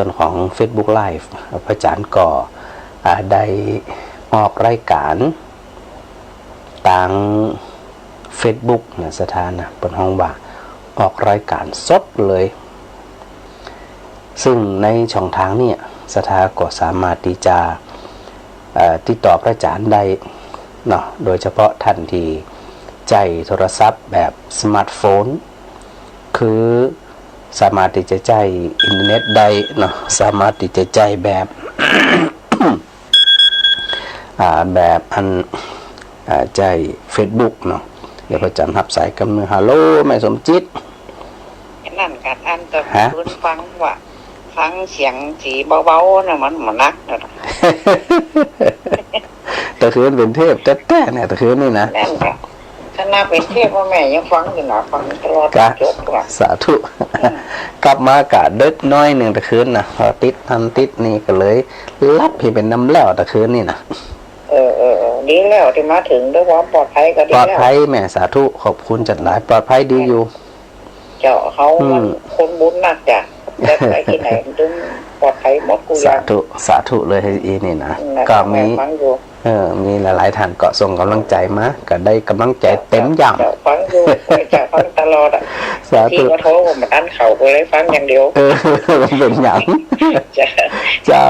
ส่วนของ Facebook Live พระอาจารย์ก็ได้ออกรายการทาง Facebook นะสถานะเป็นห้องว่าออกรายการสดเลยซึ่งในช่องทางนี้สถาก็สามารถที่จะติดต่อพระอาจารย์ได้เนาะโดยเฉพาะท่านที่ใจโทรศัพท์แบบสมาร์ทโฟนคือสามารถที่จะใช้อินเทอร์เน็ตได้เนาะสามารถที่จะใช้แบบ แบบอันใช้ Facebook เนาะเดี๋ยวพระอาจารย์รับสายกับมือฮัลโหลแม่สมจิตนั่นการอันตะพื้นฟังว่าฟังเสียงสีเบาๆนะมันนักนะตะคืนเป็นเทพแท้ๆเนี่ยตะคืนนี่นะนั่นค่ะถ้าน่าเป็นเทพพ่อแม่ยังฟังอยู่นะฟังตลอดจบกว่าสาธุกลับมากะเด็ดน้อยหนึ่งตะคืนนะพอติดทันติดนี่ก็เลยรับให้เป็นน้ำแล้วตะคืนนี่นะดีแล้วที่มาถึงด้วยความปลอดภัยก็ดีแล้วปลอดภัยแม่สาธุขอบคุณจัดหลายปลอดภัยดีอยู่เจ้าเขาคนบุญนักจ้ะแต่ไปที่ไหนดึงปลอดภัยหมดกูสาธุสาธุเลยอีนี่นะก็มีหลายๆท่านก็ส่งกำลังใจมาก็ได้กำลังใจเต็มอย่างฟังอยู่จะฟังตลอดอ่ะสาธุที่มาโทรผมมาตั้นเข่าไปเลยฟังอย่างเดียวเป็นอย่างเจ้า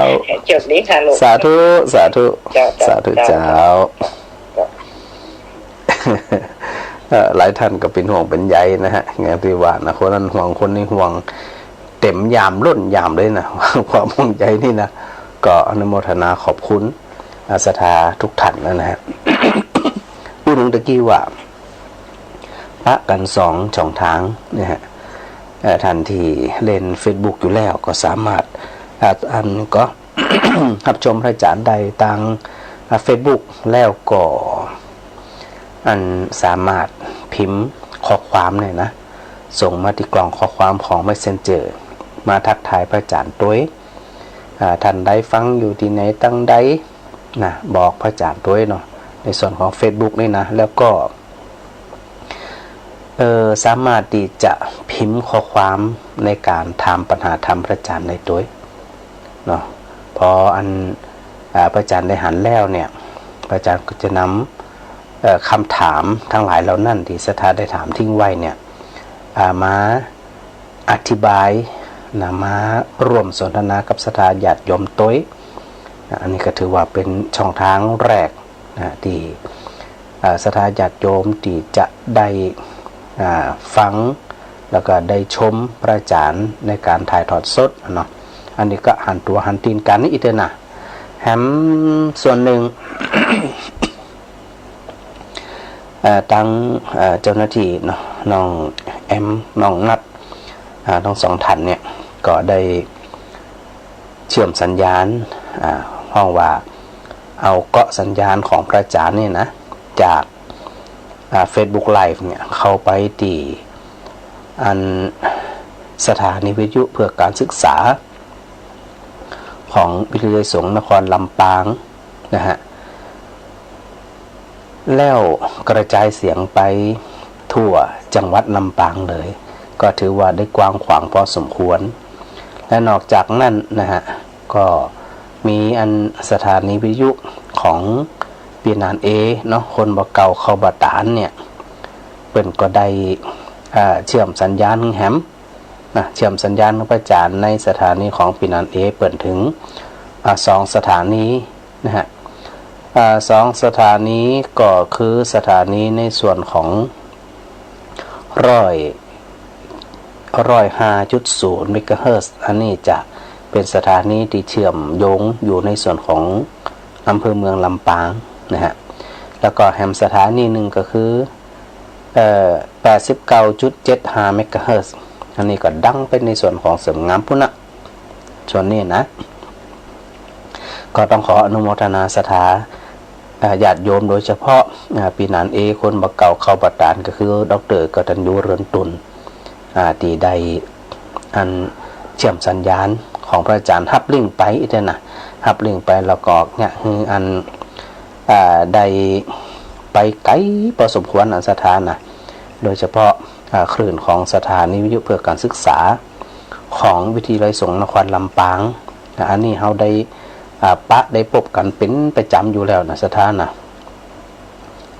จบนี้ค่ะลูกสาธุสาธุสาธุเจ้าหลายท่านก็เป็นห่วงเป็นใยนะฮะไงที่ว่านะคนนั้นห่วงคนนี้ห่วงเต็มยามล้นยามเลยนะความห่วงใยนี่นะก็อนุโมทนาขอบคุณศรัทธาทุกท่านนะฮะพูดถึงตะกี้ว่าพระกันสองช่องทางนะฮะท่านที่เล่น Facebook อยู่แล้วก็สามารถอันก็ รับชมพระอาจารย์ใดทาง Facebook แล้วก็อันสามารถพิมพ์ข้อความเนี่ยนะส่งมาที่กล่องข้อความของ Messenger มาทักทายพระอาจารย์ด้วยท่านใดฟังอยู่ที่ไหนตั้งใดนะบอกพระอาจารย์ด้วยเนาะในส่วนของ Facebook นี่นะแล้วก็สามารถที่จะพิมพ์ข้อความในการถามปัญหาธรรมพระอาจารย์ในด้วยเนาะพออันพระอาจารย์ได้หันแล้วเนี่ยพระอาจารย์ก็จะนำคำถามทั้งหลายเหล่านั้นที่ศรัทธาได้ถามทิ้งไว้เนี่ยมาอธิบายนะมาร่วมสนทนากับศรัทธาญาติโยมต้อยอันนี้ก็ถือว่าเป็นช่องทางแรกนะที่ศรัทธาญาติโยมที่จะได้ฟังแล้วก็ได้ชมพระอาจารย์ในการถ่ายทอดสดเนาะอันนี้ก็หันตัวหันตีนกันนี่อีกนะแฮมส่วนหนึ่ง ตั้งเจ้าหน้าที่น้องแอมน้องนัดทั้งสองท่านเนี่ยก็ได้เชื่อมสัญญาณห้องว่าเอาเกาะสัญญาณของพระอาจารย์นี่นะจากFacebook Live เนี่ยเข้าไปที่อันสถานีวิทยุเพื่อการศึกษาของวิทยาลัยสงฆ์นครลำปางนะฮะแล้วกระจายเสียงไปทั่วจังหวัดลำปางเลยก็ถือว่าได้กว้างขวางพอสมควรและนอกจากนั้นนะฮะก็มีอันสถานีวิทยุของปีนานเนาะคนบ่เก่าเข้าบ่ตานเนี่ยเปิ้นก็ได้เชื่อมสัญญาณแฮมนะเชื่อมสัญญาณพระอาจารย์ในสถานีของปีนานเปิดถึง2สถานีนะฮะ2สถานีก็คือสถานีในส่วนของ105.0 เมกะเฮิรตซ์อันนี้จะเป็นสถานีที่เชื่อมโยงอยู่ในส่วนของอำเภอเมืองลำปางนะฮะแล้วก็แฮมสถานีหนึ่งก็คือ89.75 เมกะเฮิรตซ์อันนี้ก็ดังเป็นในส่วนของเสริมงามพุ่นนะส่วนนี้นะก็ต้องขออนุโมทนาศรัทธาญาติโยมโดยเฉพาะปีนานคนบักเก่าเข้าบัดดานก็คือดร.กตัญญูเรือนตุลที่ได้อันเชื่อมสัญญาณของพระอาจารย์ฮับลิงไปอีกนะฮับลิงไปแล้วก็เนี่ยคืออันได้ไปไกลพอสมควรสถานนะโดยเฉพาะคลื่นของสถานีวิทยุเพื่อการศึกษา ของวิทยาลัยสงฆ์นครลำปางอันนี้เราได้ได้พบกันเป็นประจำอยู่แล้วนะสถานนะ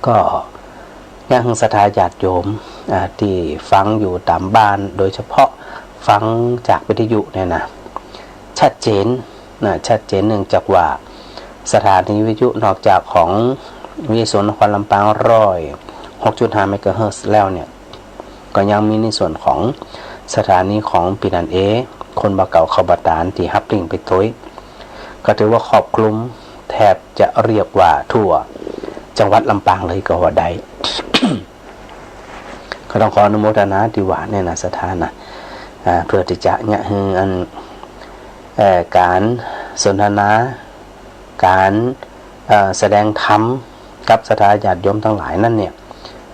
ก็ยังศรัทธาญาติโยมที่ฟังอยู่ตามบ้านโดยเฉพาะฟังจากวิทยุเนี่ยนะชัดเจนชัดเจนเนื่องจากว่าสถานีวิทยุนอกจากของวิทยุนครลำปาง6.5 เมกะเฮิรตซ์แล้วเนี่ยก็ยังมีในส่วนของสถานีของปีนันเอคนบาเก่าเขาบาตานที่ฮับลิงไปตัวก็ถือว่าครอบคลุมแทบจะเรียกว่าทั่วจังหวัดลำปางเลยก็ว่าได้ ก็ต้องขออนุโมทนาดีว่าเนี่ยนะสถานะเพื่อที่จะเนี่ยคือการสนทนาการแสดงธรรมกับศรัทธาญาติโยมทั้งหลายนั่นเนี่ย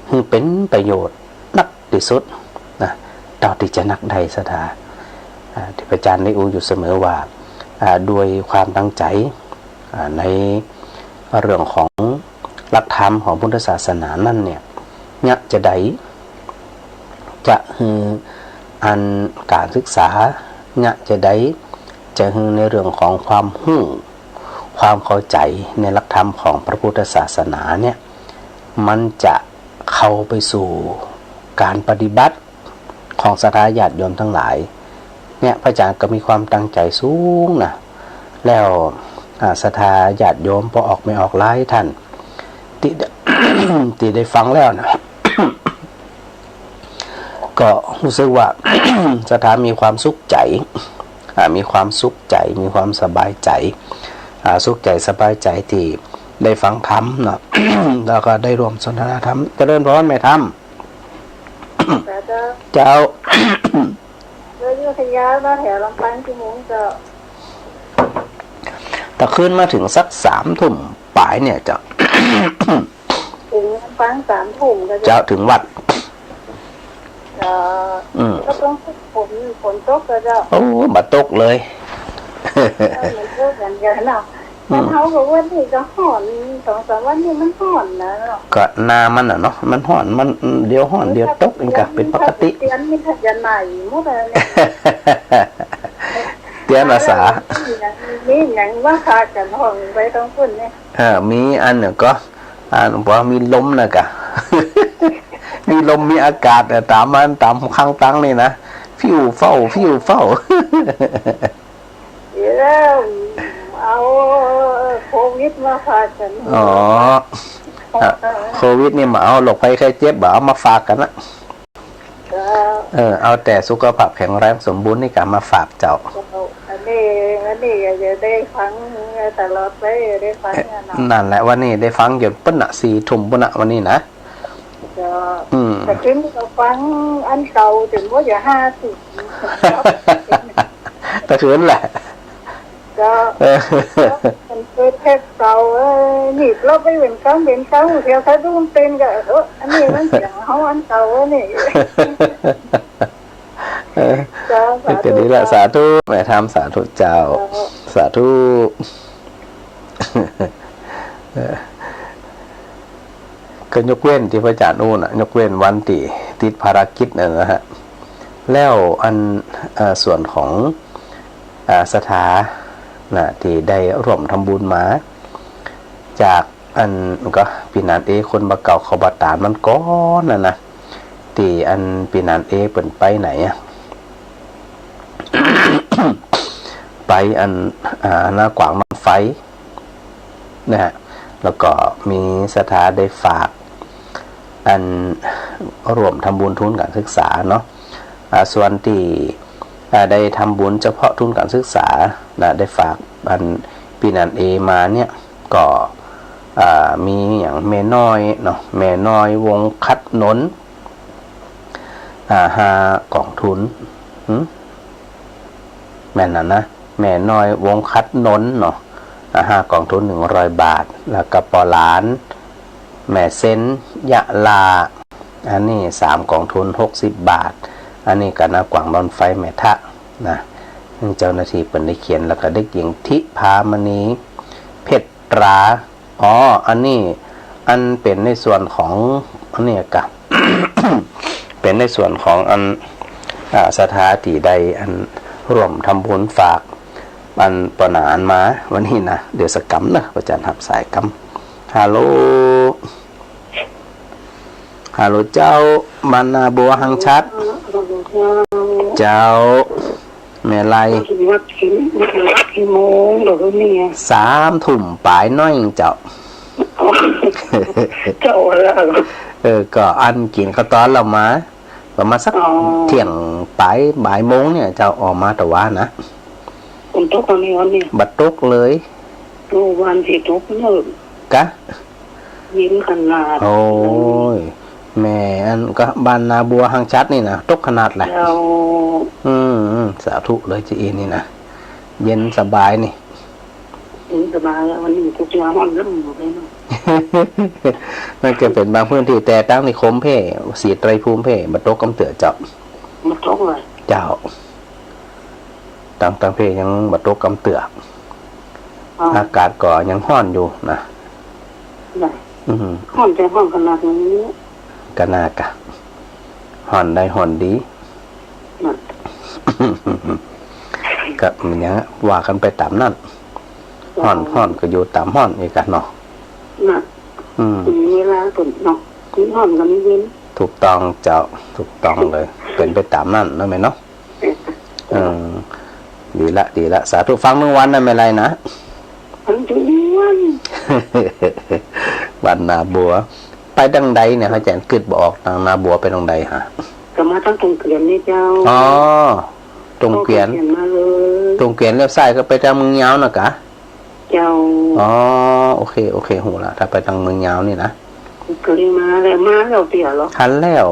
คือเป็นประโยชน์นักที่สุดนะต่อที่จะนักใดศรัทธาที่อาจารย์ได้อูอยู่เสมอว่าด้วยความตั้งใจในเรื่องของหลักธรรมของพุทธศาสนานั่นเนี่ยเนี่ยจะได้จะคืออันการศึกษาเนี่ยจะได้จะคือในเรื่องของความรู้ความเข้าใจในหลักธรรมของพระพุทธศาสนาเนี่ยมันจะเข้าไปสู่การปฏิบัติของศรัทธาญาติโยมทั้งหลายเนี่ยพระอาจารย์ก็มีความตั้งใจสูงนะแล้วศรัทธาญาติโยมพอออกไม่ออกหลายท่านที่ได้ฟังแล้วนะ ก็รู้สึกว่า ศรัทธามีความสุขใจมีความสุขใจมีความสบายใจสุขใจสบายใจที่ได้ฟังธรรมเนาะ แล้วก็ได้รวมสนทนาธรรมเจริญพรแม่ธรรม เจ้า อยุธยามาแถวลำปางกี่โมงเจ้าแต่ขึ้นมาถึงสัก3 ทุ่มปลายเนี่ยเจ้า ถึงลำปาง3 ทุ่มก็เจ้าถึงวัดก็ต้องฝนตกก็เจ้าโอ้บาตกเลย มันก็เหมือนกันเนาะมันเขาบอกว่านี่ก็ห่อน2-3 วันนี่มันห่อนนะเนาะก็นามันเนาะมันห่อนมันเดี๋ยวห่อนเดี๋ยวตกเองก็เป็นปกติเตียนมีทันใหม่หมดเลยเตียนภาษามีอย่างว่าพากันห้องไปต้องพุ่นเนี่ยมีอันเนี่ยก็บอกมีลมนะกะ มีลมมีอากาศตามมันตามข้างตั้งนี่นะฟิวเฝ้าแล้วเอาโควิดมาฝากกันโควิดนี่มาเอาโรคภัยไข้เจ็บเอามาฝากกันนะเอาแต่สุขภาพแข็งแรงสมบูรณ์นี่ก็มาฝากเจ้าอันนี้จะได้ฟังตลอดไปได้ฟังนั่นแหละวันนี้ได้ฟังหยุดปุ่นน่ะ4 ทุ่มปุ่นน่ะวันนี้นะแต่ถึงเราฟังอันเก่าถึงว่าอย่า50แต่คืนแหละก็มันเคยเทปเก่าหนีบเราไปเป็นครั้งเที่ยวถ้าดูมันเป็นก็อันนี้มันเสียงเขาอันเก่านี่ก็ดีละสาธุแม่ทำสาธุเจ้าสาธุก็ยกเว้นที่พระอาจารย์นู่นยกเว้นวันติดภารกิจนะฮะแล้วอันส่วนของสถาที่ได้ร่วมทำบุญมาจากอันก็ปีนันเอคนบาเก่าเขาบาตานมันก้อนนะที่อันปีนันเอเปิ่นไปไหน ไปอันหน้ากวางน้ำไฟนะฮะแล้วก็มีสถาได้ฝากอันรวมทำบุญทุนการศึกษาเนาะส่วนที่ได้ทำบุญเฉพาะทุนการศึกษาได้ฝากอันปีนันเอมาเนี่ยก็มีอย่างแม่น้อยเนาะแม่น้อยวงคัดนน5 กล่องทุนแม่นั่นนะแม่น้อยวงคัดนนเนาะ5 กล่องทุน100 บาทแล้วก็ปอหลานแม่เซนยะลาอันนี้3 กล่องทุน60 บาทอันนี้ก็นากวางบอนไฟแม่ทะนะเจ้าหน้าที่เปิ่นได้เขียนแล้วก็ได้เกียงทิพามณีเพชรตราอันนี้อันเป็นในส่วนของอันนี้กับ เป็นในส่วนของอันสถาที่ใดอัน ร่วมทำบุญฝากบันปนานมาวันนี้นะเดี๋ยวสกกำนะอาจารย์หับสายกำฮัลโหลฮัลโหลเจ้าบรรณาบัวหังชัดเจ้าแม่ไร วัดกี่โมงเดี๋ยวนี้ 3 ทุ่มปลายน้อยเจ้า เจ้าอะไร ก็อันกินข้าวตอนเรามาประมาณสักเที่ยงบ่ายโมงเนี่ยเจ้าออกมาแต่ว่านะ คนตกคนนี้วันนี้ บัดตกเลย ดูวันที่ตกเนิ่ม กะ ยิ้มขนาด โอ้ยแม่อันก็บานนาบัวหังชัดนี่นะตกขนาดแหละ เรา สาธุเลยจีนี่นะเย็นสบายนี่ ถึงสบายวันนี้ทุกอย่างมันเริ่มหมดเลยเนาะ มันก็เป็นบางพื้นที่แต่ตั้งในคมเพ่สีไตรภูมิเพ่บัดตกกำเตือเจ้า มันตกเลย เจ้าตั้งเพ่ยังบัดตกกำเตืออากาศก็ยังห้อนอยู่นะ ได้ห้องใจห้องขนาดนี้ ก็น่ากะห่อนได้ห่อนดี ก็มันยังว่ากันไปตามนั่นห่อนก็อยู่ตามห่อนอีกกันเนาะ น่ะเวลาตุ่นเนาะคุณห้องกันไม่เว้น ถูกต้องเจ้าถูกต้องเลย เป็นไปตามนั่นนั่นไหมเนาะดีละสาธุฟังเมื่อวันนั่นไม่ไรนะ ทั้งทุกวัน วันนาบัวไปดังใดเนี่ยเขาแจนกึดบอกทางนาบัวไปดังใดฮะ ก็มาตั้งตรงเกลียนนี่เจ้า อ๋อตรงเกวียน มาเลย ตรงเกวียนเลี้ยวซ้ายก็ไปทางเมืองยาวนะกะ เจ้า อ๋อโอเคหูละถ้าไปทางเมืองยาวนี่นะ ก็เลยมาแล้วเตี่ยหรอ หันแล้ว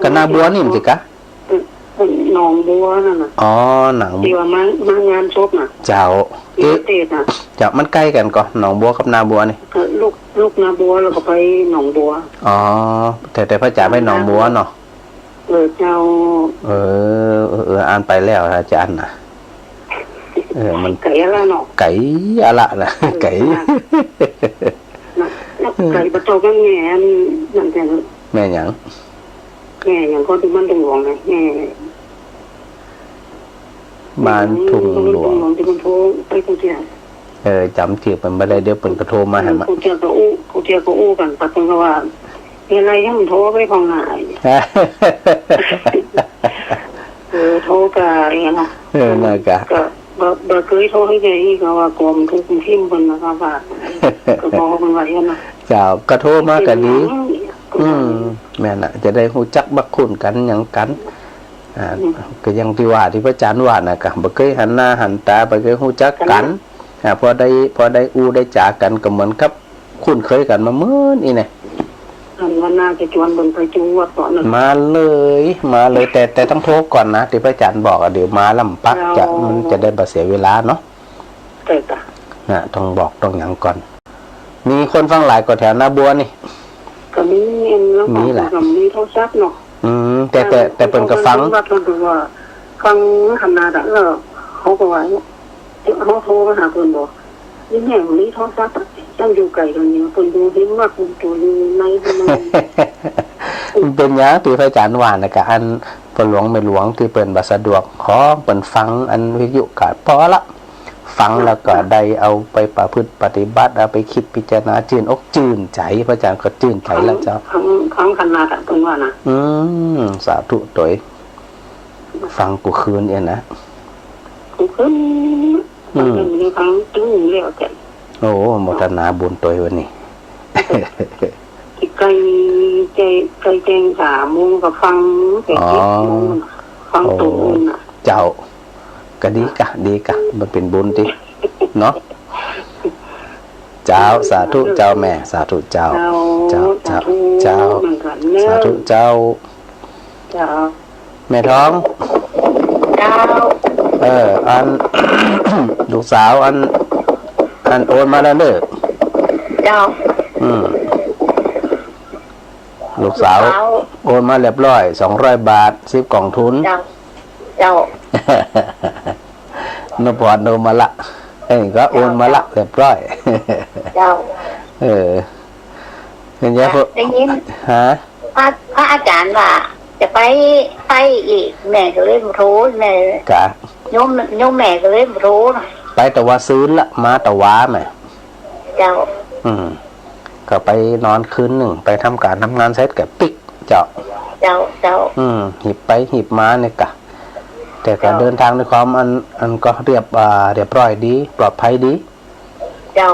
กับนาบัวนี่มันสิกะ หนองบัวนั่นน่ะ อ๋อหนัง ที่ว่ามางานศพน่ะ เจ้า เตะน่ะ เจ้ามันใกล้กันก่อนหนองบัวกับนาบัวนี่ ลูกนาบัวแล้วก็ไปหนองบัว อ๋อแต่พระจ่าไปหนองบัวเนาะ เจ้า อ่านไปแล้วอาจารย์นะมัน ไก่อะไรเนาะ ไก่อะไรนะไก่ ไก่ประตูก็แง่นั่นแต่ แม่หยัง แง่อย่างก็ที่มันตรงหลวงนะแง่ บ้านทุ่งหลวง ที่มันโทรไปกูเทีย จำชื่อเป็นไม่ได้เดี๋ยวเป็นกระโทรมาให้มา กูเทียก็อู้กันปัดตรงว่าอะไรยังโทรไปของหายโทรกันอย่างเงี้ยเนาะ น่ากะ ก็บ่เคยโทรให้ใจก็ว่ากรมทุกทิมเพิ่นนะครับว่าก็บอกเพิ่นว่าอย่างนั้น เจ้ากระโทรมากันนี้แม่น่ะจะได้ฮู้จักบักคุณกันหยังกันก็ยังที่ว่าที่พระอาจารย์ว่าน่ะก็บ่เคยหันหน้าหันตาบ่เคยฮู้จักกันพอได้อู้ได้จากันก็เหมือนกับคุ้นเคยกันมาเหมือนอีเนี่ย วันหน้าจะชวนเพิ่นไปจูวัดต่อนึง มาเลยแต่ต้องโทรก่อนนะที่พระอาจารย์บอกเดี๋ยวมาลำปักมันจะได้บ่เสียเวลาเนาะ แต่ก็ ต้องบอกต้องหยังก่อนมีคนฟังหลายกว่าแถวนาบัวนี่ ก็มีแล้วก็มีโทรศัพท์เนาะ แต่เพิ่นก็ฟัง ว่าเพิ่นดูว่าฟังขนาดนั้นแล้วเขาก็ว่าเขาโทรมาหาเพิ่นบอกนี่แม่มีโทรศัพท์จังอยู่ไกลกันนี่เพิ่นดูเห็นว่าคุณตัวอยู่ในมันเป็นหยังที่พระอาจารย์ว่านะกะอันเพิ่นหลวงไม่หลวงที่เพิ่นบ่สะดวกขอเพิ่นฟังอันวิทยุก็พอละฟังแล้วก็ได้เอาไปประพฤติปฏิบัติเอาไปคิดพิจารณาชื่นอกชื่นใจพระอาจารย์ก็ชื่นใจแล้วเจ้าฟังขนาดเพิ่นว่านะสาธุตัวฟังกูคืนเองนะกูคืนมีฟังตึ้งเรียกแต่โอ้โมทนาบุญตัววันนี้ไกลแจง3 โมงก็ฟังแต่7 โมงฟังตัวน่ะเจ้าก็ดีกะมันเป็นบุญติเนาะเจ้าสาธุเจ้าแม่สาธุเจ้าสาธุเจ้าแม่ท้องอันลูกสาวอันโอนมาแล้วเด้อลูกสาวโอนมาเรียบร้อย200 บาท10 กล่องทุนนพรโอนมาละก็โอนมาละเรียบร้อยเห็นยังพวกได้ยินฮะพระอาจารย์ว่าจะไปท ไปอีกแม่ก็เลยมาโทรแม่ กะ โยมแม่ก็เลยมาโทรนะ ไปแต่ว่าซื้อละมาแต่ว้าแม่ เจ้า ก็ไปนอนคืนหนึ่งไปทำการทำงานเสร็จกับปิกเจาะ เจ้า หิบไปหิบมาเนี่ยกะแต่ก็เดินทางด้วยความอันก็เรียบร้อยดีปลอดภัยดี เจ้า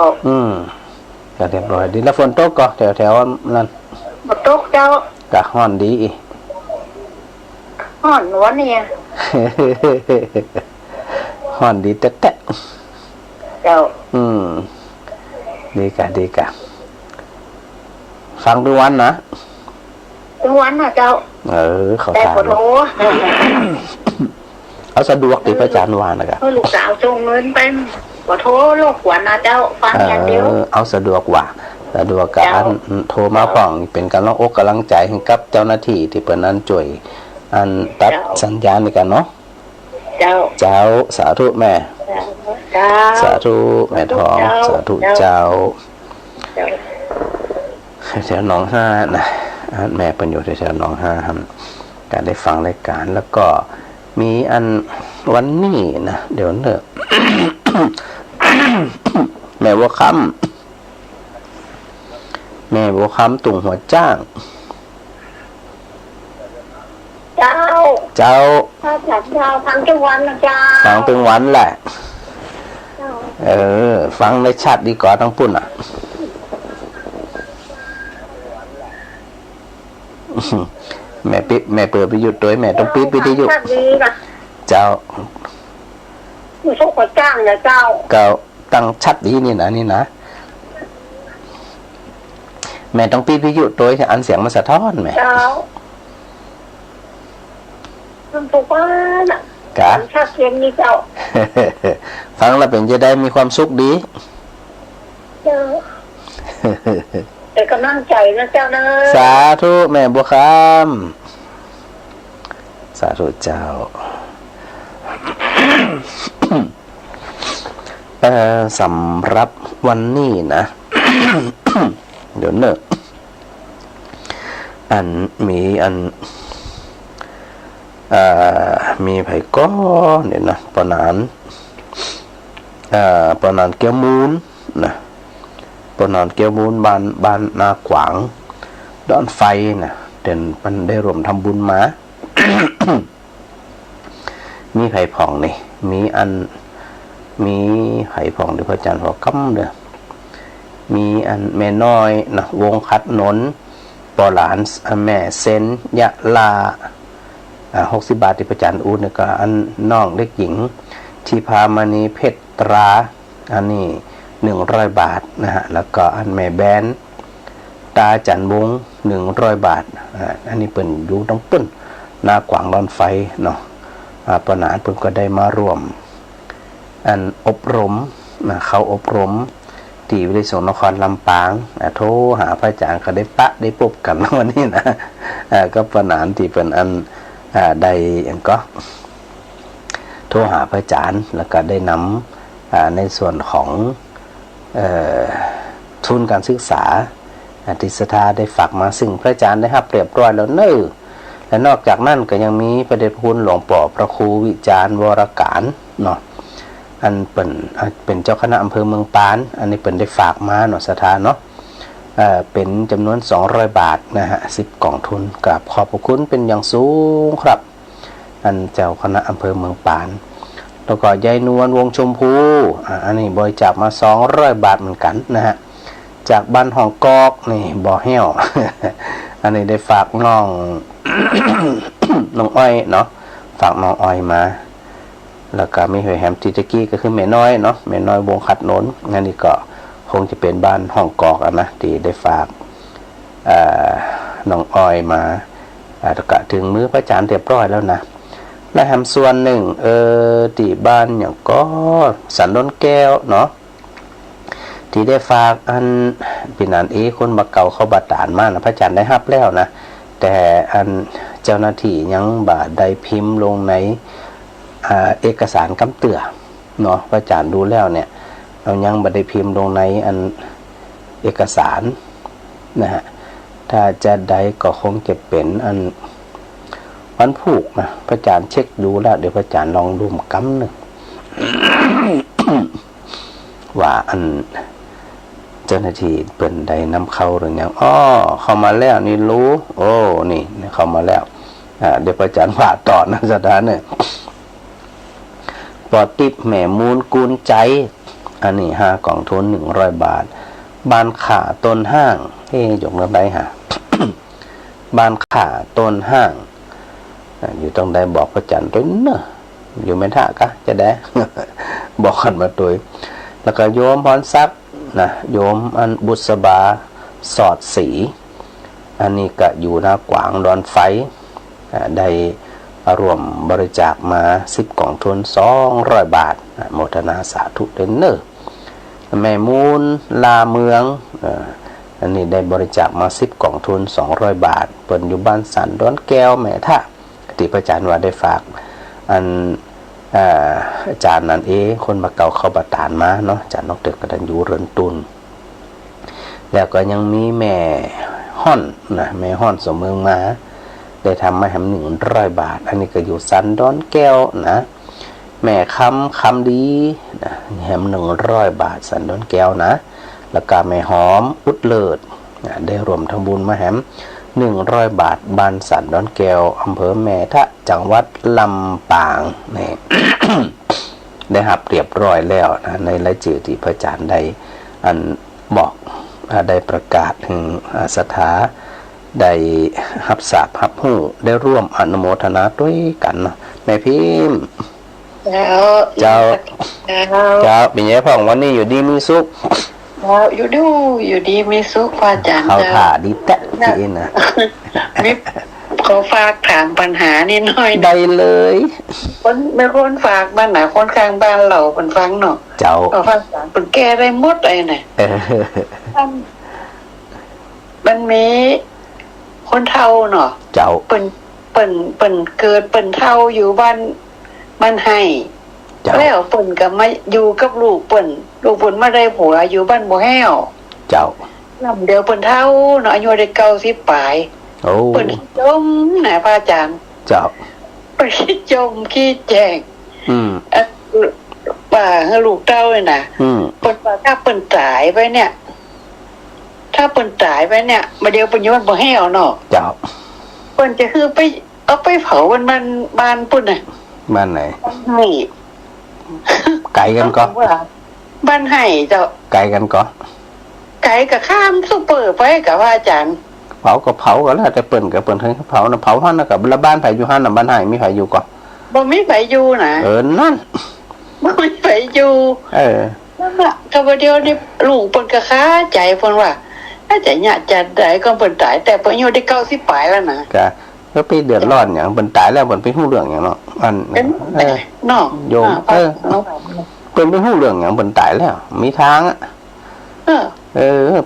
ก็เรียบร้อยดีแล้วฝนตกก็แถวนั้น มาตกเจ้าก ะฮ้อนดีอี ห่อนวันเนี่ย ฮ้อนดีแตะ เจ้า ดีกะฟังทุกวันนะ ทุกวันนะเจ้า เขา แต่ ถาม ขอโทร เอาสะดวกติพระอาจารย์วานนะครับ ลูกสาวส่งเงินไปขอโทรโลกหัวนะเจ้าฟังอย่างเดียว เอาสะดวกว่าสะดวกการโทรมาพ่องเป็นกำลังอกกำลังใจให้กับเจ้าหน้าที่ที่เปิดนั้นช่วยอันตัดสัญญาณในกันเนาะ เจ้า สาธุแม่ เจ้า สาธุแม่ทองสาธุเจ้าแถวหนองห้านะแม่เป็นอยู่แถวหนองห้าครับการได้ฟังรายการแล้วก็มีอันวันนี้นะเดี๋ยวเนอะ แม่บัวคำตุ่งหัวจ้าง เจ้า เจ้า ถ้าจัดยาวฟังทุกวันนะเจ้า ฟังเป็นวันแหละ เจ้า ฟังในชัดดีกว่าทั้งปุ่นอ่ะ แม่เปิดไปหยุดด้วยแม่ต้องปิดวิทยุ ดีนะ เจ้า ผู้ชกหัวจ้างนะเจ้า ก็ตั้งชัดดีนี่นะแม่ต้องปิดวิทยุด้วยอันเสียงมันสะท้อนแม่ เจ้าทำทุกวันอ่ะ กะ ชักเสียงนี่เจ้า ฟังแล้วเป็นจะได้มีความสุขดี เจ้าเป็นกำลังใจนะเจ้าเนอะ สาธุแม่บัวคำสาธุเจ้า สำหรับวันนี้นะ เดี๋ยวเนอะมีไผ่ก้อเนี่ยนะปนานเกียวมูลนะปนานเกียวมูลบ้านนาขวางดอนไฟนะเด่นมันได้รวมทำบุญมา มีไผ่ผ่องนี่มีไผ่ผ่องด้วยพระอาจารย์พอกำเด้อมีอันแม่น้อยนะวงคัดนนปอหลานแม่เซนยะลา60 บาทที่พระอาจารย์อูดเนี่ยก็อันน้องเด็กหญิงที่พามณีเพชรตราอันนี้100 บาทนะฮะแล้วก็อันแม่แบนตาจันวง100 บาทอันนี้เปิ่นอยู่ต้องเปิ้นหน้ากวางดอนไฟเนาะปนานเปิ้นก็ได้มาร่วมอันอบรมนะเขาอบรมที่วิทยาศาสตร์นครลำปางโทรหาพระอาจารย์ก็ได้ได้พบกันวันนี้นะก็ปนานที่เป็นอันได้อย่างก็โทรหาพระอาจารย์แล้วก็ได้นำในส่วนของทุนการศึกษาที่สถาได้ฝากมาซึ่งพระอาจารย์ได้รับเรียบร้อยแล้วเนอะและนอกจากนั้นก็ยังมีพระเดชพระคุณหลวงปู่พระครูวิจารณ์วรการเนาะอันเป็นเจ้าคณะอำเภอเมืองปานอันนี้เป็นได้ฝากมาเนาะสถานเนาะเป็นจำนวน200 บาทนะฮะ10 กล่องทุนกับขอบพระคุณเป็นอย่างสูงครับอันเจ้าคณะอำเภอเมืองปานแล้วก็ยายนวลวงชมพูอันนี้บริจาคมา200 บาทเหมือนกันนะฮะจากบ้านหองกอกนี่บ่อแห้ว อันนี้ได้ฝากน้อง น้องอ้อยเนาะฝากน้องอ้อยมาแล้วก็มีหอยแฮมจิตกี้ก็คือแม่น้อยเนาะแม่น้อยวงขัดนนงั้นนี่ก็คงจะเป็นบ้านห้องกอกนะที่ได้ฝากน้องอ้อยมาแล้วก็ถึงมื้อพระอาจารย์เรียบร้อยแล้วนะและแฮมส่วนหนึ่งที่บ้านอย่างก็สันดนแก้วเนาะที่ได้ฝากอันปีนันคนบักเก่าเขาบาดาลมานะพระอาจารย์ได้รับแล้วนะแต่อันเจ้าหน้าที่ยังบ่ได้พิมพ์ลงในเอกสารกำเตือเนาะพระอาจารย์ดูแล้วเนี่ยเรายังบ่ได้พิมพ์ลงในอันเอกสารนะฮะถ้าจะได้ก็คงจะเป็นอัน วันผูกนะพระอาจารย์เช็คดูแล้วเดี๋ยวพระอาจารย์ลองดูกำหนึ่ง ว่าอันเจ้าหน้าที่เป็นใดนำเข้าหรือยังเข้ามาแล้วนี่รู้โอ้นี่เข้ามาแล้วเดี๋ยวพระอาจารย์ว่าต่อนะสถานเนี่ยปอติบแหม่มูลกูลใจอันนี้5 กล่องทุน100 บาทบ้านขาต้นห้างยกเงินได้ฮะ บ้านขาต้นห้างอยู่ตรงใดบอกพระอาจารย์ตัวเนอะอยู่ไม่ท่ากะจะได้ บอกกันมาตัวแล้วก็โยมพรทรัพย์นะโยมอันบุษบาสอดสีอันนี้ก็อยู่หน้ากวางดอนไฟได้รวมบริจาคมา10 กล่องทุน200 บาทโมทนาสาธุเดนเนอร์แม่มูลลาเมืองอันนี้ได้บริจาคมา10 กล่องทุน200 บาทเปิดอยู่บ้านสันดอนแก้วแม่ท่าที่พระอาจารย์ว่าได้ฝากอันอาจารย์นั่นคนมาเก่าเข้าบัตรมาเนาะอาจารย์นกเด็กกระดันยูเรินตุนแล้วก็ยังมีแม่ฮ่อนนะแม่ฮ่อนสมเมืองมาได้ทำมาแฮม100 บาทอันนี้ก็อยู่สันดอนแก้วนะแม่คำดีนะแฮม100 บาทสันดอนแก้วนะแล้วก็แม่หอมอุดเลิศได้รวมทำบุญมาแฮม100 บาทบ้านสันดอนแก้วอำเภอแม่ทะจังหวัดลำปางนี่ ได้หับเรียบร้อยแล้วนะในรายชื่อที่พระอาจารย์ได้อันบอกได้ประกาศถึงสถาได้หับสาบหับหูได้ร่วมอนุโมทนาด้วยกันเนาะแม่พิมพ์เจ้าเป็นไงพ่องวันนี้อยู่ดีมีสุขอยู่ดีมีสุขพระอาจารย์เขาถ่าดีแตะที่นะมิเขาฝากถามปัญหานี่หน่อยได้เลยคนฝากบ้านไหนคนข้างบ้านเราเป็นฟังเนาะเจ้าฟังเป็นแก้ได้หมดเลยเนี่ยมันมีคนเฒ่าเนาะเจ้าเปิ่นเกิดเปิ่นเฒ่าอยู่บ้านมันให้แล้วเปิ่นก็มาอยู่กับลูกเปิ่นมาได้ผัวอยู่บ้านบ่แห้วเจ้าลำเดียวเปิ่นเฒ่าเนาะอายุได้90 ปลายเปิ่นจมนะพระอาจารย์เจ้าเปิ่นจมขี้แจงป่าให้ลูกเต้าเลยนะเปิ่นว่าถ้าเปิ่นตายไปเนี่ยมาเดียวเปิ่นอยู่บ้านบ่แห้วเนาะเจ้าเปิ่นจะคือไปเอาไปเผาบ้านปุ่นน่ะบ้านไหนให้ไกลกันก็บ้านให้เจ้าไกลกันก็ไกลกับข้ามซุปเปอร์ไปกับว่าอาจารย์เผาก็เผาก็แล้วแต่เปิ่นให้เผานะเผาหั่นน่ะกับบ้านไผอยู่หั่นน่ะบ้านให้มีไผอยู่ก็บ่มีไผอยู่นะนั่นบ่มีไผอยู่นั่นน่ะก็บ่เดียวนี่ลูกเปิ่นก็ค้าใจเพิ่นว่าถ้าจะญาติจัดได้ก็เปิ่นตายแต่เพิ่นอายุได้90 ปลายแล้วนะก็ไปเดือดร้อนหยังเปิ่นตายแล้วเปิ่นไปฮู้เรื่องหยังเนาะอันเนาะโยมเปิ่นไปฮู้เรื่องหยังเปิ่นตายแล้วมีทาง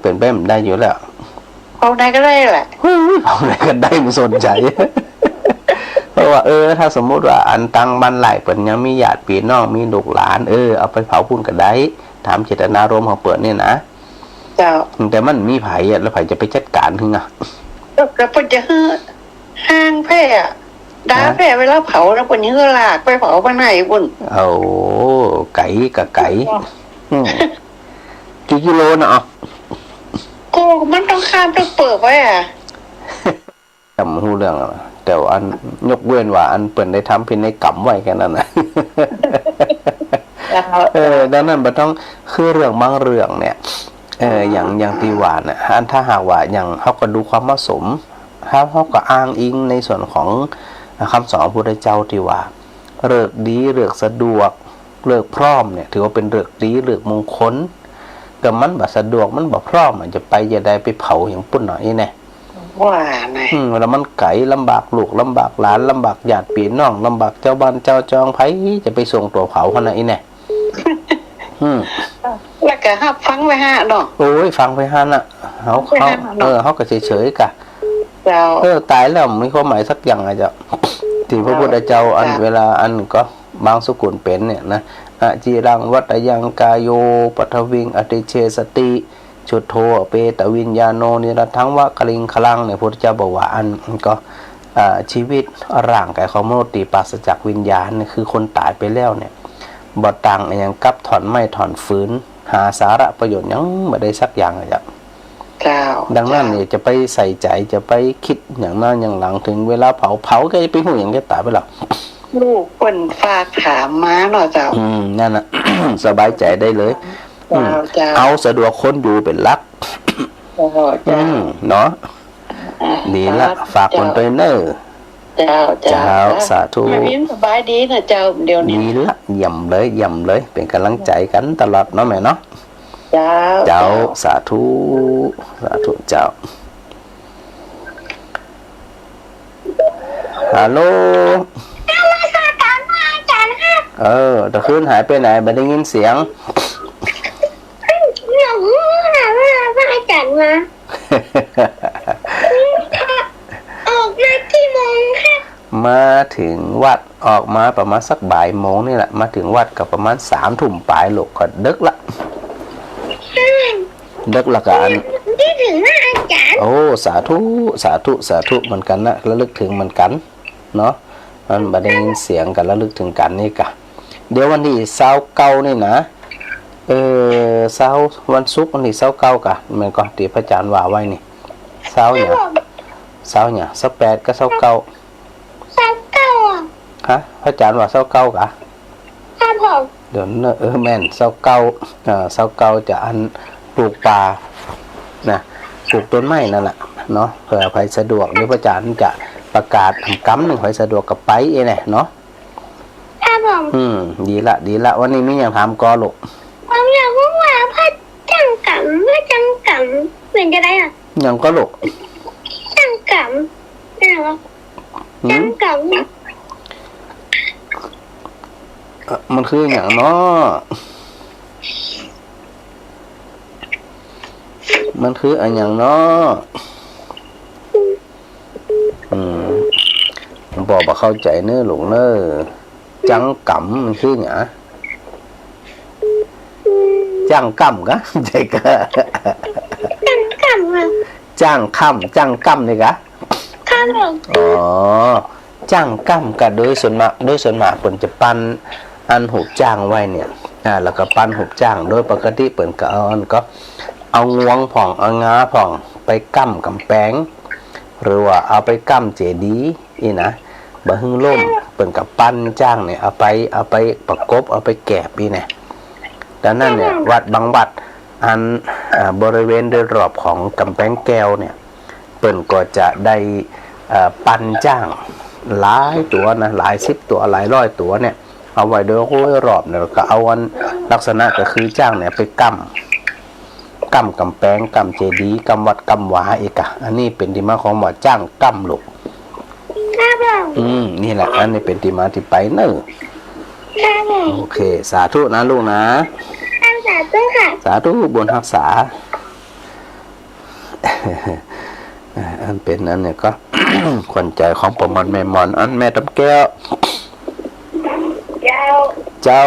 เป็นไปมันได้อยู่แล้วเอาไหนก็ได้แหละเอาไหนก็ได้มันสนใจเพราะว่าถ้าสมมุติว่าอันตังบ้านหลายเปิ่นยังมีญาติพี่น้องมีลูกหลานเอาไปเผาพุ่นก็ได้ถามเจตนารมณ์ของเปิ่นนี่นะเจ้าแต่มันมีไผแล้วไผจะไปจัดการถึงอ่ะก็เพิ่นจะห้างแพร่ดาแพร่เวลาเผาแล้วเพิ่นฮื้อลากไปเผาบ้านไหนพุ่นไก่กับไก่กี่กิโลนะก็มันต้องข้ามต้องเปิดไว้จำฮู้เรื่องแต่อันยกเว้นว่าอันเปิ่นได้ทำพินัยกรรมไว้แค่นั้นนะดังนั้นบ่ต้องคือเรื่องบางเรื่องเนี่ยอย่างที่ว่าน่ะถ้าหากว่าอย่างเฮาก็ดูความเหมาะสมเขาก็อ้างอิงในส่วนของคำสอนพระพุทธเจ้าที่ว่าฤกษ์ดีฤกษ์สะดวกฤกษ์พร้อมเนี่ยถือว่าเป็นฤกษ์ดีฤกษ์มงคลแต่มันบ่สะดวกมันบ่พร้อมมันจะไปจะได้ไปเผาอย่างปุ่นหน่อยนี่แน่ว่าไงแล้วมันไกลลำบากลูกลำบากหลานลำบากญาติพี่น้องลำบากเจ้าบ้านเจ้าจองไผจะไปส่งตัวเผาขนาดนี้แน่แล้วก็ฮับฟังไว้ฮะเนาะโอ้ยฟังไปฮะน่ะเขาก็เฉยๆกะตายแล้วมีความหมายสักอย่างอาจจะที่พระพุทธเจ้าอันเวลาอันก็บางสกุลเป็นเนี่ยนะจีรังวัตยังกายโยปัทวิงอติเชสติชุดโทเปตวิญญาโนนิรัตถังวะกลิงคลังเนี่ยพระพุทธเจ้าบอกว่าอันก็ ชีวิตร่างกายของมนุษย์ที่ปราศจากวิญญาณนี่คือคนตายไปแล้วเนี่ยบ่ต่างอย่างกับถอนไม้ถอนฟืนหาสาระประโยชน์ยังไม่ได้สักอย่างเลยจ้ะ เจ้า ดังนั้นเนี่ยจะไปใส่ใจจะไปคิดอย่างนั้นอย่างหลังถึงเวลาเผาก็จะไปหูอย่างแกตายไปหรอก ลูกเปิ้นฝากถามมาเนาะเจ้า นั่นน่ะ สบายใจได้เลยเอาสะดวกคนอยู่เป็นหลักเนาะดีละฝากคนไปเนอเจ้าสาธุ แม่พิมสบายดีนะเจ้าเดี๋ยวนี้ดีละย่ำเลยเป็นกำลังใจกันตลอดเนาะแม่เนาะเจ้าสาธุเจ้าฮัลโหลตะคืนหายไปไหนไม่ได้ยินเสียงอาจารย์มาออกมาที่โมงค่ะมาถึงวัดออกมาประมาณสักบ่ายโมงนี่แหละมาถึงวัดกับประมาณ3 ทุ่มปลายลูกก็ดึกละกันที่ถึงนะอาจารย์โอ้สาธุเหมือนกันนะระลึกถึงเหมือนกันเนาะมันไม่ได้ยินเสียงกันระลึกถึงกันนี่กะเดี๋ยววันที่29นี่นะวันศุกร์วันที่29กะมันก็ที่พระอาจารย์ว่าไว้นี่เนี่ย28กับ29ฮะพระอาจารย์ว่า29กะครับผมเดี๋ยวแม่น29จะอันปลูกป่านะปลูกต้นไม้นั่นแหละเนาะเผื่อใครสะดวกหรือพระอาจารย์จะประกาศทำกำหนึ่งใครสะดวกกับไปเองเนาะครับผมดีละวันนี้มีอย่างถามกอลูกผมอยากรู้ว่าพระจังกำเหมือนจะได้อ่ะอย่างก็ลูกจังกำนี่หรอจังกำมันคืออย่างเนาะมันคืออันอย่างเนาะบอกว่าเข้าใจเนื้อหลงเนื้อจังกำมันคืออย่างจ้างกำกะใจกะจ้างกำนี่กะอ๋อจ้างกำกะโดยส่วนมากคนจะปั้นอันหูจ้างไว้เนี่ยแล้วก็ปั้นหูจ้างโดยปกติเปิ่นก็เอางวงผ่องเอางาผ่องไปกั้มกำแพงหรือว่าเอาไปกั้มเจดีย์นี่นะบะหึ่งล่มเปิ่นกับปั้นจ้างเนี่ยเอาไปประกบเอาไปแกะนี่เนี่ยดังนั้นเนี่ยวัดบางวัดอันบริเวณโดยรอบของกำแพงแก้วเนี่ยเปิ่นก็จะได้ปั้นจ้างหลายตัวนะหลาย10 ตัวหลายร้อยตัวเนี่ยเอาไว้โดยรอบเนี่ยก็เอาวันลักษณะก็คือจ้างเนี่ยไปกั้มกำแพงกั้มเจดีย์กั้มวัดกั้มวาอีกอะอันนี้เป็นที่มาของหมอจ้างกั้มลูกนี่แหละอันนี้เป็นที่มาที่ไปเนอะโอเคสาธุนะลูกนะสาธุค่ะสาธุบุญรักษาอันเป็นนั้นเนี่ยก็ ขวัญใจของประมอนแม่มอนอันแม่ตำแก้วเจ้า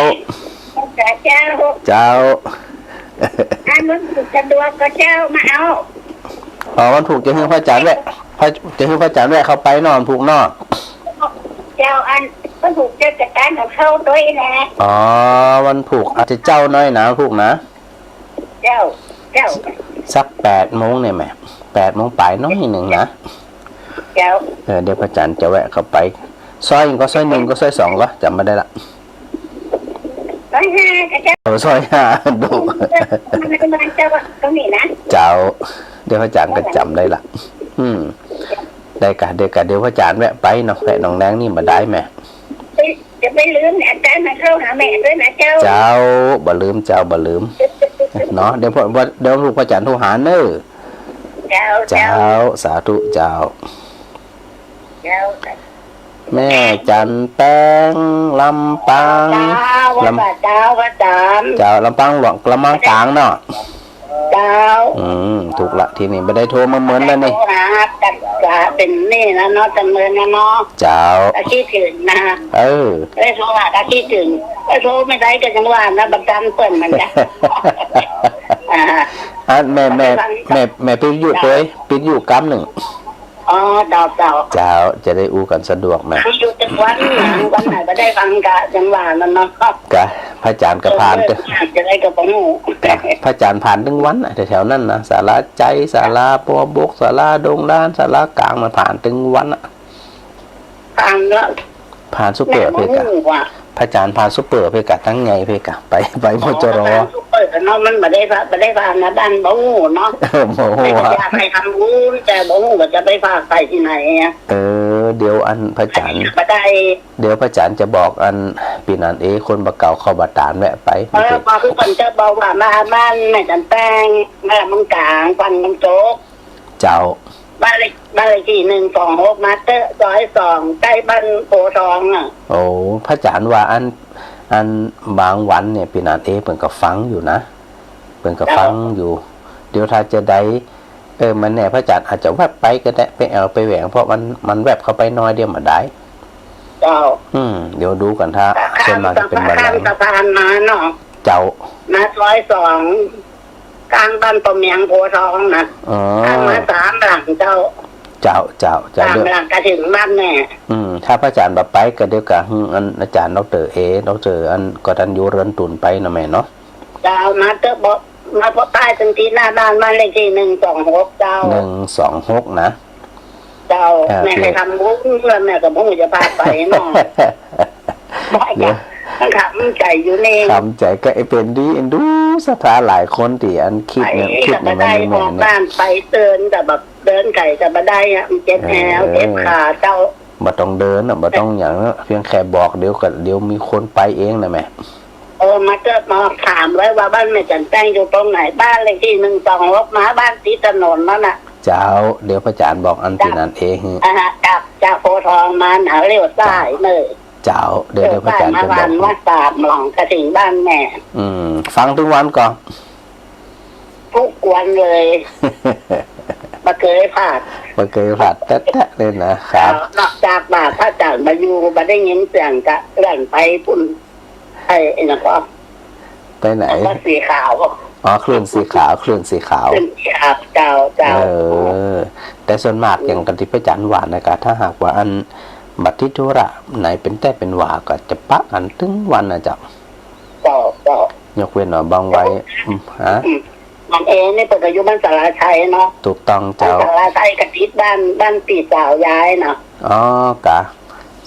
อันมันถูกสะดวกก็เจ้ามาเอาวันถูกจะให้พระอาจารย์แวะเข้าไปนอนถูกนอนเจ้าอันมันถูกจะจัดการกับเข้าด้วยนะวันถูกอาจจะเจ้าน้อยนะถูกนะเจ้าสัก8 โมงเนี่ยแม่8 โมงปลายน้อยหนึ่งนะเจ้าเดี๋ยวพระอาจารย์จะแวะเข้าไปซอย1ก็ซอย1ก็ซอย2ก็จำไม่ได้ละซอย5ดูตรงนี้นะเจ้าเดี๋ยวพระอาจารย์ก็จำได้ละได้กะเดี๋ยวพระอาจารย์แวะไปเนาะแวะน้องแดงนี่มาได้แม่จะไม่ลืมเนี่ยอาจารย์มาเข้าหาแม่ด้วยนะเจ้าบ่ลืมเนาะเดี๋ยวลูกพระอาจารย์โทรหาเนอะเจ้าสาธุเจ้าแม่จันแป้งลำปางลำปางหลวงกระมังกลางเนาะถูกละทีนี้ไม่ได้โทรมาเหมือนแล้วนี่เป็นนี่นะเนาะจำเมือนนะเนาะเจ้าอาชีพถึงนะได้โทรหาอาชีพถึงโทรไม่ได้ก็จังหวะนะบัตรดันเปิดมันจ้ะแม่ปิดอยู่ตัวปิดอยู่กำหนึ่งอ๋อ เจ้า เจ้าจะได้อู้กันสะดวกไหม อยู่จังวันวันไหนไม่ได้ฟังกะจังหวะนั่นเนาะ กะพระอาจารย์ก็ผ่าน จะได้กับผม พระอาจารย์ผ่านถึงวันแถวๆนั้นนะศาลาใจศาลาปัวบกศาลาดงด้านศาลากลางมันผ่านถึงวันอะ ฟังแล้ว ผ่านซุปเปอร์เพกะพระอาจารย์ผ่านซุปเปอร์เพกะทั้งไงเพกะไปมจร ซุปเปอร์เนาะมันไม่ได้ฟังนะบ้านบ่หูเนาะ โอ้โห ไม่อยากไปทำบุญแต่บ่หูว่าจะไปฝากไปที่ไหนอ่ะ เดี๋ยวอันพระอาจารย์ ไม่ได้ เดี๋ยวพระอาจารย์จะบอกอันปีนันคนบะเก่าเข้าบาตานแวะไป พอคือคนจะบอกว่ามาบ้านแม่จันแป้งแม่มังกลางฟันมังโจ๊ก เจ้า บ้านเลขที่126มาเตอร์102ใกล้บ้านโพทองอ่ะ โอ้พระอาจารย์ว่าอันบางวันเนี่ยปีนันเปิ่นก็ฟังอยู่นะเปิ่นก็ฟังอยู่ เดี๋ยวถ้าจะได้มันแน่พระอาจารย์อาจจะแวบไปก็ได้ไปเอาไปแหวงเพราะมันแวบเข้าไปน้อยเดียวมาได้ เจ้า เดี๋ยวดูกันถ้าส่วนมากจะเป็นวันไห ข้าม น สะพานมาเนาะ เจ้า มา102กลางบ้านปะเมียงโพทองนะ อ๋อ ข้างมา3หลังเจ้า เจ้า 3 เดี๋ยว หลังก็ถึงบ้านแม่ ถ้าพระอาจารย์แบบไปก็เดี๋ยวกับอันอาจารย์ดรดรอันกตัญญูเรือนตุนไปนะแม่เนาะ เจ้ามาเตอร์บอกมาพบใต้ถึงที่หน้าบ้านบ้านเลขที่126เจ้า 126นะ เจ้าแม่ไปทำบุญเพื่อนแม่กับพ่อจะพาไปเนาะบ่อยจ้ะมันขับมันใจอยู่นี่ ทำใจก็ไอเป็นดีเอ็นดูสถาหลายคนที่อันคิด ไป เนี่ยคิด แต่ เนี่ย บั มัน ได้ ไม่ อ เหมือ อน ก เนี่ย บ้านไปเดินแต่แบบเดินไก่แต่บัได้อะมันเจ็บแอวเจ็บขาเจ้า บ่ต้องเดินบ่ต้องอย่างนั้นเพียงแค่บอกเดี๋ยวมีคนไปเองนะแม่ มาเกิดมาถามไว้ว่าบ้านแม่จันแป้งอยู่ตรงไหนบ้านเลขที่126มาบ้านติดถนนนั่นน่ะ เจ้าเดี๋ยวพระอาจารย์บอกอันที่นั่นเอง จากโพทองมาหนาเลี้ยวซ้ายเลย เจ้าเดี๋ยวพระอาจารย์ มา จะบ วั อก นว่า3หลังกระถึงบ้านแม่ ฟังทุกวันก่อน ทุกวันเลยมาเคยผ่าน บ่เคยผัดแตะๆเลยนะครับ นอกจากบาทถ้าจากมาอยู่มาได้ยินเสียงกะเลื่อนไปปุ่นไอ้นะก็ ไปไหน ก็สีขาว อ๋อคลื่นสีขาว เป็นสีขาวเจ้า แต่ส่วนมากอย่างกันที่พระอาจารย์ว่านะครับถ้าหากว่าอันบัตรที่ธุระไหนเป็นแต่เป็นว่าก็จะปะอันถึงวันนะจ๊ะ เจ้าย กเว้นว่าบางไว้ฮะ มันนี่เปิดอายุบ้านสาราชัยเนาะ ถูกต้อง บ้าน เจ้า สาราชัยกับทิศบ้านปีสาวย้ายเนาะ อ๋อกะ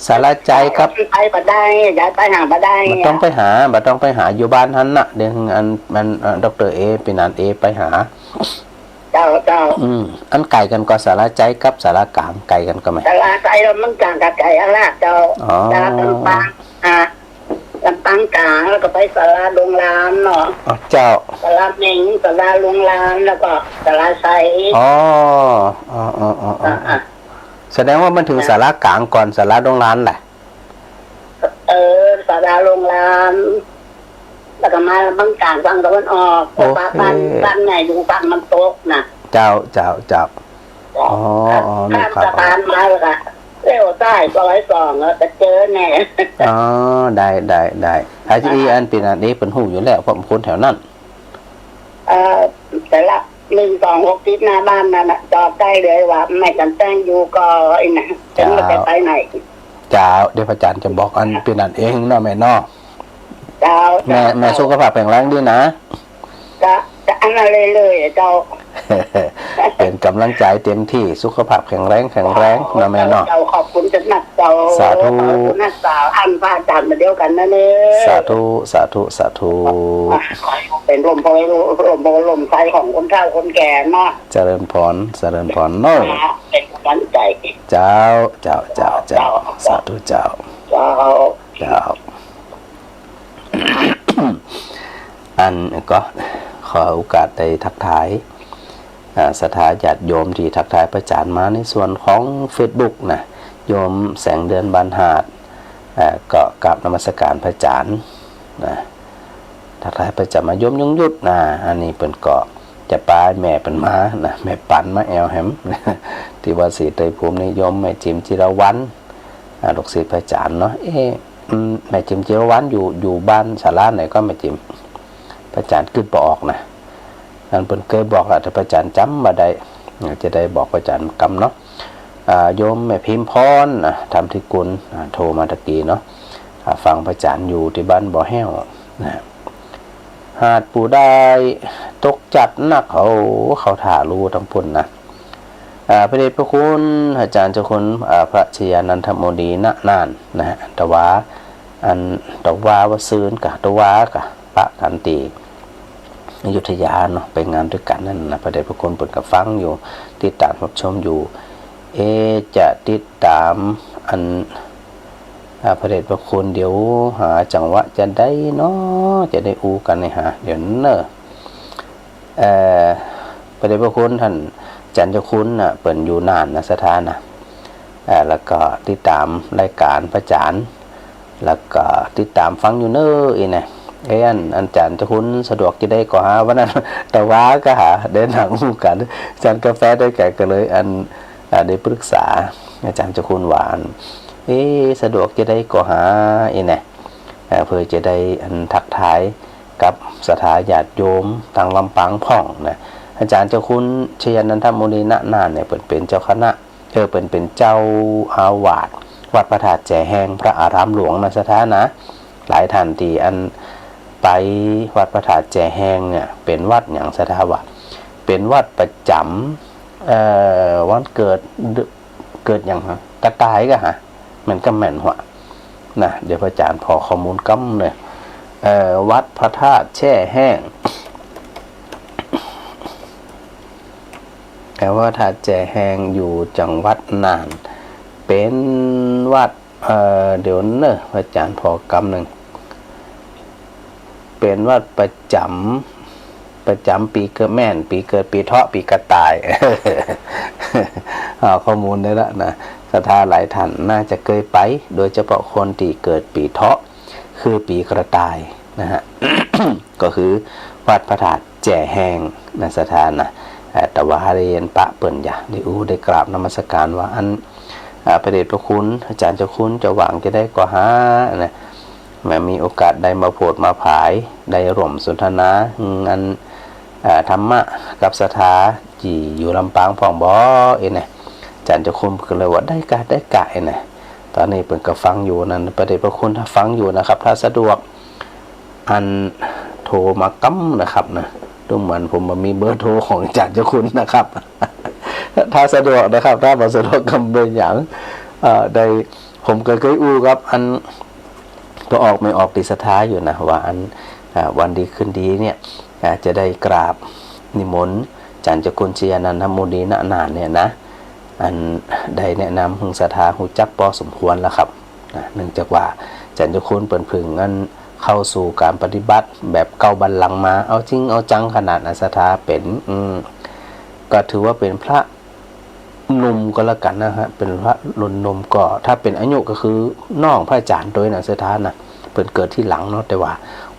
สารใจครับ ไปมาได้ย้ายไปหามาได้ บัต้องไปหาอยู่บ้านท่านน่ะเดี๋ยวอันดรเป็นอันไปหา เจ้า อันไก่กันก็สารใจกับสารกลางไก่กันก็ไหม สาราชัยเรามันกลางกับไก่อะไรเจ้าสาราลำปางลำปางกลางแล้วก็ไปสาราดงลานเนาะ เจ้า สาราเมงสาราลงลานแล้วก็สาราไซ อ๋อแสดงว่ามันถึงสารกลางก่อนสารดงร้านแหละ สาราลงลานแล้วก็มาบางการฝั่งตะวันออกบ้านไหนอยู่ฝั่งมันโต๊ะนะ เจ้านี่ ข้าม ครับ สะพานมาแล้วก็เลี้ยวใต้102แล้วจะเจอแน่ อ๋อได้อาจจะอีอันเป็นอันนี้เป็นหูอยู่แล้วเพราะผมคนแถวนั้น แต่ละ126ทิศหน้าบ้านนั่นน่ะจอดได้เลยว่าแม่จันแป้งอยู่ก็ไอ้น่ะถึงจะไปไหน เจ้าเดี๋ยวพระอาจารย์จะบอกอันเป็นอันเองเนาะแม่เนาะ เจ้า แม่สุขภาพแข็งแรงด้วยนะ จะอันอะไรเลยเจ้า เป็นกำลังใจเต็มที่สุขภาพแข็งแรงนะแม่เนาะ เจ้าขอบคุณจัดหนักเจ้า สาธุ ขอบคุณนักสาวอันพระอาจารย์มาเดียวกันนะเนอะ สาธุ ขอให้เป็นลมไฟของคนเฒ่าคนแก่เนาะ เจริญพรเนาะ เป็นกำลังใจ เจ้าสาธุเจ้า อันก็ขอโอกาสได้ทักทายสถาญาติโยมที่ทักทายพระอาจารย์มาในส่วนของ Facebook นะโยมแสงเดือนบานหาดก็กราบนมัสการพระอาจารย์นะทักทายพระอาจารย์มาโยมยงยุทธนะอันนี้เป็นเกาะจะปลาแม่เป็นม้านะแม่ปันมาแอลแฮม ที่วัดศรีเตยภูมินิยมแม่จิมจิรวันลูกศิษย์พระอาจารย์เนาะแม่จิมจิรวันอยู่บ้านศาลาไหนก็แม่จิมพระอาจารย์ขึ้นบ่ออกนะนั่นเพิ่นเคยบอกแล้วแต่พระอาจารย์จำมาได้จะได้บอกพระอาจารย์กำเนาะ โยมแม่พิมพ์พรทำที่กุลโทรมาตะกี้เนาะฟังพระอาจารย์อยู่ที่บ้านบ่อแห้วนะหาดปูได้ตกจัดนักเขาถ่ารู้ทั้งปุ่นนะพระเดชพระคุณอาจารย์เจ้าคุณพระชยานันทโมดีณนานนะฮะตะวาอันตะวาวซื้นกับตะวากะปะกันตีอยุธยาเนาะไปงานด้วยกันนั่นนะพระเดชพระคุณเปิดกับฟังอยู่ติดตามรับชมอยู่จะติดตามอันพระเดชพระคุณเดี๋ยวหาจังหวะจะได้เนาะจะได้อูกันเลยฮะเดี๋ยวเนอะพระเดชพระคุณท่านจันทคุณนะเปิดอยู่นานนะสถานนะแล้วก็ติดตามรายการพระอาจารย์แล้วก็ติดตามฟังอยู่เนอะอีนะอันจันทคุณสะดวกจะได้ก็หาวันนั้นแต่ว่าก็หาเดินทางคู่กันจันกาแฟได้แก่กันเลยได้ปรึกษาอาจารย์เจ้าคุณหวานสะดวกจะได้ก็หาอีนะเพื่อจะได้ทักทายกับสถาญาติโยมทางลำปางพ่องนะอาจารย์เจ้าคุณชยนันทโมนีณนานเนี่ยเป็นเจ้าคณะเป็นเจ้าอาวาสวัดพระธาตุแจแหงพระอารามหลวงนะสถานะหลายท่านที่ไปวัดพระธาตุแจแหงเนี่ยเป็นวัดอย่างสถาวัดเป็นวัดประจำวันเกิดอย่างฮะกระต่ายก็ฮะมันก็แม่นหัวนะเดี๋ยวพระอาจารย์พอข้อมูลกั้มเลยวัดพระธาตุแช่แห้งแต่ว่าธาตุแช่แห้งอยู่จังหวัดน่านเป็นวัดเดี๋ยวเนอะพระอาจารย์พอกำหนึ่งเป็นวัดประจำปีเกิดแม่นปีเกิดปีเถาะปีกระต่ายข้อมูลได้แล้วนะศรัทธาหลายท่านน่าจะเคยไปโดยเฉพาะคนที่เกิดปีเถาะคือปีกระต่ายนะฮะ ก็คือวัดพระธาตุแจ่แหงนะศรัทธานะแต่ว่าเรียนปะเปิ่นอย่าได้กราบนมัสการว่าพระเดชพระคุณอาจารย์เจ้าคุณจะหวังจะได้ก็หานะมีโอกาสได้มาโพดมาผายได้ร่วมสนทนางานธรรมะกับศรัทธาจีอยู่ลำปางพ่องบ่เนี่ยอาจารย์เจ้าคุณก็เลยว่าได้กะเนี่ยตอนนี้เปิดก็ฟังอยู่นั่นพระเดชพระคุณถ้าฟังอยู่นะครับถ้าสะดวกโทรมากั้มนะครับนะดูเหมือนผมมีเบอร์โทรของอาจารย์เจ้าคุณนะครับ ถ้าสะดวกนะครับถ้าบ่สะดวกกำเป็นอย่างได้ผมเคยอู้ครับก็ออกไม่ออกติสถาอยู่นะว่าวันดีขึ้นดีเนี่ยจะได้กราบนิมนต์อาจารย์เจ้าคุณชยนันทโมนีณนานเนี่ยนะได้แนะนำหึงศรัทธาหูจักพอสมควรแล้วครับเนื่องจากว่าอาจารย์เจ้าคุณเปิดพึ่งเข้าสู่การปฏิบัติแบบเก่าบันลังมาเอาจริงเอาจังขนาดศรัทธาเป็นก็ถือว่าเป็นพระหนุ่มก็แล้วกันนะฮะเป็นพระรุ่นนมก็ถ้าเป็นอายุก็คือน้องพระอาจารย์โดยนะศรัทธานะเปิดเกิดที่หลังเนาะแต่ว่า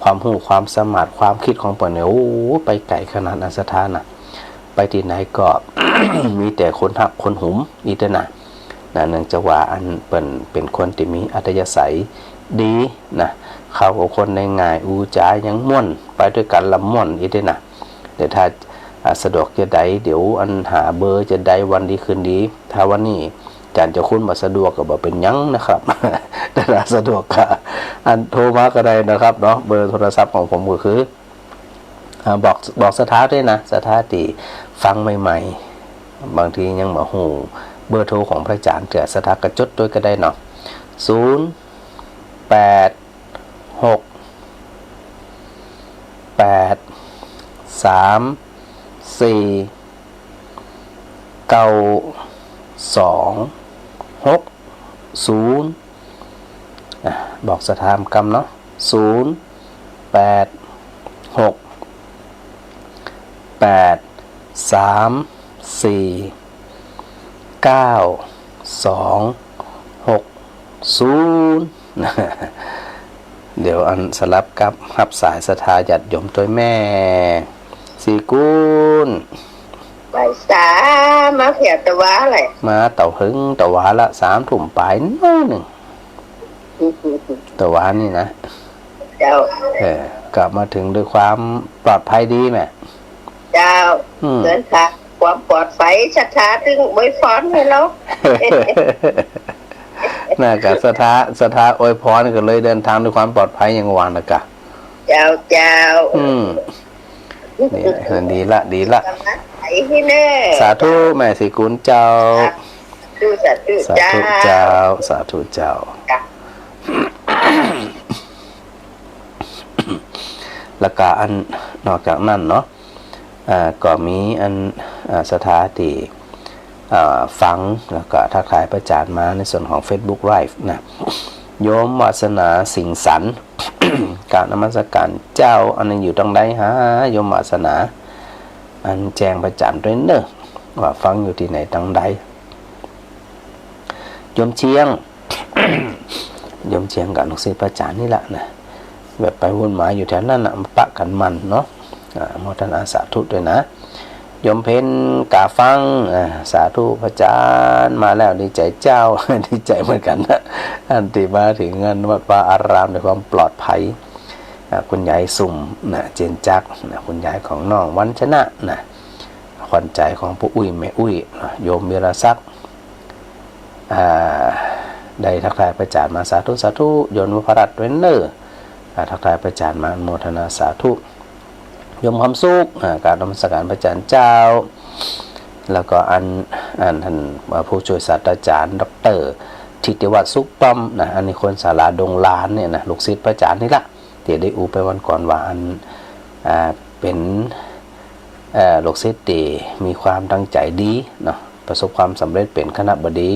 ความรู้ความสามารถความคิดของเปิดเนี่ยโอ้ไปไกลขนาดศรัทธานะไปที่ไหนก็ มีแต่คนหักคนหุมอีเตนะเนื่องจากว่าเป็นคนที่มีอัธยาศัยดีนะเข้ากับคนในง่ายอูจายังม่วนไปด้วยกันละม่วนอีเตนะแต่ถ้าสะดวกจะได้เดี๋ยวหาเบอร์จะได้วันดีคืนดีถ้าวันนี้อาจารย์เจ้าคุณมาสะดวกก็บอกเป็นยังนะครับ แต่ถ้าสะดวกก็โทรมาก็ได้นะครับเนาะเบอร์โทรศัพท์ของผมก็คือบอกสถาด้วยนะสถาติฟังใหม่ๆบางทียังบอกหูเบอร์โทรของพระอาจารย์เกิดสถากระจดด้วยก็ได้เนาะบอกสถานกรรมเนาะเดี๋ยวสลับกับรับสายศรัทธาญาติโยมตัวแม่สีกุลไปสามาเพียตะวะอะไรมาเต่าหึงตะวาละ3 ทุ่มไปน้อยหนึ่งตะวานี่นะเจ้ากลับมาถึงด้วยความปลอดภัยดีแม่เจ้าเดินทาง ความปลอดภัยช้าๆถึงไว้ฟ้อนให้เรา น่ากับสถาอวยพรก็เลยเดินทางด้วยความปลอดภัยอย่างวานนะกะ เจ้าดีละกำลังใจให้แน่ สาธุแม่สิกุลเจ้าสาธุเจ้า สาธุเจ้าแล้วก็อันนอกจากนั้นเนาะก็มีอันสถาที่ฟังแล้วก็ทักทายประจานมาในส่วนของ Facebook Live นะโยมวาสนาสิงสัน กราบนมัสการเจ้าอันนึงอยู่ตรงใดฮะโยมวาสนาอันแจ้งประจานด้วยเนอะว่าฟังอยู่ที่ไหนตรงใดโยมเชียง โยมเชียงกับลูกศิษย์ประจานนี่แหละนะแบบไปวุ่นวายอยู่แถวนั้นนะปะกันมันเนาะโมทนาสาธุด้วยนะโยมเพนกาฟังสาธุพระอาจารย์มาแล้วดีใจเจ้า ดีใจเหมือนกันนะอันที่มาถึงงานวัดวาอารามในความปลอดภัยคุณยายสุ่มนะเจนจักนะคุณยายของน้องวันชนะนะขวัญใจของผู้อุ้ยแม่อุ้ยโยมเวรศักดิ์ได้ทักทายประจานมาสาธุสาธุโยนวพรัตน์เวนเนอร์ทักทายประจานมาโมทนาสาธุยมความสุขการนมัสการพระอาจารย์เจ้าแล้วก็อันท่านผู้ช่วยศาสตราจารย์ดร.ทิติวัฒน์สุขป้อมนะอันนี้คนศาลาดงลานเนี่ยนะลูกศิษย์พระอาจารย์นี่ละที่ได้อูไปวันก่อนว่าอันเป็นลูกศิษย์ที่มีความตั้งใจดีเนาะประสบความสำเร็จเป็นคณบดี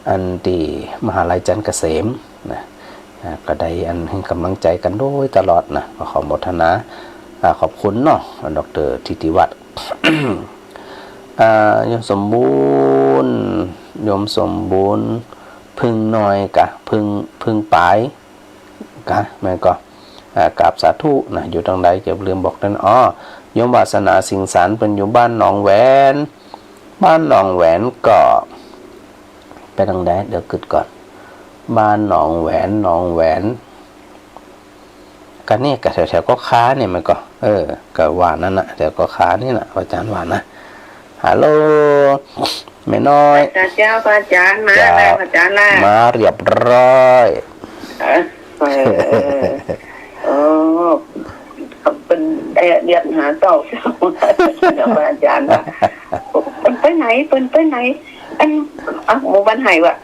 อันที่มหาลัยจันทร์เกษมนะก็ได้อันให้กำลังใจกันโดยตลอดนะขอโมทนาขอบคุณเนาะดร.ทิติวัฒน์ โยมสมบูรณ์พึ่งน้อยกะพึ่งปลายกะแม่ก็กราบสาธุนะอยู่ตรงใดจะลืมบอกนั่นโยมวาสนาสิงสารเป็นอยู่บ้านหนองแหวนก็ไปทางใดเดี๋ยวกึดก่อนบ้านหนองแหวนกันนี่กับแถวก็ค้าเนี่ยมันก็ก็ว่านั่นนะแถวก็ค้านี่นะอาจารย์ว่านะฮัลโหลแม่น้อยเจ้าพระอาจารย์มาแล้วอาจารย์ล่ะมาเรียบร้อยเป็นเรียนหาเจ้าพระอาจารย์ว่าเป็นไปไหนอันหมู่บ้านไห้ว่ะ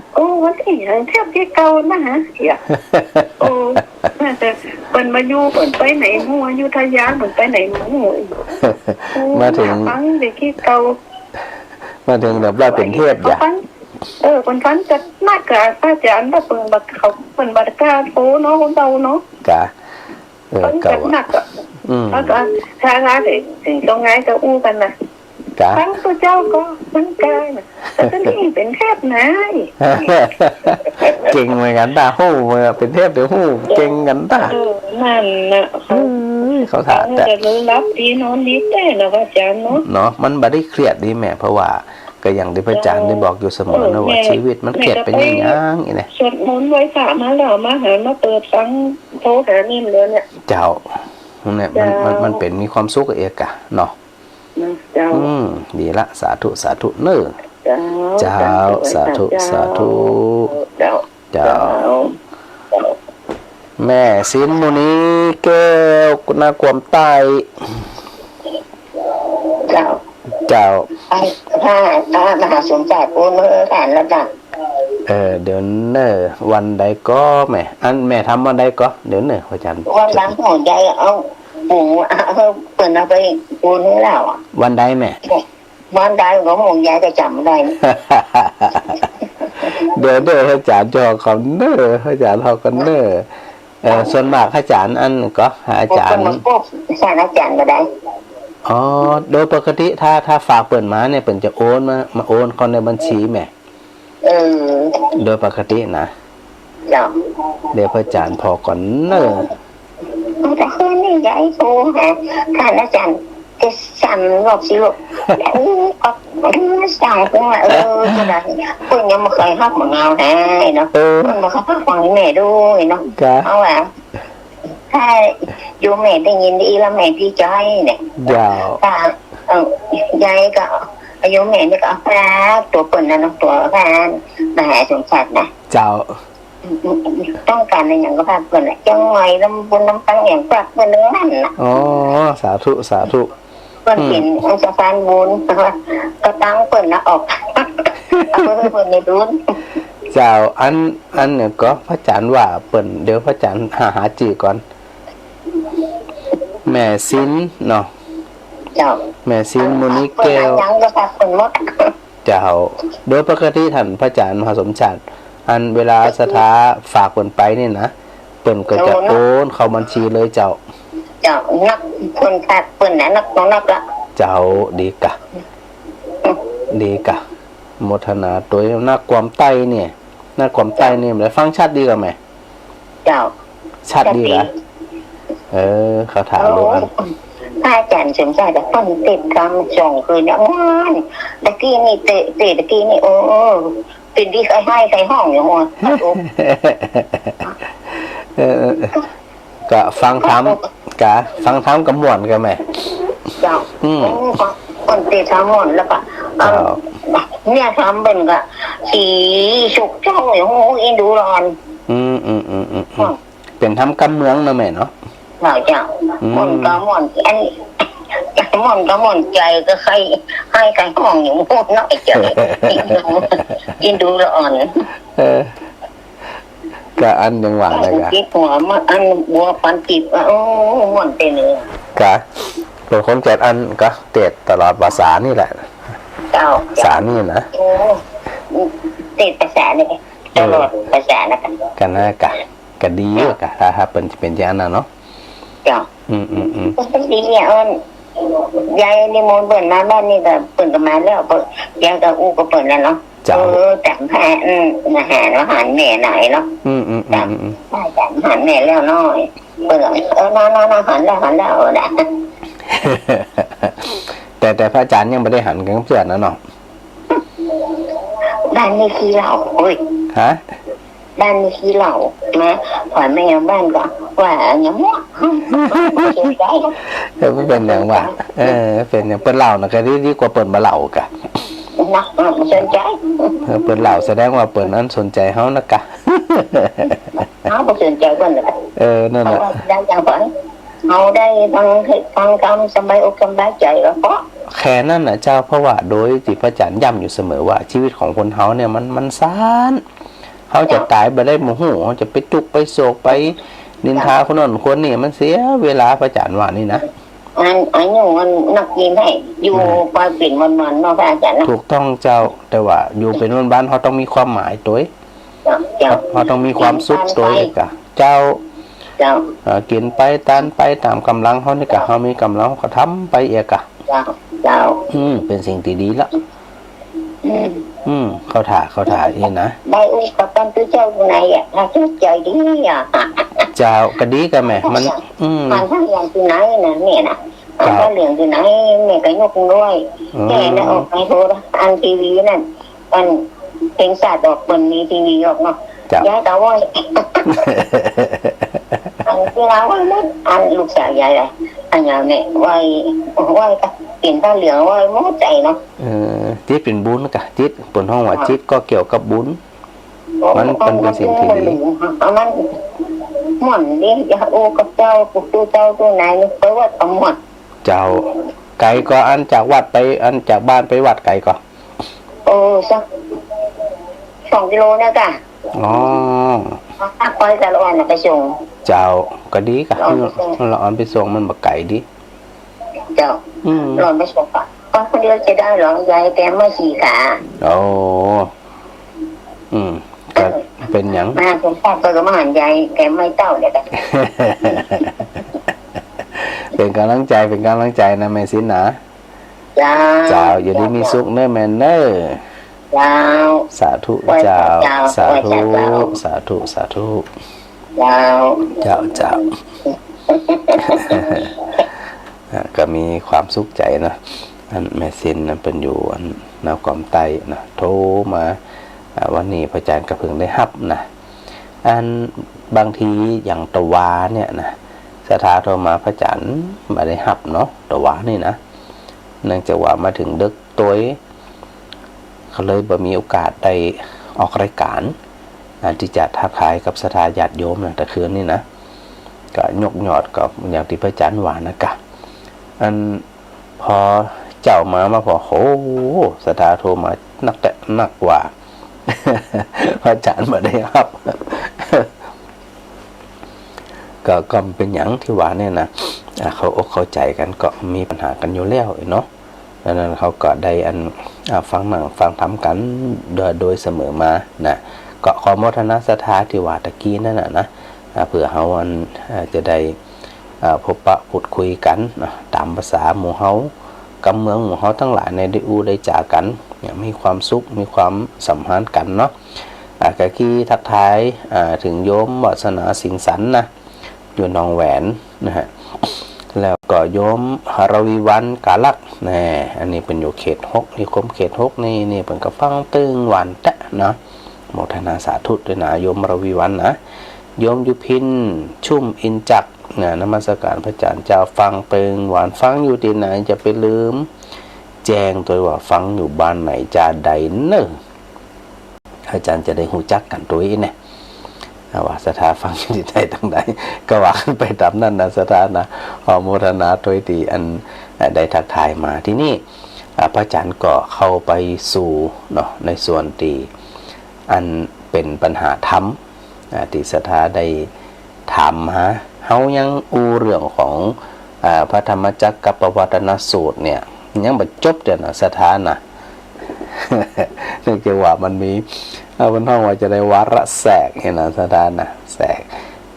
วันที่แทบที่เก่านะฮะเป็นมาอยู่เป็นไปไหนมั่วอยู่ทยาเป็นไปไหนมั่วมาถึงฟังเด็กที่เก่ามาถึงแบบว่าเป็นเทพอย่าคนฟันจะมากกว่าอาจารย์ถ้าเปิดบัตรเขาเปิดบัตรกาโตเนาะคนเบาเนาะกะเก่าหนักแล้วก็ถ้าถึงตรงไงจะอู้กันนะทั้งตัวเจ้าก็มันกายนะแต่ก็นี่เป็นเทพนะเก่งเหมือนกันตาหู้เป็นเทพเดี๋ยวหู้เก่งกันตานั่นนะเขาถามแต่รู้รับดีนอนดีแต่นะพระอาจารย์เนาะมันไม่ได้เครียดดีแม่เพราะว่าก็อย่างที่พระอาจารย์ได้บอกอยู่เสมอนะว่าชีวิตมันเครียดเป็นอย่างนี้นะสวดมนต์ไว้สามาแล้วมาหามาเปิดฟังโทรหานิ่มเลยเนี่ยเจ้าเนี่ยมันเป็นมีความสุขเอกะเนาะดีละสาธุเนอเจ้าสาธุเจ้าแม่สินมุนีแก้วนาความใต้เจ้าถ้ามหาสมศักดิ์โอนฐานแล้วจ้ะเดี๋ยวเนอวันใดก็แม่อันแม่ทำวันใดก็เดี๋ยวเนออาจารย์วันหลังของใจเอาเปิดเอาไปโอนให้แล้ววันใดแม่วันใดของหงยายก็จำได้เดี๋ยวอาจารย์จอกันเนออาจารย์เขากันเนอส่วนมากอาจารย์อันก็อาจารย์สารอาจารย์ก็ได้โดยปกติถ้าฝากเปิดมาเนี่ยเป็นจะโอนมาโอนคนในบัญชีแม่โดยปกตินะเดี๋ยวพระอาจารย์พอก่อนเนอแต่คืนนี้ยายโทรหาท่านอาจารย์จะสั่งบอกสิลูกสั่งว่าจะได้คนยังไม่เคยฮักมาเงาให้เนาะคนมาฮักฟังแม่ด้วยเนาะเอาล่ะถ้าโยมแม่ได้ยินดีแล้วแม่ดีใจเนี่ย ยายก็อายุแม่นี่ก็พระตัวเปิ่นนะน้องตัวพระมหาสมศักดิ์นะ เจ้า ต้องการในอย่างก็พาเปิ่นแหละจังไงน้ำบุญน้ำตังอย่างปรักเปิ่นนั่นนะ อ๋อสาธุสาธุ เปิ่นเป็นองค์สารบุญก็ตั้งเปิ่นนะออกเอาเปิ่นในรุ่น เจ้าอันเนี่ยก็พระอาจารย์ว่าเปิ่นเดี๋ยวพระอาจารย์หาจื่อก่อน แม่ซินเนาะ เจ้า แม่ซินมูนิแก้ว ยังก็พาเปิ่นหมด เจ้าโดยปกติท่านพระอาจารย์มหาสมชาติอันเวลาสถาฝากเปิ่นไปนี่นะเปิ่นก็จะโอนเข้าบัญชีเลยเจ้า เจ้านักคนขาดเปิ่นนะนักน้องนักละ เจ้าดีกะดีกะโมทนาตัวนักความใต้เนี่ยนักความใต้เนี่ยแล้วฟังชัดดีกับไหม เจ้า ชัดดีเหรอเขาถามดูอัน ถ้าอาจารย์สมชายจะต้นติดคำส่งคืนเนี่ยมันตะกี้นี่เตะตะกี้นี่โอ้เป็นที่ใครให้ใครห้องอย่างงี้ก็ฟังทำกะฟังทำกับหมวนกันไหม เจ้าคนติดทำหมดแล้วก็เนี่ยทำเป็นก็สีสุกเจ้าอย่างงี้อินดูร้อน เป็นทำกำเมืองนะแม่เนาะ เจ้าหมอนก็หมอนอันหมอนก็หมอนใจก็ใครให้ใครห้องอย่างงี้น้อยใจอินดูร้อน ก็อันยังหวังเลยกะ คิดหัวมาอันบัวปันจิบโอ้หมอนเป็นเลย กะเป็นคนแก่อันก็เตะตลอดภาษานี่แหละ เจ้า ภาษานี่นะ โอ้ติดภาษาเนี่ยตลอดภาษานะกัน กันนะกะดีกะถ้าเป็นอย่างนั้นเนาะ เจ้าเป็นดีเนี่ยยายนี่มนเปิดมาบ้านนี่ก็เปิดกันมาแล้วเปิดยายก็อู้ก็เปิดแล้วเนาะแต่แม่อาหารแม่ไหนเนาะได้แต่อาหารแม่แล้วน้อยเปิดน้าหันแล้วนะ แต่พระอาจารย์ยังไม่ได้หันกันเพื่อนนะเนาะ บ้านนี่ขี้เหล้าโอ้ย ฮะ บ้านนี่ขี้เหล้านะผ่อนแม่บ้านก็ว่าอย่างมั่วไม่เป็นอย่างว่าเป็นอย่างเปิดเหล่านะก็ดีกว่าเปิดมาเหล่ากะ นะสนใจ เปิดเหล่าแสดงว่าเปิดนั้นสนใจเขานะกะ เขาไม่สนใจกันเลยนั่นแหละ ได้อย่างไรเอาได้ฟังคำสบายอกสบายใจแล้วก็แค่นั้นนะเจ้าเพราะว่าโดยที่พระอาจารย์ย้ำอยู่เสมอว่าชีวิตของคนเขาเนี่ยมันสั้นเขาจะตายไปได้โมโหเขาจะไปจุกไปโศกไปนินทาคนนั้นคนนี้มันเสียเวลาพระอาจารย์ว่านี่นะอันนี้มันนักยินให้อยู่ไปเปลี่ยนวันๆเนาะพระอาจารย์นะถูกต้องเจ้าแต่ว่าอยู่เป็นวันบ้านเขาต้องมีความหมายตัวเขาต้องมีความสุขตัวเองกะเจ้ากินไปตานไปตามกำลังเขานี่กะเขามีกำลังเขาทำไปเอกะเจ้าเป็นสิ่งที่ดีละเขาถ่ายนี่นะได้อุ้ยกับปั้นตัวเจ้าไหนอ่ะถ้าเชื่อใจดีอ่ะเจ้ากระดีกันแม่มันถ้าอย่างที่ไหนนะเนี่ยนะถ้าเหลืองที่ไหนแม่ก็ยกด้วยแม่นะออกไปโทรอันทีวีนั่นอันเพลงศาสตร์ออกบนมีทีวีออกเนาะย้ายตาว่าอันที่เราว่ามุดอันลูกสาวยายอะไรอันยาวเนี่ยว่าก็เปลี่ยนผ้าเหลืองว่ามุดใจเนาะจิตเป็นบุญกะจิตบนห้องว่าจิตก็เกี่ยวกับบุญมันเป็นสิ่งที่ดีมันหม่อนนี่อย่าโอ้กับเจ้าปุกตัวเจ้าตัวไหนเพราะว่าต้องหม่อนเจ้าไก่ก็อันจากวัดไปอันจากบ้านไปวัดไก่ก็สัก2 กิโลนะกะถ้าไปแต่ละวันไปส่งเจ้าก็ดีกะเราอันไปส่งมันบักไก่ดีเจ้าหล่อนไปส่งก็คนเดียวจะได้หรอยายแกไม่ขี่ขาก็เป็นอย่างมาสมภาพก็มาหันยายแกไม่เต้าเลยกันเป็นกำลังใจนะแม่สินนะเจ้าอยู่ดีมีสุขเนอแม่เนอสาธุเจ้าสาธุเจ้าก็มีความสุขใจนะอันแม่สินนั้นเป็นอยู่อันนาวความไตนะโทรมาวันนี้พระอาจารย์ก็เพิ่งได้ฮับนะอันบางทีอย่างตะวาเนี่ยนะสถาโทรมาพระอาจารย์มาได้ฮับเนาะตะวานี่นะ เนื่องจากว่ามาถึงดึกตัวเขาเลยบ่มีโอกาสได้ออกรายการที่จะทักทายกับศรัทธาญาติโยมนะแต่คืนนี้นะก็ยกยอดกับอย่างที่พระอาจารย์ว่านะกะอันพอเจ้ามาพอโหศรัทธาโทรมานักกว่า พระอาจารย์มาได้ครับ ก็เป็นอย่างที่ว่าเนี่ยนะเขาอกเข้าใจกันก็มีปัญหากันอยู่แล้วเนาะดังนั้นเขาก็ได้ฟังหนังฟังทำกันโดยเสมอมานะก็ขอโมทนาศรัทธาที่ว่าตะกี้นั่นนะเผื่อเขาจะได้พบปะพูดคุยกันนะตามภาษาหมู่เฮากำเมืองหมู่เฮาทั้งหลายในได้ได้จากกันมีความสุขมีความสัมพันธ์กันเนาะกะกี้ทักทายถึงโยมวัฒนาสิงสันนะอยู่หนองแหวนนะฮะแล้วก็โยมหรวีวันกาลักนะอันนี้เป็นอยู่เขต6นิคมเขต6นี่เป็นกระฟังตึงหวานตะนะโมทนาสาธุด้วยนะโยมรวีวันนะโยมยุพินชุ่มอินจักนะนมัสการพระอาจารย์เจ้าฟังเปิงหวานฟังอยู่ที่ไหนจะไปลืมแจ้งตัวว่าฟังอยู่บ้านไหนจะใดเนอะอาจารย์จะได้หูจักกันตัวนี้เนี่ยว่าศรัทธาฟังอยู่ที่ไหนตั้งใดก็ว่ากันไปตามนั้นนะศรัทธานะขอโมทนาตัวที่อันได้ทักทายมาที่นี่พระอาจารย์ก็เข้าไปสู่เนาะในส่วนที่อันเป็นปัญหาธรรมที่ศรัทธาได้ถามหาเฮายังเรื่องของพระธรรมจักรกับปวัตนสูตรเนี่ยยังบ่จบเดี๋ยวนะศรัทธานะเนื่องจากว่ามันมีบนห้องว่าจะได้วาระแสกเห็นนะศรัทธานะแสก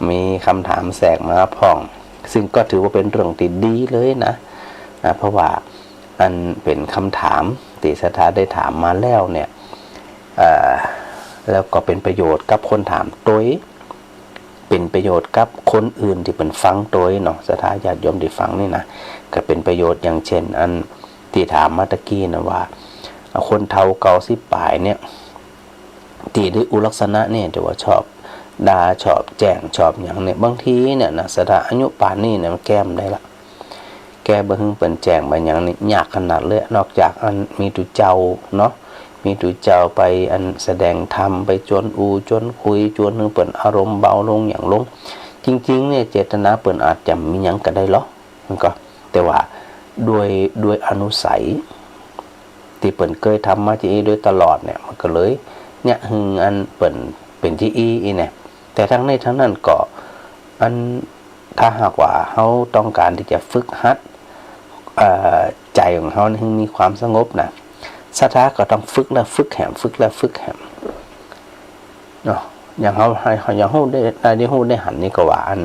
มีคำถามแสกมาพ่องซึ่งก็ถือว่าเป็นเรื่องที่ดีเลยนะเพราะว่าอันเป็นคำถามที่ศรัทธาได้ถามมาแล้วเนี่ยแล้วก็เป็นประโยชน์กับคนถามตัวเป็นประโยชน์กับคนอื่นที่เป็นฟังตัวเนาะศรัทธาญาติโยมที่ฟังนี่นะก็เป็นประโยชน์อย่างเช่นอันที่ถามมาตะกี้นะว่าคนเฒ่าเก่าสิปลายเนี่ยที่ด้วยอุลักษณะเนี่ยแต่ว่าชอบด่าชอบแจ้งชอบอย่างเนี่ยบางทีเนี่ยนะศรัทธาอายุป่านนี้เนี่ยมันแก้มได้ละแก้บ่ฮึงเปิ่นแจ้งไปอย่างนี้ยากขนาดเลยนอกจากอันมีตุเจ้าเนาะมีตุเจ้าไปอันแสดงธรรมไปจวนคุยจวนนึงเปิ่นอารมณ์เบาลงอย่างลงจริงๆเนี่ยเจตนาเปิ่นอาจจะมีหยังก็ได้หรอมันก็แต่ว่าด้วยอนุสัยที่เปิ่นเคยทำมาที่โดยตลอดเนี่ยมันก็เลยเนี่ยหึงอันเปิ่นเป็นที่อีเนี่ยแต่ทั้งนี้ทั้งนั้นก็อันถ้าหากว่าเฮาต้องการที่จะฝึกหัดใจของเฮาให้มีความสงบนะศรัทธาก็ต้องฝึกแล้วฝึกแหมฝึกแล้วฝึกแหมเนาะอย่างเฮาได้หันนี่ก็ว่าอัน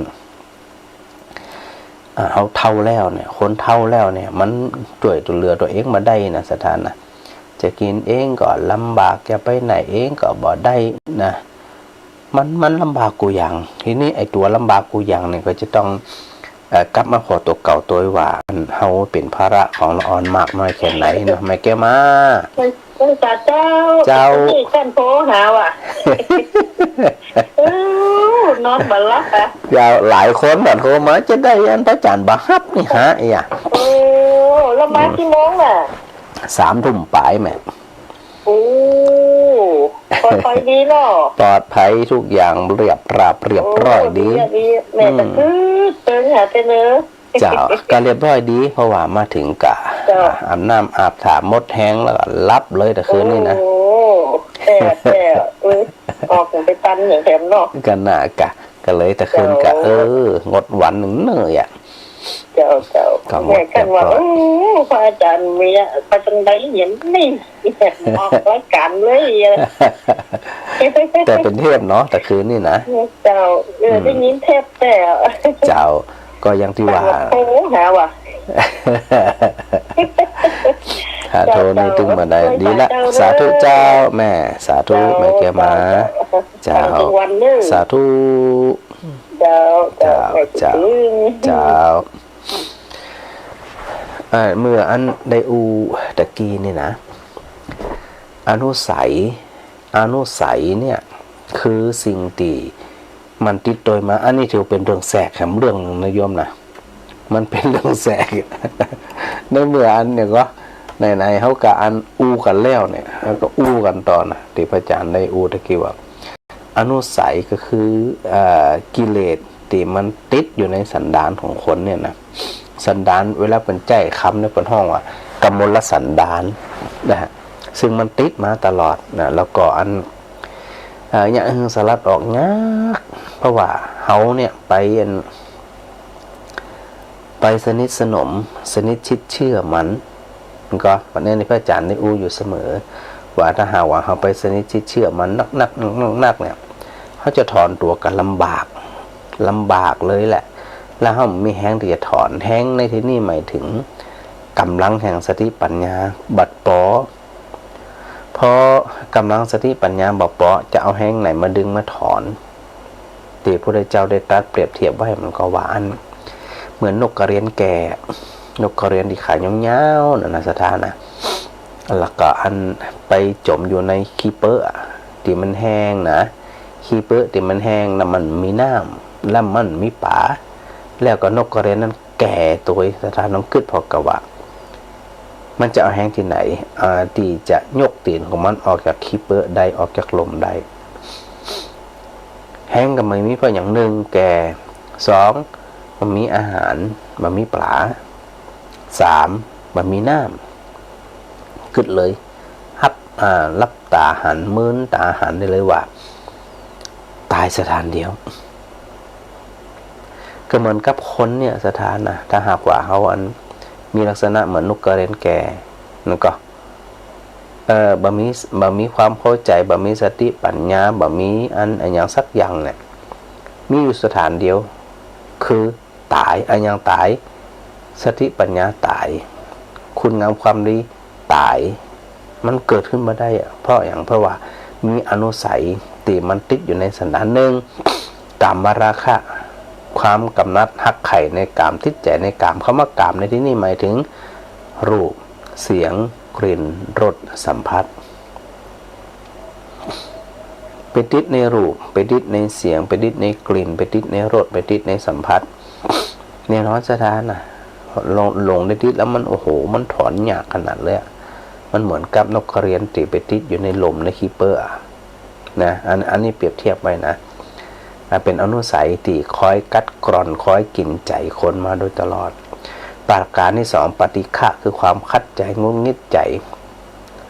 เฮาเท่าแล้วเนี่ยคนเท่าแล้วเนี่ยมันด้วยตัวเรือตัวเองมาได้นะศรัทธานะจะกินเองก็ลำบากจะไปไหนเองก็บ่ได้นะมันลำบากกูอย่างทีนี้ไอ้ตัวลำบากกูอย่างเนี่ยก็จะต้องกลับมาขอตัวเก่าตัวว่าเฮาเป็นภาระของละอ่อนมากน้อยแค่ไหนเนาะแม่แก้วมาเจ้านี่ท่านโทรหาว่ะนอนบ่หลับอ่ะยาวหลายคนแบบโทรมาจะได้อันพระอาจารย์บ่ฮับนี่ฮะไอ้อ่ะแล้วมากี่โมงน่ะ 3 ทุ่มปลายแม่ปลอดภัยดีเนาะปลอดภัยทุกอย่างเรียบร้อยดีแม่ก็คือเตือนหาแต่เนื้อเจ้าก็เรียบร้อยดีเพราะว่ามาถึงกะอาบน้ำอาบถามมดแห้งแล้วก็รับเลยแต่คืนนี้นะแต่ออกไปตันอย่างแถมเนาะกันน่ะกะก็เลยแต่คืนกะงดวันหนึ่งเนยอ่ะเจ้าแม่กันว่าพระอาจารย์มีประจันใดเห็นนี่ออกรายการเลยแต่เป็นเทพเนาะแต่คืนนี่นะเจ้าได้ยินเทพแต่เจ้าก็ยังที่ว่าโอ้หาว่ะถ้าโทรนี่ตึงมาได้ดีละสาธุเจ้าแม่สาธุแม่แกมาเจ้าสาธุเจ้าเมื่ออันได้ตะกี้นี่นะอนุสัยเนี่ยคือสิ่งที่มันติดตัวมาอันนี้ถือเป็นเรื่องแสกแถมเรื่องนึงนะโยมนะมันเป็นเรื่องแสก ในเมื่ออันเนี่ยก็ไหนๆเขากะอันอู้กันแล้วเนี่ยแล้วก็อู้กันต่อนะที่พระอาจารย์ได้อู้ตะกี้ว่าอนุสัยก็คือกิเลสที่มันติดอยู่ในสันดานของคนเนี่ยนะสันดานเวลาเป็นใจคำเนี่ยเป็นห้องว่ากมลสันดานนะฮะซึ่งมันติดมาตลอดนะแล้วก็อันอย่างสลัดออกยากเพราะว่าเขาเนี่ยไปสนิทสนมสนิทชิดเชื่อมันก็วันนี้พระอาจารย์ได้อู้อยู่เสมอว่าถ้าหากว่าเขาไปสนิทชิดเชื่อมันนักเนี่ยเขาจะถอนตัวกันลำบากเลยแหละแล้วเขาไม่แห้งที่จะถอนแห้งในที่นี้หมายถึงกำลังแห่งสติปัญญาบัดปอเพราะกำลังสติปัญญาบัดปอจะเอาแห้งไหนมาดึงมาถอนที่พระพุทธเจ้าได้ตรัสเปรียบเทียบไว้มันก็ว่าอันเหมือนนกกระเรียนแก่นกกระเรียนที่ขายยาวๆนะสถานะแล้วก็อันไปจมอยู่ในขี้เปอะที่มันแห้งนะขี้เปอะที่มันแห้งนะมันมีน้ำแล้วมันมีป่าแล้วก็นกกระเรียนนั้นแก่ตัวสถานน้องกึดพอกะว่ามันจะเอาแห้งที่ไหนที่จะยกตีนของมันออกจากขี้เปอะได้ออกจากลมได้แห้งก็ไม่มีเพราะอย่างหนึ่งแก่สองมันมีอาหารมันมีปลาสามมันมีน้ำกึดเลยรับตาหันมื้นตาหันได้เลยว่าตายสถานเดียวก็เหมือนกับคนเนี่ยสถานนะถ้าหากว่าเขามีลักษณะเหมือนนกกระเรียนแก่นั่นก็บะมีความเข้าใจบะมีสติปัญญาบะมีอันอย่างสักอย่างเนี่ยมีอยู่สถานเดียวคือตายอย่างตายสติปัญญาตายคุณงามความดีตายมันเกิดขึ้นมาได้เพราะว่ามีอนุสัยตีมันติดอยู่ในสันดานหนึ่งกามราคะความกำนัดหักไข่ในกามติดใจในกามคำว่ากามในที่นี้หมายถึงรูปเสียงกลิ่นรสสัมผัสไปติดในรูปไปติดในเสียงไปติดในกลิ่นไปติดในรสไปติดในสัมผัสเนี่ยน้อยสถานนะลงได้ติดแล้วมันโอ้โหมันถอนยากขนาดเลยมันเหมือนกับนกกระเรียนตีไปติดอยู่ในลมในคีเปอร์นะอันนี้เปรียบเทียบไว้นะเป็นอนุสัยที่คอยกัดกร่อนคอยกินใจคนมาโดยตลอดประการที่สองปฏิฆะคือความคัดใจงุนงิดใจ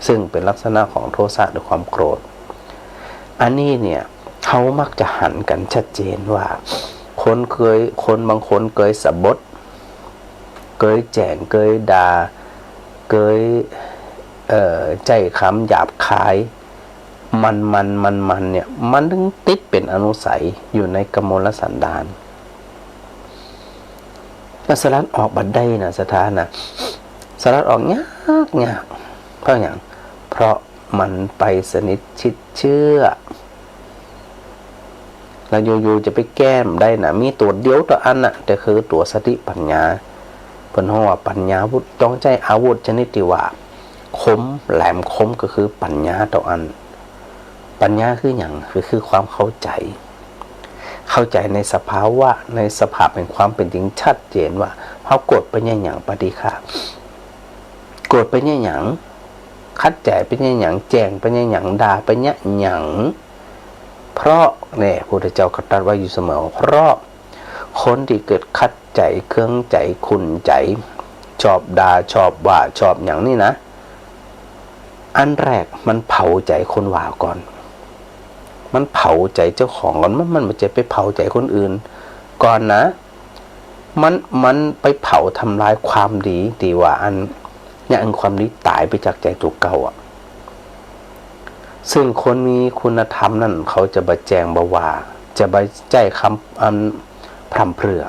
ซึ่งเป็นลักษณะของโทสะหรือความโกรธอันนี้เนี่ยเขามักจะหันกันชัดเจนว่าคนบางคนเคยสบถเคยแจ้งเคยด่าเคยใจคำหยาบคายมันเนี่ยมันถึงติดเป็นอนุสัยอยู่ในกมลสันดานสลัดออกบัดได้นะสถานนะสลัดออกยากเพราะอย่างเพราะมันไปสนิทชิดเชื่อแล้วอยู่จะไปแก้มได้นะมีตัวเดียวต่ออันน่ะแต่คือตัวสติปัญญาเป็นห้องว่าปัญญาวุฒิต้องใจอาวุธชนิดที่ว่าคมแหลมคมก็คือปัญญาต่ออันปัญญาคืออย่างคือความเข้าใจในสภาวะในสภาพแห่งความเป็นจริงชัดเจนว่าเขาโกรธไปอย่างปฏิฆะโกรธไปอย่างคัดใจไปอย่างแจ้งไปอย่างด่าไปอย่างเพราะเนี่ยพระพุทธเจ้าตรัสไว้อยู่เสมอเพราะคนที่เกิดคัดใจเครื่องใจขุ่นใจชอบด่าชอบว่าชอบอย่างนี้นะอันแรกมันเผาใจคนว่าก่อนมันเผาใจเจ้าของก่อนมันจะไปเผาใจคนอื่นก่อนนะมันไปเผาทำลายความดีที่ว่าอย่างความดีตายไปจากใจตัวเก่าซึ่งคนมีคุณธรรมนั่นเขาจะบะแจงบะว่าจะบะใจคำพร่ำเพรื่อ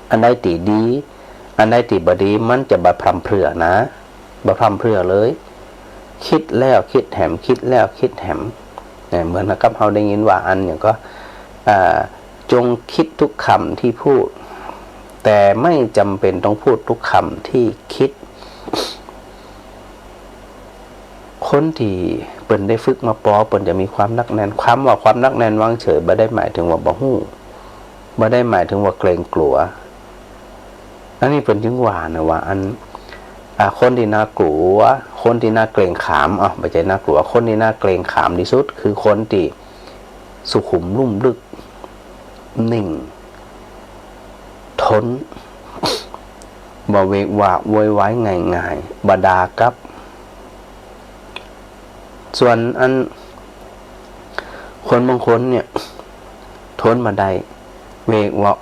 อันใดตีดีอันใดตีบดีมันจะบะพร่ำเพรื่อนะบะพร่ำเพรื่อเลยคิดแล้วคิดแหมคิดแล้วคิดแหมเนี่ยเหมือนกับเราได้ยินว่าอันอย่างก็จงคิดทุกคำที่พูดแต่ไม่จำเป็นต้องพูดทุกคำที่คิดคนที่เปิ่นได้ฝึกมาปอเปิ่นจะมีความนักแน่นความนักแน่นวางเฉยบ่ได้หมายถึงว่าบ่ฮู้บ่ได้หมายถึงว่าเกรงกลัว อันนี้เป็นจึงว่านะว่าอันคนที่น่ากลัวคนที่น่าเกรงขามไม่ใช่น่ากลัวคนที่น่าเกรงขามที่สุดคือคนที่สุขุมลุ่มลึกนิ่งทนบ่เวกว่าโวยวายง่ายๆบดากับส่วนอันคนบางคนเนี่ยทนมาได้เวกว่า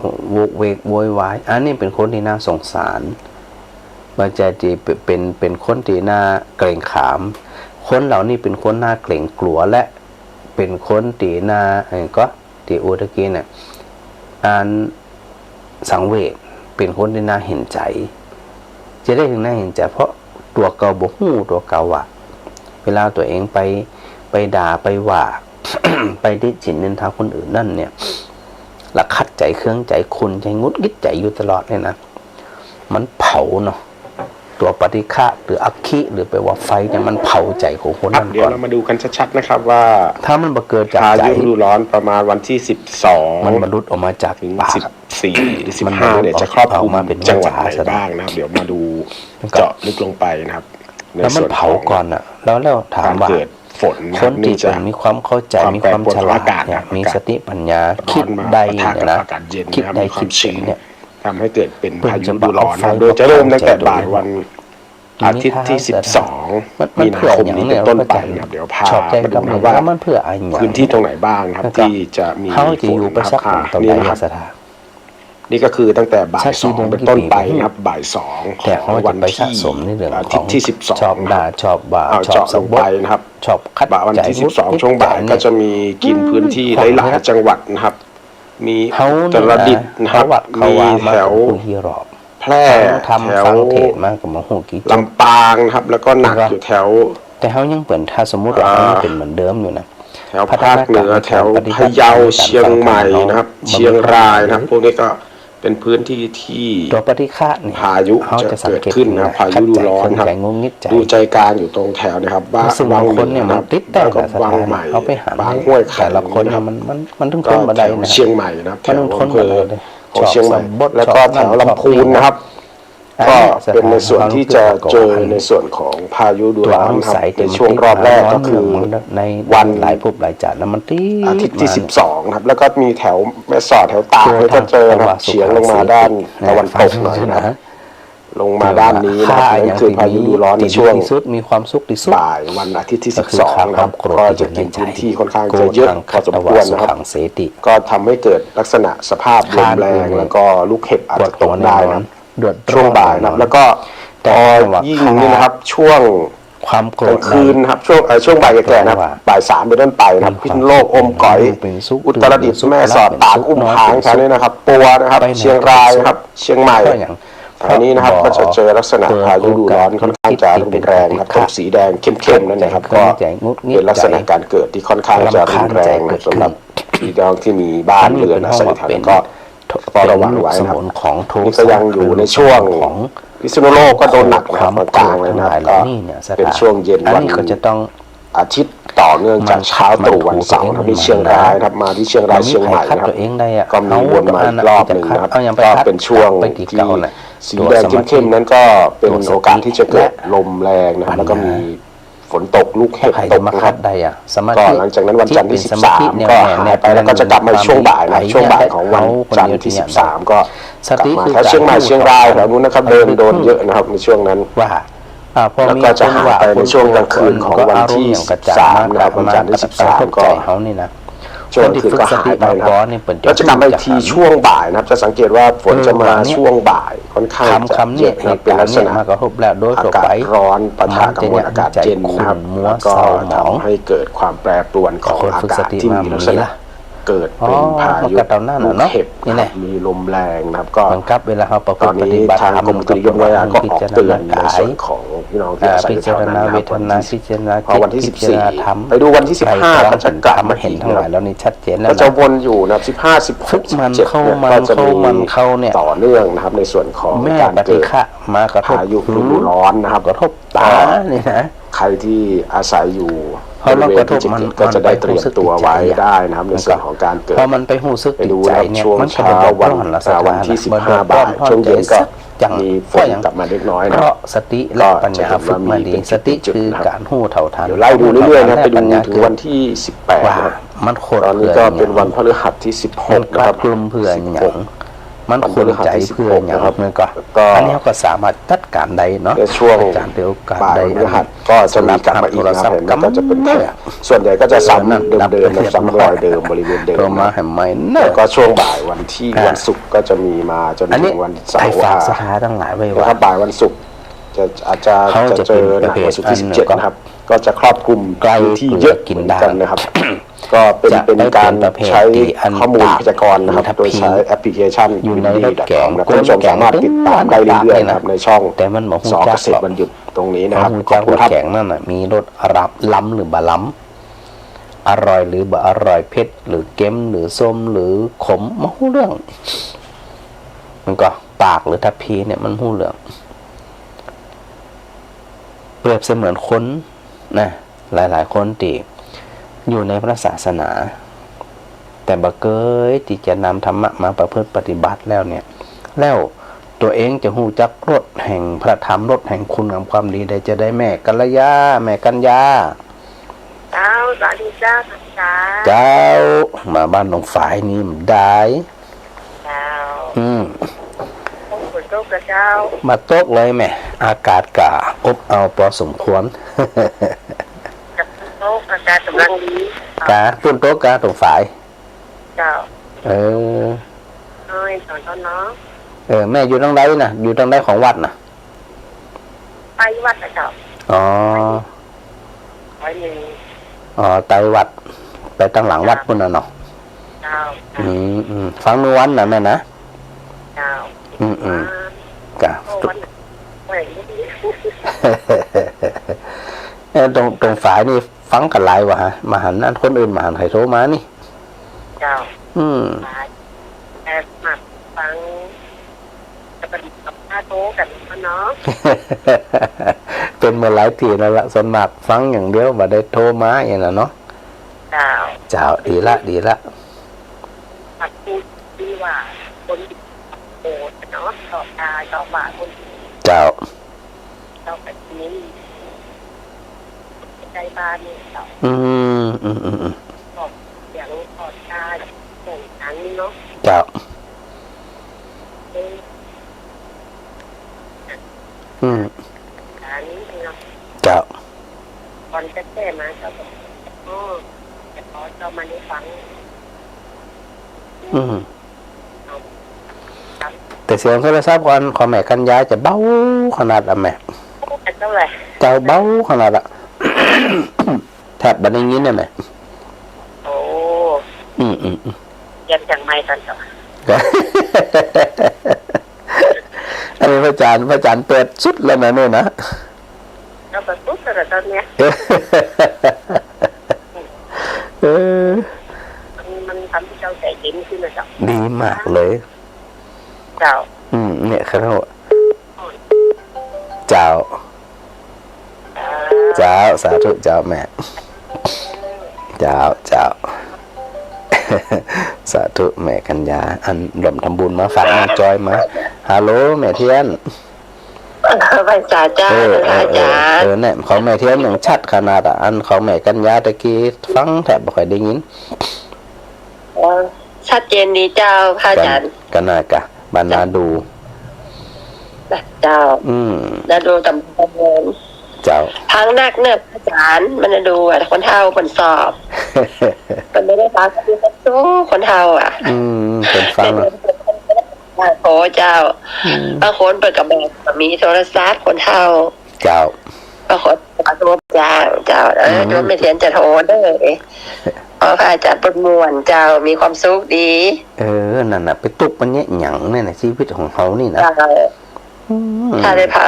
เวกโวยวายอันนี้เป็นคนที่น่าสงสารมันจะเป็นคนที่น่าเกรงขามคนเหล่านี้เป็นคนน่าเกรงกลัวและเป็นคนที่น่าก็ที่อุตะกี้เนี่ยอันสังเวชเป็นคนที่น่าเห็นใจจะได้ถึงน่าเห็นใจเพราะตัวเก่าบ่ฮู้ตัวเก่าว่าเวลาตัวเองไปด่าไปว่า ไปดิฉินนินทาคนอื่นนั่นเนี่ยละคัดใจเครื่องใจคุณใจงุดงิดใจอยู่ตลอดเนี่ยนะมันเผาเนาะตัวปฏิฆะหรืออัคคีหรือไปว่าไฟเนี่ยมันเผาใจของคนนั้นก่อน เดี๋ยวเรามาดูกันชัดๆนะครับว่า ถ้ามันมาเกิดจาก พา ใจ ยุฤดูร้อนประมาณวันที่12 มันบรรลุออกมาจาก ถึง ปาก 14หรือ มัน 15เนี่ยจะครอบคลุม มาเป็น จังหวัดไหน วาจา บ้างนะครับเดี๋ยวมาดูเจาะลึกลงไปนะครับใน แล้วมัน ส่วนข เผา อง ก่อนอ่ะแล้วถาม การ ว่า เกิดฝนนะ ค ครับ น เนื่ ที่ องจาก มีความเข้าใจ ความ มีความ แปรปรวน ฉ ของ ลาด อากาศ เนี่ย นะครับ มีสติปัญญา ร้ คิ อ ด นมา ได้ ปะทะ เนี่ย กับ นะ อากาศเย็น คิด นะครับ ได้ มีควา คิ ม ด ชื้ ถึง น เนี่ย ทำให้เกิดเป็น เพื่อ พายุ จะ ฤดูร้อน เอาไฟ โดยจะเริ่มตั้งแต่บ่ายวัน มี อาทิตย์ที่ นิทาน 12 มีนาคมนี้เป็นต้นไปนะครับเดี๋ยวพา ชอบใจ มา กั ดู บ นะว่า แล้วมันเพื่ออะไรอย่าง พื้นที่ตรงไหนบ้างนะครับที่จะมี เขาจะอยู่ไปสัก ฝน ตรง นี่ ไหน นะครับ สถาน นี่ก็คือตั้งแต่บ่าย ชัก สอง สีแดง เป็นต้นไปนะครับบ่ายสองข แต่ อง เขา วั จะ น ไปสะ ที่ สมในเรื่อง อา ข ทิ อ ต ง ย์ที่12 ชอบด่าชอบบ่า เอา ชอบ เจาะ ส ล ม ง บ ไป ท นะครับ ชอบคัด บ่ายวัน ใจ ที่ งุด 12 ช่วงบ่ายก็จะมีกินพื้นที่หลายๆจังหวัดนะครับ มี เขา อุตรดิตถ์นะครับ เขา มี ว่ามา แถว คุณฮีรอบ แพร่ ทำ แถว ฟังเทศมากกับมโหกีจบ ลำปางนะครับ แล้วก็หนักอยู่แถว แต่เขายังเปิดถ้าสมมุติว่าเขายังเป็นเหมือนเดิมอยู่นะ แถวภาคเหนือแถวพะเยาเชียงใหม่นะครับ เชียงรายนะครับพวกนี้ก็เป็นพื้นที่ที่ ตัวปฏิฆะเนี่ย พายุ เขา จะ จะสัง เกิด เกต ขึ้นนะครับพายุฤดูร้อนครับ ใจงงงิดใจ ดูใจกลางอยู่ตรงแถวนะครับบ้าน ซึ่งบางคนเนี่ยมันติดแต่ แล้วก็ ละส วัง ถาน ใหม่ เขาไปหา บางห้วยไข่ แต่ละคน นะค เนี่ รั ย บ มันต้องท ก็ นมา แถ ได้ ว นะ เชียงใหม่นะครับแถ มัน ว ต้องทน อำเภ มา อ ได้ ของเชียงใหม่ ชอบสมบท แล้วก็ ชอบ แถว นั่น ลำพูนนะครับ ก็ อั เป็นในส่วนที่จะเจอใน ส ส่วนของพายุฤดู ตัว ร้อน อา ครับ ศัย ในช่วงรอบแรกก็คือ ใน วัน หลายภพหลายจัดแล้วมันตี อาทิตย์ที่ มา 12ครับแล้วก็มีแถวแม่สอดแถวตากแล้วก็เจอนะครับเฉียงลงมาด้านตะวันตกหน่อยนะครับลงมาด้านนี้นะครับนั่นคือพายุฤดูร้อนในช่วง ที่สุดมีความสุขที่สุด บ่ายวันอาทิตย์ที่ ก็คือ 12นะครับ ความโกรธ ก็จะกินพื้นที่ค่อนข้างจะเยอะพอสมควรนะครับ ขังเสติ ก็ทำให้เกิดลักษณะสภาพลมแรงแล้วก็ลูกเห็บอาจจะตกได้นะครับ เดือด ช่วงบ่ายนะครับแล้วก็พอยิ่งนี่นะครับช่วง ความโกร กลา ธ งคืนนะครับช่วงบ่ายแก่ๆนะครับบ่าย3เป็นต้นไปนะครับพิษณุโลกอมก๋อยอุตรดิตถ์แม่สอดตากอุ้มผางแถวนี้นะครับปัวนะครับเชียงรายนะครับเชียงใหม่ ก็อย่าง อันนี้นะครับก็จะเจอลักษณะพายุฤดูร้อนค่อนข้างจะรุนแรงนะครับตรงสีแดงเข้มๆนั่นนะครับก็เป็นลักษณะการเกิดที่ค่อนข้างจะรุนแรงนะครับสำหรับพี่น้องที่มีบ้านเรือนอาศัยแถวนั้นก็ระวังไว้นะครับ ของโท นี่ก็ยังอยู่ในช่วง ของ พิษณุโลกก็โดนหนักนะครับกลางเลยนะครับก็เป็นช่วงเย็น อัน วัน นี้ก็จะต้อง อาทิตย์ต่อเนื่องจากเช้าตรู่วันเสาร์นะครับที่เชียงรายนะครับมาที่เชียงรายเชียงใหม่นะครับ ตัวเองได้อะ ก็มีวนมาอีกรอบหนึ่งนะครับ เอาอย่างไป ก็ คัด เป็นช่วง ไปที่ ที่ เก่าน่ะ สีแดงเข้มๆนั้นก็เป็นโอกาสที่จะเกิดลมแรงนะครับแล้วก็มีฝนตกลูกเห็บ ใคร ต จะ ก มา นะค คั รั ด บ ได้อะสมา ก็ ธิ หลังจากนั้นวันจันทร์ที่ เป็นสมาธิ 13ก็หายไปแล้วก็จะกลับมาช่วงบ่ายนะช่วงบ่ายของวันจันทร์ที่13ก็กลับมาแถวเชียงใหม่เชียงรายแถวนู้นนะครับโดนเยอะนะครับในช่วงนั้น ว่าพอ แล้ว มี ก็จะหายไปในช่วงกลางคืนของวันที่ 13นะครับวันจันทร์ที่ 13ก็ เขานี่นะ ช่วงคืนก็หายไปนะครับ นี่เปิด แล้วจะกลับมาอีกทีช่วงบ่ายนะครับจะสังเกตว่าฝนจะมาช่วงบ่ายค่อนข้างจะ คำ เย นี้ อะนะครับเป็นลักษณะ มากระทบแล้วโดย อา ทั่ว กา ไป ศร้อนปะทะกับมวลอากาศเย็นนะครับ มัว แล้วก็ เศร้าหมอง ทำให้เกิดความแปรปรวนของอากาศที่มีลักษณะเกิดเป็นพายุ อ๋อมันก็ตามนั้น ลู น่ะ ก เนาะ เห็บ นี่แหละ มีลมแรงนะครับก็ เหมือนกับเวลาเราประพ ต ฤ อน ติป นี้ ฏิบัติ ทาง ธรรม กรมอุตุนิยมวิทยาก็ออกเตือนในส่วนของพี่น้องที่อาศัย พิ อยู่แถ จาว ร นั้น ณา นะค เว รับ ทนาพิจารณา พอวันที่ พิจารณาธรรม 14ไปดูวันที่15ก็จะกลับมา เห็น อีก ทั้งหลายแล้วนี่ชัดเจนแล้ว ก็จะ นะ วนอยู่นะครับ15 ฝึก 16 มัน 17 เข้า เนี่ย มัน ก็จะ เข้ามันเข้าเนี่ย ต่อเนื่องนะครับในส่วนของ แม่ การ ปฏิ เกิด ฆะมากระทบ พายุฤดูร้อนนะครับ กระทบตานี่นะ ใครที่อาศัยอยู่ เพราะ บ มัน ริเว ก ณ ระทบ ที่ มัน ก็จะได้เตรียมตัวไว้ได้นะครับในส่วนของการเกิด พอมันไปหูซึก ไป ติด ดู ใจ นะครับ เนี่ย ช่วง มันก็ เช้า จะ วัน ร้อนละสถาน วันที่ มัน 15 บ่าย ร้อน ช่วงเย็นก็ จัง มีฝ ก็ น ยัง กลับมาเล็กน้อย เพ นะ ราะสติและปัญญาฝึกมาดีสติคือการหู้เท่าทัน เดี๋ยวไล่ดูเรื่อยๆนะไปดู ปัญญา ถึงวันที่ 18 ว่า นะครับ มันโคตร ตอนนี้ก็เป็นวันพฤหัสที่ มัน 16 ก นะ ระ ครับ กลุ่มเพื่ออย่างมันควรใจเพื่ออย่าง นะครับ มันก็ ก็ อันนี้ก็สามารถจัดการได้เนาะ ในช่วง การเดียวกัน บ่าย ได้ วันพฤหัสก็จะมีกลับมาอีกนะครับเห็นไหมก็จะเป็นส่วนใหญ่ก็จะซ้ำเดิมๆนะซ้ำรอยเดิมบริเวณเดิ โทร ม มา นะ ให้ไม่เน แล้ว อะ ก็ช่วงบ่ายวันที่วันศุกร์ก็จะมีมาจน อัน ถึ นี้ งวันเสา ไอ้ ร์ ฝาก ว่า สถานทั้งหลายไว้ แล้ว ว่า ก็บ่ายวันศุกร์อาจจะ เขาจะ เจอ เป็นประ นะ เภท วันศุกร์ที่ อันหนึ่ง 17นะครับก็จะครอบคลุม ใกล้ พื้นที่เยอะ กิน เหมือน ได้ กันนะครับ ก็เป็น จะ เป็นการ เป็นประเภท ใช้ ที่อัน ข้อมูลพยากรณ์นะครับ ทับ โดยใช้ พี แอปพลิเคชัน อยู่ในรถแกง นะคุณผู้ชมสามารถติดตามได้เรื่อยๆนะครับในช่อง แต่มันบอก สอ ฮู้จั เกษตรวันหยุดตรงนี้นะ นะ ค ค รั รั บบ ข จา อบ ก คุณ รถ ครับ แข็งนั่นน่ะมีรสรับล้ำหรือบะล้ำอร่อยหรือบะอร่อยเผ็ดหรือเค็มหรือส้มหรือขมมันหู้เรื่อง มันก็ปากหรือทัพพีเนี่ยมันหู้เรื่องเปรียบเสมือนคนนะหลายๆคนที่อยู่ในพระศาสนา แต่บ่เคยที่จะนำธรรมะมาประพฤติปฏิบัติแล้วเนี่ย แล้วตัวเองจะหูจักรสแห่งพระธรรมรสแห่งคุณงามความดีได้จะได้แม่กัลยาแม่กัญญา เจ้าสวัสดีเจ้าค่ะเจ้า เจ้ามาบ้านหนองฝายนี่มันได้ เจ้า ต้องฝนตกกับเจ้า มาตกเลยแม่อากาศกะอบเอาพอสมควร กับฝนตกอากาศกำลังดี กะฝนตกกะตรงฝาย เจ้า เออ น้อยสอนต้นเนาะ แม่อยู่ทางใดน่ะอยู่ทางใดของวัดน่ะ ไปวัดนะเจ้า อ๋อ 101 อ๋อไตวัดไปตั้งหลังวัดพุ่นน่ะเนาะ เจ้า ฟังเมื่อวันน่ะแม่นะ เจ้า อืม กะ โอ้วันไหนไม่ดี ตรงฝายนี่ฟังกันหลายวะฮะมาหันนั่นคนอื่นมาหันไข่โทรมานี่ เจ้า ไปแต่หมักฟังจะเป็นกับหน้าโต๊ะกันเนาะ เป็นมาหลายทีแล้วละส่วนมากฟังอย่างเดียวมาได้โทรมาอย่างนั้นเนาะ เจ้า เจ้าดีละ ปัดพูดดีว่าคนโอ้เนาะต่อตาต่อบาทคน เจ้า เราแบบนี้ใจบ้านนี่เรา อืม ตอบเสียงต่อตาส่งนั้นเนาะ เจ้า อันนี้เนาะ เจ้า ตอนจะแก้มาเจ้าบอกอ๋อแต่พอเจ้ามาได้ฟัง แต่เสียงโทรศัพท์ของแม่กัญญาจะเบาขนาดอะแม่ เท่าไหร่ เจ้าเบาขนาดอะ แทบบันอย่างนี้เนี่ยแม่ โอ้ อืม ยังจังไม่ทันเจ้า อันนี้พระอาจารย์เปิดสุดแล้วนะเนี่ยนะ เราแบบปุ๊บแต่ตอนเนี้ย มันทำให้เจ้าใจเย็นขึ้นนะเจ้า ดีมากเลย เจ้า เนี่ยเขาเรียกว่าเจ้าสาธุเจ้าแม่เจ้า สาธุแม่กัญญาอันรวมทำบุญมาฝากน้องจอยมาฮัลโหลแม่เทียน ไปจ่าเจ้าอาจารย์ เนี่ยของแม่เทียนอย่างชัดขนาดอันของแม่กัญญาตะกี้ฟังแทบไม่ค่อยได้ยิน ชัดเจนดีเจ้าพระอาจารย์ กันน่ากะบรรณาดู เจ้า แล้วดูตำบล เจ้า พังนักเนิบพระอาจารย์มันจะดูอ่ะคนเท่าคนสอบมันไม่ได้ฟังคือคนเท่าอ่ะ เป็นฟัง โอ้เจ้าบางคนเปิดกับแบบมีโทรศัพท์คนเท่า เจ้า บางคนขอโทษเจ้าโดนไม่เทียนจะโทรเด้อพระอาจารย์ปนมวนเจ้ามีความสุขดี นั่นน่ะไปตุกมันเนี่ยหยั่งเนี่ยนะชีวิตของเขานี่นะ ถ้าได้พระ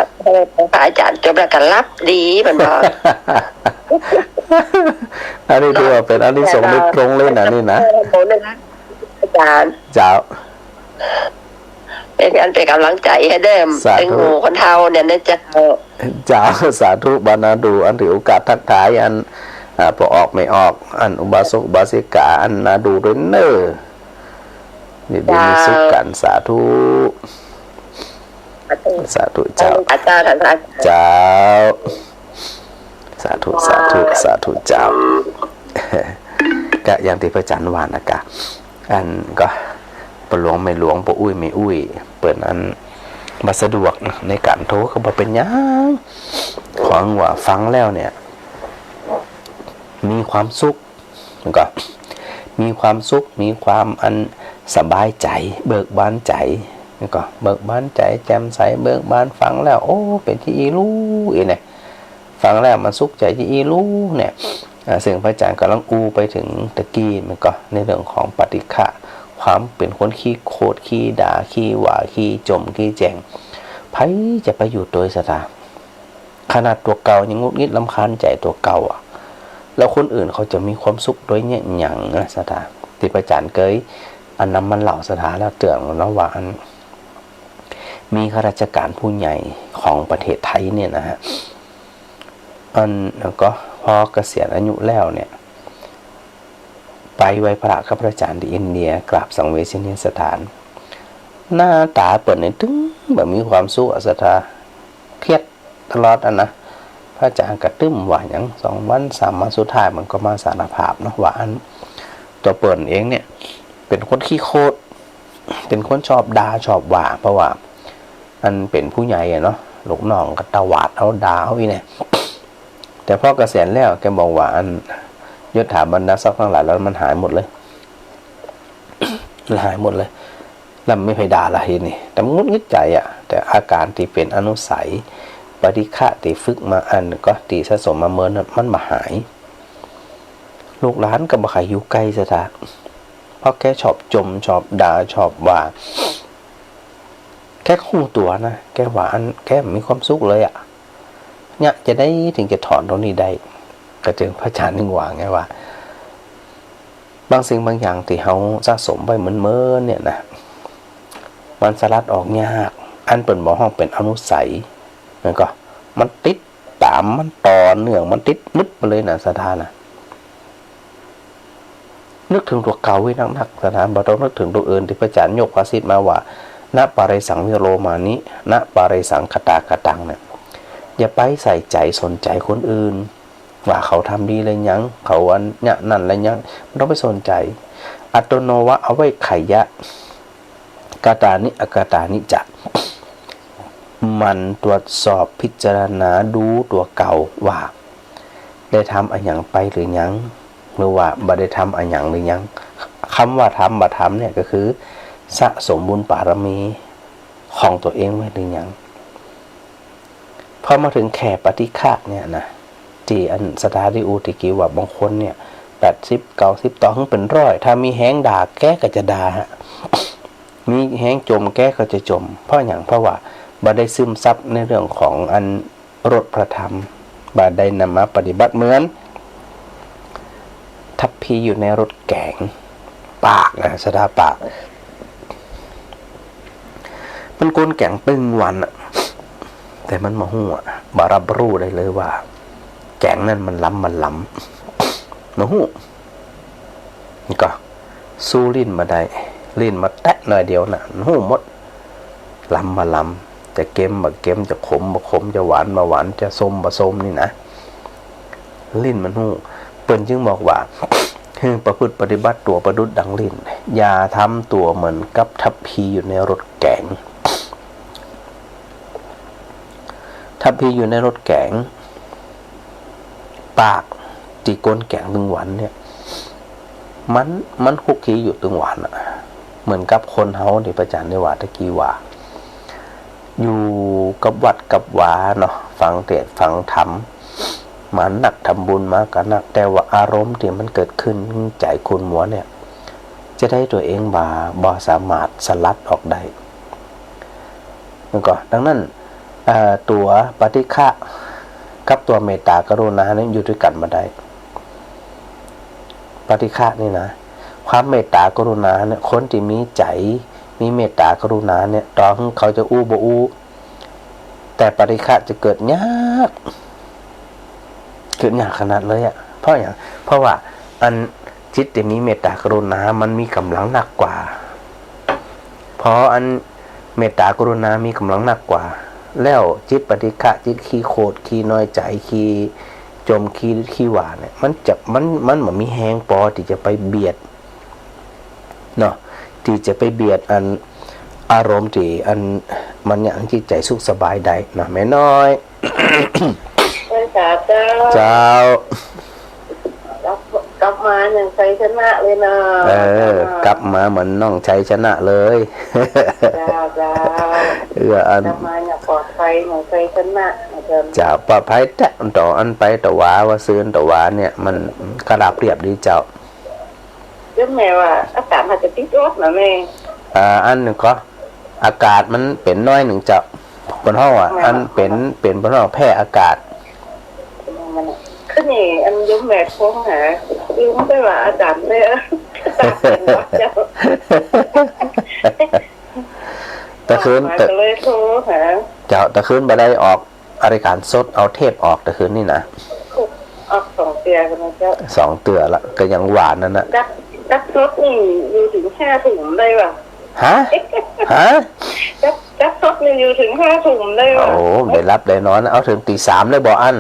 อาจารย์จบแล้วก็รับดีมันบอก อันนี้ถือว่าเป็นอันนี้ส่งโดยตรงเลยนะนี่นะอาจารย์ เจ้า เป็นการเป็นกำลังใจให้เดิมเป็นงูคนเท่าเนี่ยนะเจ้าสาธุบรรณาดูอันถือโอกาสทักทายอันพอออกไม่ออกอันอุบาสกอุบาสิกาอันนาดูด้วยเนอเดี๋ยวมีสุขกันสาธุ สาธุเจ้า อาจารย์ เจ้าสาธุสาธุสาธุเจ้าก็อย่างที่พระอาจารย์ว่านะกะอันก็ปหลวงไม่หลวงปอุ้ยไม่อุ้ยเปิดอันมาสะดวกในการโทรก็บอกเป็นยังของว่าฟังแล้วเนี่ยมีความสุขก็มีความสุขมีความอันสบายใจเบิกบานใจก็เบิกบานใจแจ่มใสเบิกบานฟังแล้วโอ้เป็นที่อีรู้เนี่ยฟังแล้วมันสุขใจที่อีรู้เนี่ยซึ่งพระอาจารย์กำลังอูไปถึงตะกี้มันก็ในเรื่องของปฏิฆะความเป็นคนขี้โคตรขี้ด่าขี้หว่าขี้จมขี้แจงไผจะไปอยู่โดยสถาขนาดตัวเก่ายังงุดงิดรำคาญใจตัวเก่าแล้วคนอื่นเขาจะมีความสุขโดยเนี่ยหยั่งนะสถาที่พระอาจารย์เคยอันนั้นมันเหล่าสถาแล้วเตือนแล้วว่าอันมีข้าราชการผู้ใหญ่ของประเทศไทยเนี่ยนะฮะอันแล้วก็พอเกษียณอายุแล้วเนี่ยไปไว้พระกับพระอาจารย์ที่อินเดียกราบสังเวชนียสถานหน้าตาเปิดในตึ้งแบบมีความสุขสถาเครียดตลอดนะพระอาจารย์กระตึ้มว่าอย่าง2 วัน3 วันสุดท้ายมันก็มาสารภาพเนาะว่าอันตัวเปิดเองเนี่ยเป็นคนขี้โคตรเป็นคนชอบด่าชอบว่าเพราะว่าอันเป็นผู้ใหญ่เนาะลูกน้องก็ตวาดเอาด่าเอาอีเนี่ยแต่พอเกษียณแล้วแกบอกว่าอันยศถาบรรดาศักดิ์ทั้งหลายแล้วมันหายหมดเลย หายหมดเลยแล้วไม่ไปด่าอะไรนี่แต่งุดงิดใจแต่อาการที่เป็นอนุสัยปฏิฆะที่ฝึกมาอันก็ตีสะสมมาเมินมันมาหายลูกหลานก็บ่ใครอยู่ใกล้ซะท่าเพราะแกชอบจมชอบด่าชอบว่าแค่คู่ตัวนะแกว่าอันแกมีความสุขเลยเนี่ยจะได้ถึงจะถอนตรงนี้ได้ก็จึงพระอาจารย์นึกว่าไงว่าบางสิ่งบางอย่างที่เขาสะสมไปเหมือนเนี่ยนะมันสลัดออกยากอันเป็นบ่ห้องเป็นอนุสัยนั่นก็มันติดตามมันต่อเนื่องมันติดมึดไปเลยนะสถานะนึกถึงตัวเก่าไว้นักๆสถานบ่ต้องนึกถึงตัวอื่นที่พระอาจารย์ยกภาษิตมาว่าณปาริสังวิโรมานิณปาริสังคตากตังเนี่ยอย่าไปใส่ใจสนใจคนอื่นว่าเขาทำดีเลยยังเขาอันเนี่ยนั่นอะไรยังไม่ต้องไปสนใจอัตโนวะเอาไว้ไขยะกาตานิอกาตานิจะมันตรวจสอบพิจารณาดูตัวเก่าว่าได้ทำอะไรอย่างไปหรือยังหรือว่าบ่ได้ทำอะไรอย่างหรือยังคำว่าทำบ่ทำเนี่ยก็คือสะสมบุญบารมีของตัวเองไว้หรือยังพอมาถึงแค่ปฏิฆะเนี่ยนะที่อันสถาดิอุติกิว่าบางคนเนี่ย80 90ต่อขึ้นเป็น100ถ้ามีแห้งด่าแกก็จะด่ามีแห้งจมแกก็จะจมเพราะอย่างเพราะว่าบ่ได้ซึมซับในเรื่องของอันรสพระธรรมบ่ได้นำมาปฏิบัติเหมือนทัพพีอยู่ในรถแกงปากนะสดาปากมันกลนแกงตึงวันแต่มันมาหัวบารับรู้ได้เลยว่าแกงนั้นมันล้ำมาหูนี่ก็สู้ลิ้นมาได้ลิ้นมาแตะหน่อยเดียวนะหูหมดล้ำจะเค็มบะเค็มจะขมบะขมจะหวานบะหวานจะส้มบะส้มนี่นะลิ้นมันหูเปิ้นจึงบอกว่าประพฤติปฏิบัติตัวประดุจดังลิ้นอย่าทำตัวเหมือนกับทัพพีอยู่ในรถแกงทัพพีอยู่ในรถแกงปากตีก้นแกงตึงหวานเนี่ยมันคุกคีอยู่ตึงหวานเหมือนกับคนเฮาที่ประจันได้ว่าตะกี้ว่าอยู่กับวัดกับวาเนาะฟังเทศน์ฟังธรรมมาหนักทำบุญมากันหนักแต่ว่าอารมณ์ที่มันเกิดขึ้นใจคุณหัวเนี่ยจะได้ตัวเองบ่สามารถสลัดออกได้แล้วก็ดังนั้นตัวปฏิฆะกับตัวเมตตากรุณาเนี่ยอยู่ด้วยกันมาได้ปฏิฆะนี่นะความเมตตากรุณาเนี่ยคนที่มีใจมีเมตตากรุณาเนี่ยตอนเขาจะอู้บ่อู้แต่ปฏิฆะจะเกิดยากขนาดเลยเพราะอย่างเพราะว่าอันจิตที่มีเมตตากรุณามันมีกำลังหนักกว่าเพราะอัน เมตตากรุณามีกำลังหนักกว่า แล้วจิตปฏิฆะจิตขี้โคตรขี้น้อยใจขี้จมขี้หวานเนี่ยมันเหมือนมีแหงปอที่จะไปเบียดเนาะที่จะไปเบียดอันอารมณ์ที่อันมันอย่างจิตใจสุขสบายได้นะแม่น้อย พระเจ้า เจ้าก ลับมาอย่างใจชนะเลยนะ กลับมาเหมือนน้องชัยชนะเลย เจ้า อัน กลับมาอย่างปลอดภัยอย่างใจชนะเจ้า เจ้าปลอดภัยแต่ต่ออันไปต่อว่าซื้อต่อว่าเนี่ยมันกระดับเรียบดีเจ้า เจ้าแม่ว่าอากาศอาจจะติดรถนะแม่ อันหนึ่งก็อากาศมันเป็นน้อยหนึ่งเจ้าบนห้องอันเป็นบนห้องแพร่อากาศ ขึ้นนี่อันยุ่มแม่ท้องหายุ่มไปว่าอาจารย์เลยเจ้า ตะคืน เลยโทรหา เจ้าตะคืนบ่ได้ออกรายการสดเอาเทปออกตะคืนนี่นะ ออก2 เตียกันนะเจ้า 2 เตือละก็ยังหวานนั่นนะ ดักสดนี่อยู่ถึง5 ถุงได้ป่ะ ฮะ ดักสดนี่อยู่ถึง5 ถุงได้ป่ะ โอ้ได้รับได้นอนเอาถึงตี 3เลยบ่อัน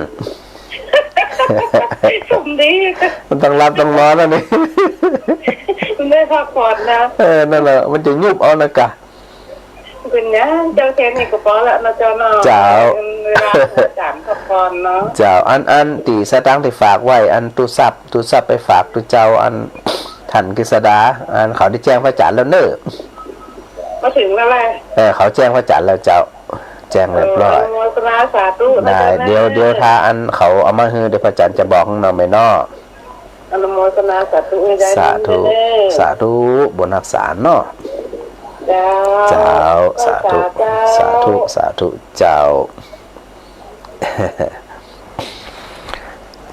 สมดี มันต้องรับต้องนอนแล้วนี่ คุณได้พักผ่อนนะ นั่นแหละมันจะยุบเอานะกะ เป็นเนี้ยเจ้าแค่นี้ก็พอละนะเจ้าเนาะ เจ้า เวลาอาจารย์พักผ่อนเนาะ เจ้าอันตีสตังค์ที่ฝากไว้อันตุซับไปฝากตุเจ้าอันท่านกฤษดาอันเขาได้แจ้งพระอาจารย์แล้วเนอะ มาถึงแล้วแหละ เขาแจ้งพระอาจารย์แล้วเจ้าแจ้งเรียบร้อย โมทนาสาธุ ได้เดี๋ยวถ้าอันเขาเอามาให้เดี๋ยวพระอาจารย์จะบอกน้องไม่นอ อนุโมทนาสาธุให้ได้ สาธุบนรักษาเนาะ เจ้า สาธุเจ้า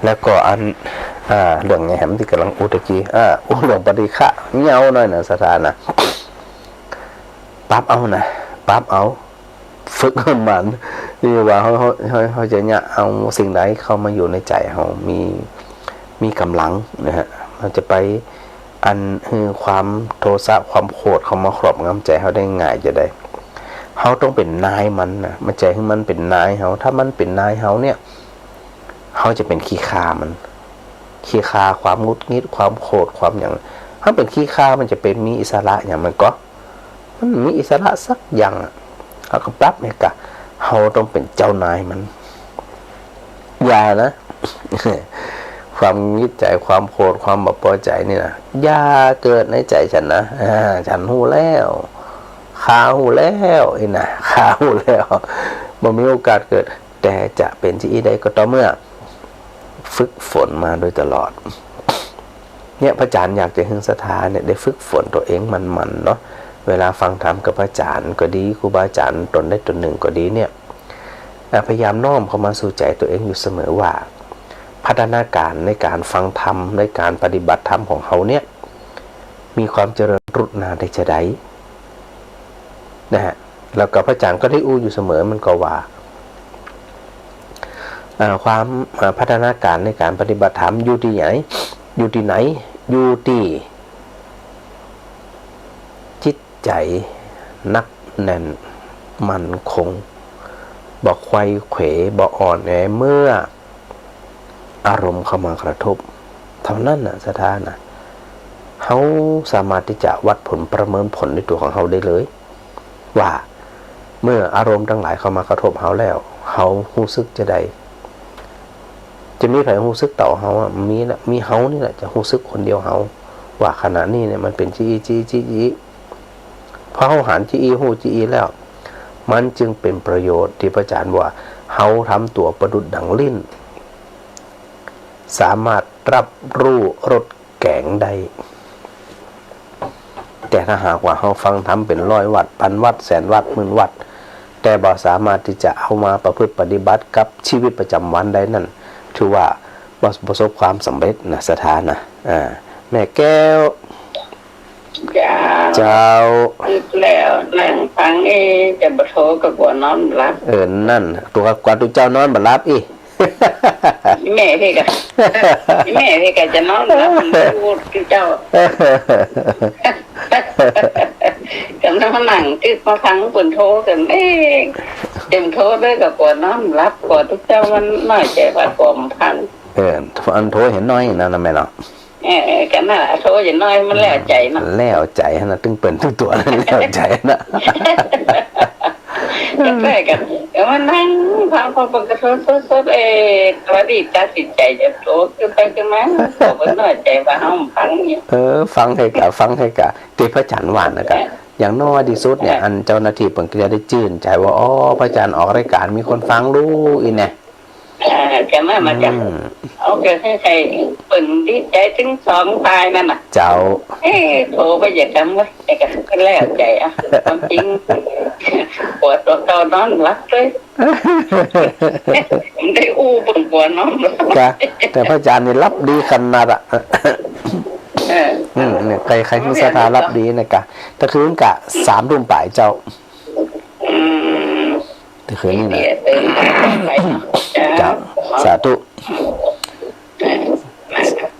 แล้วก็อันเรื่องไงแหมที่กำลังอุตะกี้หลวงปฏิฆะเงาหน่อยนะสถานะปั๊บเอาฝึกมันนี่ว่าเขาจะเนี่ยเอาสิ่งใดเข้ามาอยู่ในใจเขามีกำลังนะฮะมันจะไปอันความโทสะความโกรธเขามาครอบงำใจเขาได้ง่ายจะได้เขาต้องเป็นนายมันนะมันใจให้มันเป็นนายเขาถ้ามันเป็นนายเขาเนี่ยเขาจะเป็นขี้ข้ามันขี้ข้าความงุดงิดความโกรธความอย่างถ้าเป็นขี้ข้ามันจะเป็นมีอิสระอย่างมันมีอิสระสักอย่างเขาก็ปรับเนี่ยกะเขาต้องเป็นเจ้านายมันอย่านะ ความงิดใจความโกรธความบ่พอใจนี่นะอย่าเกิดในใจฉันนะฉันหูแล้วขาหูแล้วขาหูแล้วบ่มีโอกาสเกิดแต่จะเป็นที่ใดก็ต่อเมื่อฝึกฝนมาโดยตลอดเนี่ยพระอาจารย์อยากจะให้ศรัทธาเนี่ยได้ฝึกฝนตัวเองมันเนาะเวลาฟังธรรมกับพระอาจารย์ก็ดีครูบาอาจารย์ตนได้ตนหนึ่งก็ดีเนี่ยพยายามน้อมเข้ามาสู่ใจตัวเองอยู่เสมอว่าพัฒนาการในการฟังธรรมในการปฏิบัติธรรมของเขาเนี่ยมีความเจริญรุดนาได้จะได้นะฮะแล้วก็พระอาจารย์ก็ได้อู้อยู่เสมอมันก็ว่าความพัฒนาการในการปฏิบัติธรรมอยู่ที่ไหนอยู่ที่จิตใจนักแน่นมั่นคงบ่ไขว้เขวบ่อ่อนแอเมื่ออารมณ์เข้ามากระทบเท่านั้นสถานะเขาสามารถที่จะวัดผลประเมินผลในตัวของเขาได้เลยว่าเมื่ออารมณ์ทั้งหลายเข้ามากระทบเขาแล้วเขารู้สึกจะได้จะมีใครรู้สึกต่อเขามีเขานี่แหละจะรู้สึกคนเดียวเขาว่าขณะนี้เนี่ยมันเป็นจีพอเขาหันจีแล้วมันจึงเป็นประโยชน์ที่พระอาจารย์ว่าเขาทำตัวประดุจดังลิ้นสามารถรับรู้รสแกงได้แต่ถ้าหากว่าเขาฟังทำเป็น100 วัตต์1,000 วัตต์100,000 วัตต์10,000 วัตต์แต่บ่สามารถที่จะเอามาประพฤติปฏิบัติกับชีวิตประจำวันได้นั่นถือว่าประสบความสำเร็จนะสถานะแม่แก้วเจ้าอีกแล้วแรงฟังจะบ่โทรกับบ่นอนหลับนั่นตัวกว่าตัวเจ้านอนบ่หลับอีแม่พี่ก็จะนอนหลับมันพูดกับเจ้า กันถ้ามานั่งติดมาฟังคนโทรกันเต็มโทรด้วยกับปวดน้ำรับปวดทุกเจ้ามันน้อยใจว่าปวดพังอันโทรเห็นน้อยนะนั่นแม่เนาะกันน่ะโทรอย่างน้อยมันแล้วใจนะแล้วใจนะตึงเปิ่นทุกตัวแล้วใจนะแรกกันมันนั่งฟังพอปกติสดกระดิ่งตัดสินใจจะโทรขึ้นไปขึ้นมาผมน้อยใจว่าห้องฟังอยู่ฟังให้กะตีพระจันทร์หวานนะครับอย่างน้อยที่สุดเนี่ยอันเจ้าหน้าที่เปิ่นก็จะได้จื่นใจว่าอ๋อพระจันทร์ออกรายการมีคนฟังรู้อีเนี่ยจะมาจากเอาเกิดให้ใครเปิ่นดีใจถึงสองตายนั่นน่ะเจ้าโทรไปอย่าทำไว้ไอ้กันก็แล้วใจอ่ะความจริงปวดตัวเก่านอนรักเลยได้อู้ปวดนอนแต่พระอาจารย์นี่รับดีขนาดอ่ะเนี่ยใครที่สถารับดีนะกะตะคืนกะ3 ทุ่มป่ายเจ้าตะคืนนี่นะเจ้าสาธุ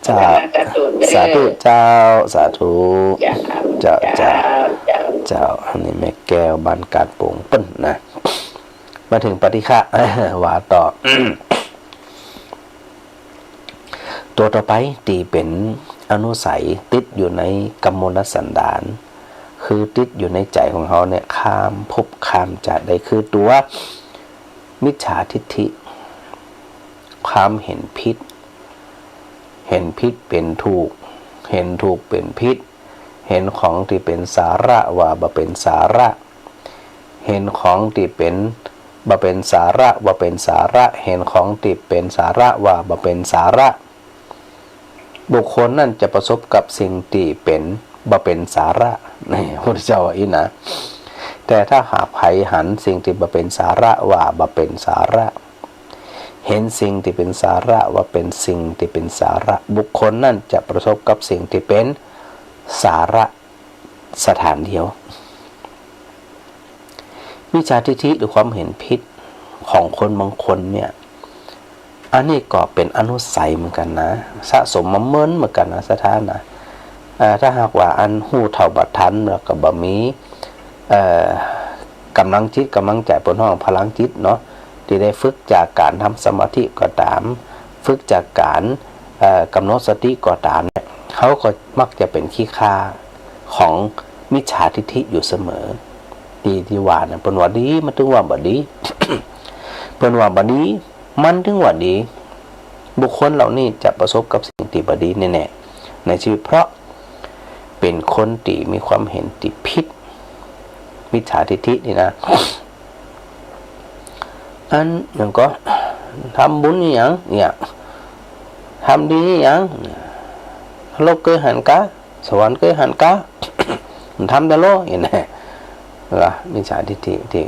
เจ้าสาธุเจ้าสาธุเจ้าอันนี้แม่แก้วบานกาดโป่งปิ้นนะมาถึงปฏิฆะว่าต่อตัวต่อไปตีเป็นอนุสัยติดอยู่ในกัมมลสันดานคือติดอยู่ในใจของเขาเนี่ยข้ามภพข้ามชาติได้คือตัวมิจฉาทิฏฐิความเห็นผิดเป็นถูกเห็นถูกเป็นผิดเห็นของที่เป็นสาระว่าบ่เป็นสาระเห็นของที่เป็นบ่เป็นสาระว่าเป็นสาระเห็นของที่เป็นสาระว่าบ่เป็นสาระบุคคลนั่นจะประสบกับสิ่งที่เป็นบ่เป็นสาระนี่พระพุทธเจ้าว่าอีนะแต่ถ้าหากไผหันสิ่งที่บ่เป็นสาระว่าบ่เป็นสาระเห็นสิ่งที่เป็นสาระว่าเป็นสิ่งที่เป็นสาระบุคคลนั่นจะประสบกับสิ่งที่เป็นสาระสถานเดียวมิจฉาทิฏฐิหรือความเห็นผิดของคนบางคนเนี่ยอันนี้ก็เป็นอนุสัยเหมือนกันนะสะสมมาเมินเหมือนกันนะสถานะถ้าหากว่าอันหู้เท่าบัดทันแล้วก็บ่มีกำลังจิตกำลังใจบนห้องพลังจิตเนาะที่ได้ฝึกจากการทำสมาธิก็ตามฝึกจากการกำหนดสติก็ตามเนี่ยเขาก็มักจะเป็นขี้ข้าของมิจฉาทิฏฐิอยู่เสมอดีที่ว่าเนี่ยเป็นว่าดีมันถึงว่าบ่ดี เป็นว่าบ่ดีมันถึงว่าดีบุคคลเหล่านี้จะประสบกับสิ่งที่บ่ดีแน่ๆในชีวิตเพราะเป็นคนที่มีความเห็นที่ผิดมิจฉาทิฏฐินี่นะอันอย่างก็ทำบุญอย่างเนี่ยทำดีอย่างโลกเกิดหันกะสวรรค์เกิดหันกะทำได้โลอย่างนี้ละมิจฉาทิฏฐิที่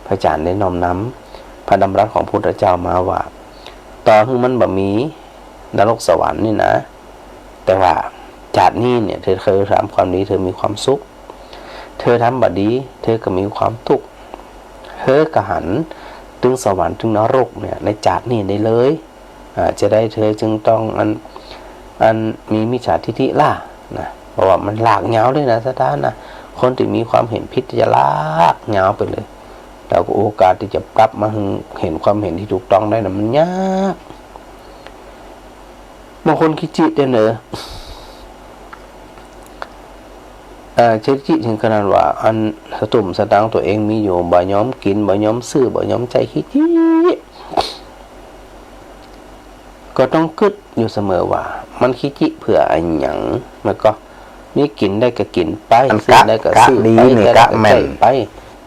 พระอาจารย์ได้น้อมนำพระดำรัสของพระพุทธเจ้ามาว่าต่อให้มันบ่มีนรกสวรรค์นี่นะแต่ว่าจากนี้เนี่ยเธอเคยทำความดีเธอมีความสุขเธอทำบ่ดีเธอก็มีความทุกข์เธอก็หันถึงสวรรค์ถึงนรกเนี่ยในจากนี้ได้เลยจะได้เธอจึงต้องอันมีมิจฉาทิฏฐิล่ะนะเพราะว่ามันลากยาวเลยนะสถานนะคนที่มีความเห็นผิดจะลากยาวไปเลยเราก็โอกาสที่จะปรับมาเห็นความเห็นที่ถูกต้องได้นะมันยากบางคนคิดจิตเนอะเช็ดจิตถึงขนาดว่าอันสตุ่มสตังตัวเองมีอยู่บ่ย้อมกินบ่ย้อมซื้อบ่ย้อมใจคิดจิตก็ต้องคิดอยู่เสมอว่ามันคิดจิตเผื่ออันหยังมันก็มีกินได้ก็กินไปซื้อได้ก็ซื้อไปได้ก็ใช้ไป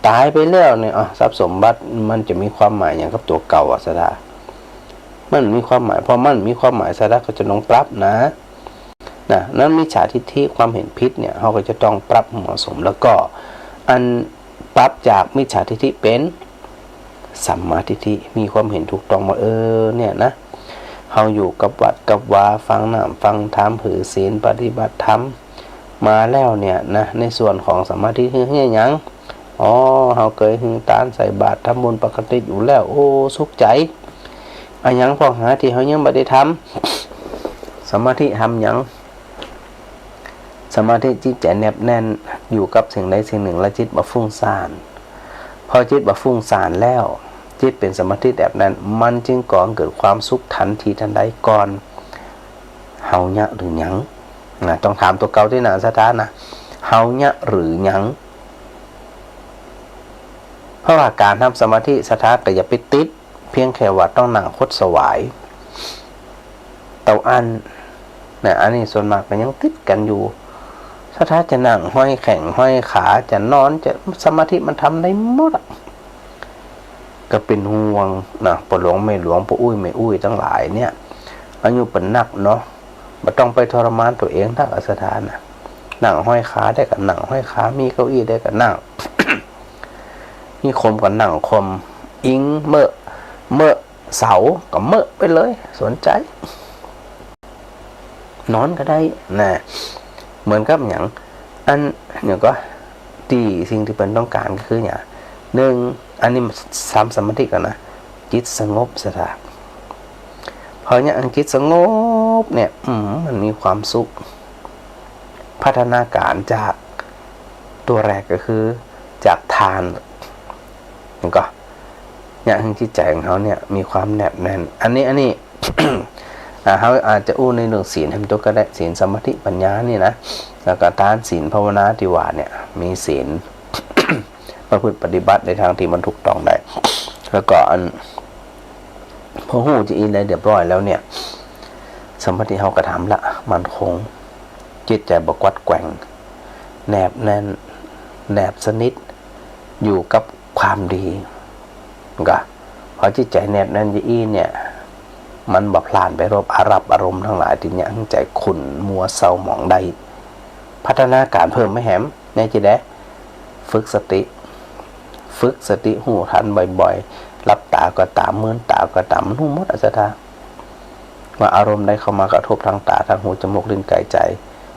ตายไปแล้วเนี่ยทรัพย์สมบัติมันจะมีความหมายอย่างกับตัวเก่าสดามันมีความหมายเพราะมันมีความหมายสดาก็จะต้องปรับนะนั้นมิจฉาทิฏฐิความเห็นผิดเนี่ยเขาก็จะต้องปรับเหมาะสมแล้วก็อันปรับจากมิจฉาทิฏฐิเป็นสัมมาทิฏฐิมีความเห็นถูกต้องว่าเนี่ยนะเขาอยู่กับวัดกับวาฟังน้ำฟังธรรมถือศีลปฏิบัติธรรมมาแล้วเนี่ยนะในส่วนของสัมมาทิฏฐิคือยังเขาเคยหึงตานใส่บาตรทำบุญปกติอยู่แล้วโอ้สุขใจอันยังพอหาที่เขายังไม่ได้ทำสมาธิทำยังสมาธิจิตใจแนบแน่น อยู่กับสิ่งใดสิ่งหนึ่งและจิตบ่ฟุ้งซ่านพอจิตบ่ฟุ้งซ่านแล้วจิตเป็นสมาธิแบบนั้นมันจึงก่อเกิดความสุขทันทีทันใดก่อนเฮาเนี่ยหรือหยังนะต้องถามตัวเก่าที่หนาสถานนะเฮาเนี่ยหรือหยังเพราะว่าการทำสมาธิสถานก็อย่าไปติดเพียงแค่ว่าต้องนั่งคดสวายเตาอันเนี่ยอันนี้ส่วนมากก็ยังติดกันอยู่ถ้าจะนั่งห้อยแข่งห้อยขาจะนอนจะสมาธิมันทำได้หมดก็เป็นห่วงนะปหลวงไม่หลวงปอุ้ยไม่อุ้ยทั้งหลายเนี่ยอายุเป็นนักเนาะไม่ต้องไปทรมานตัวเองทั้งสถานนะนั่งห้อยขาได้กับนั่งห้อยขามีเก้าอี้ได้กับนั่ง มีคมกับนั่งคมอิงเมื่อเสากับเมื่อไปเลยสนใจนอนก็ได้นะเหมือนกับอย่างอันเนี่ยก็ที่สิ่งที่เป็นต้องการก็คืออย่างหนึ่งอันนี้ซ้ำสมาธิกันนะจิตสงบสถานพอเนี่ยจิตสงบเนี่ยมันมีความสุขพัฒนาการจากตัวแรกก็คือจากทานนี่ก็เนี่ยจิตใจของเขาเนี่ยมีความแนบแน่นอันนี้ เขาอาจจะอู้ในเรื่องศีลทำตัวก็ได้ศีลสมาธิปัญญานี่นะแล้วก็ทานศีลภาวนาที่ว่าเนี่ยมีศีล ประพฤติปฏิบัติในทางที่มันถูกต้องได้แล้วก็อันพอหูจะอินได้เรียบร้อยแล้วเนี่ยสมาธิเขากระทำละมันคงจิตใจบกวัดแกว่งแนบแน่นแนบสนิทอยู่กับความดีก็พอจิตใจแนบแน่นจะอินเนี่ยมันบ่พลานไปรบอารมณ์ทั้งหลายที่ยังใจขุ่นมัวเศร้าหมองใดพัฒนาการเพิ่มไม่แหมในจิตได้ฝึกสติหูทันบ่อยๆรับตาก็ตามเมื่อตาก็ตามมันหูหมดอัศธาว่าอารมณ์ได้เข้ามากระทบทางตาทางหูจมูกลิ้นกายใจ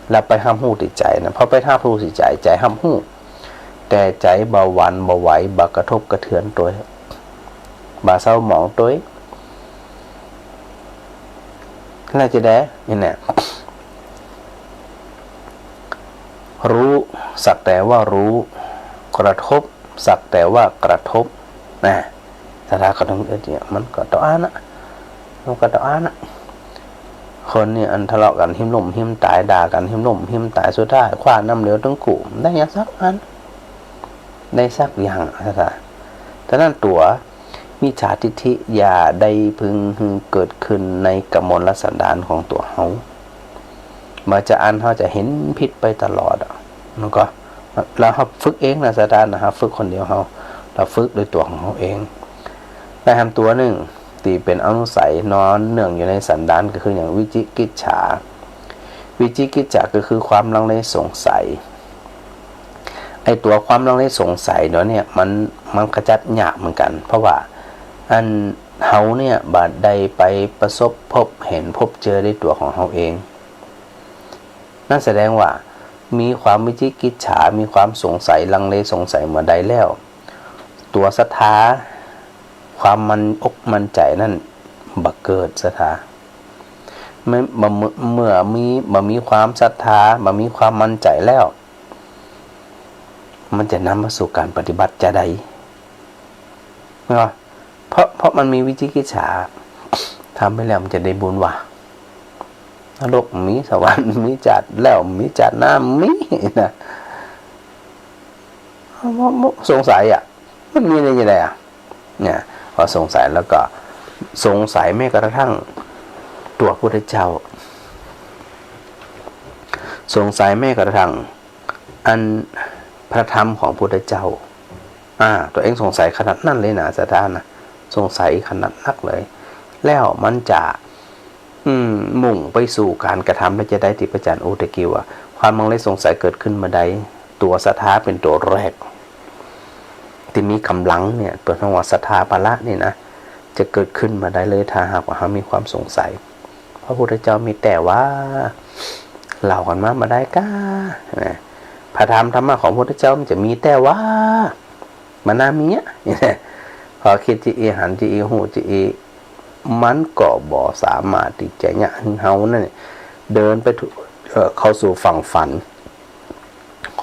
แล้วไปห้ามหูติดใจนะพอไปห้ามหูติดใจใจห้ามหูแต่ใจเบาหวานเบาไหวบากระทบกระเทือนตัวบาเศร้าหมองตัวน่าจะได้นี่แหละรู้สักแต่ว่ารู้กระทบสักแต่ว่ากระทบนะสถานกระทบเนี่ยมันก็ต่ออานะมันก็ต่ออานะคนเนี่ยอันทะเลาะกันหิมลมหิมตายด่ากันหิมลมหิมตายสุดท้ายคว้าน้ำเหลวทั้งกูได้ยังสักอันได้สักอย่างสถานแต่นั่นตัวมิจฉาทิฏฐิอย่าได้พึงเกิดขึ้นในกมลสันดานของตัวเขามาจะอันเขาจะเห็นผิดไปตลอดมันก็เราฝึกเองนะสันดานนะครับฝึกคนเดียวเราฝึกโดยตัวของเขาเองได้ทำตัวหนึ่งตีเป็นอนุสัยนอนเนื่องอยู่ในสันดานก็คืออย่างวิจิกิจฉาก็คือความลังเลสงสัยไอตัวความลังเลสงสัยเนี่ยมันกระจัดหยาบเหมือนกันเพราะว่าอันเฮาเนี่ยบาดใดไปประสบพบเห็นพบเจอในตัวของเฮาเองนั่นแสดงว่ามีความวิจิกิจฉามีความสงสัยลังเลสงสัยเมื่อใดแล้วตัวศรัทธาความอกมันใจนั่นบักเกิดศรัทธาเมื่อมีความศรัทธามีความมั่นใจแล้วมันจะนำมาสู่การปฏิบัติจะใดเพราะมันมีวิจิกิจฉาทำไปแล้วมันจะได้บุญว่ะนรกมีสวรรค์มีจัดแล้วมีจัดน้ำมีนะสงสัยมันมีอะไรอย่างไรเนี่ยพอสงสัยแล้วก็สงสัยแม้กระทั่งตัวพุทธเจ้าสงสัยแม้กระทั่งอันพระธรรมของพุทธเจ้าตัวเองสงสัยขนาดนั้นเลยนะสถานนะสงสัยขนาดนักเลยแล้วมันจะมุ่งไปสู่การกระทำและจะได้ที่พระอาจารย์อุตกิวความลังเลสงสัยเกิดขึ้นมาได้ตัวศรัทธาเป็นตัวแรกที่มีกำลังเนี่ยตัวทั้งว่าศรัทธาภละนี่นะจะเกิดขึ้นมาได้เลยถ้าหากว่าเขามีความสงสัยพระพุทธเจ้ามีแต่ว่าเล่ากันมาได้ก้าพระธรรมของพระพุทธเจ้ามันจะมีแต่ว่ามันน่ามีพอคิดจีอีหันจีอีหูจีอีมันก็บ่สามารถที่จะเนี่ยเฮานั่นเดินไปเข้าสู่ฝั่งฝัน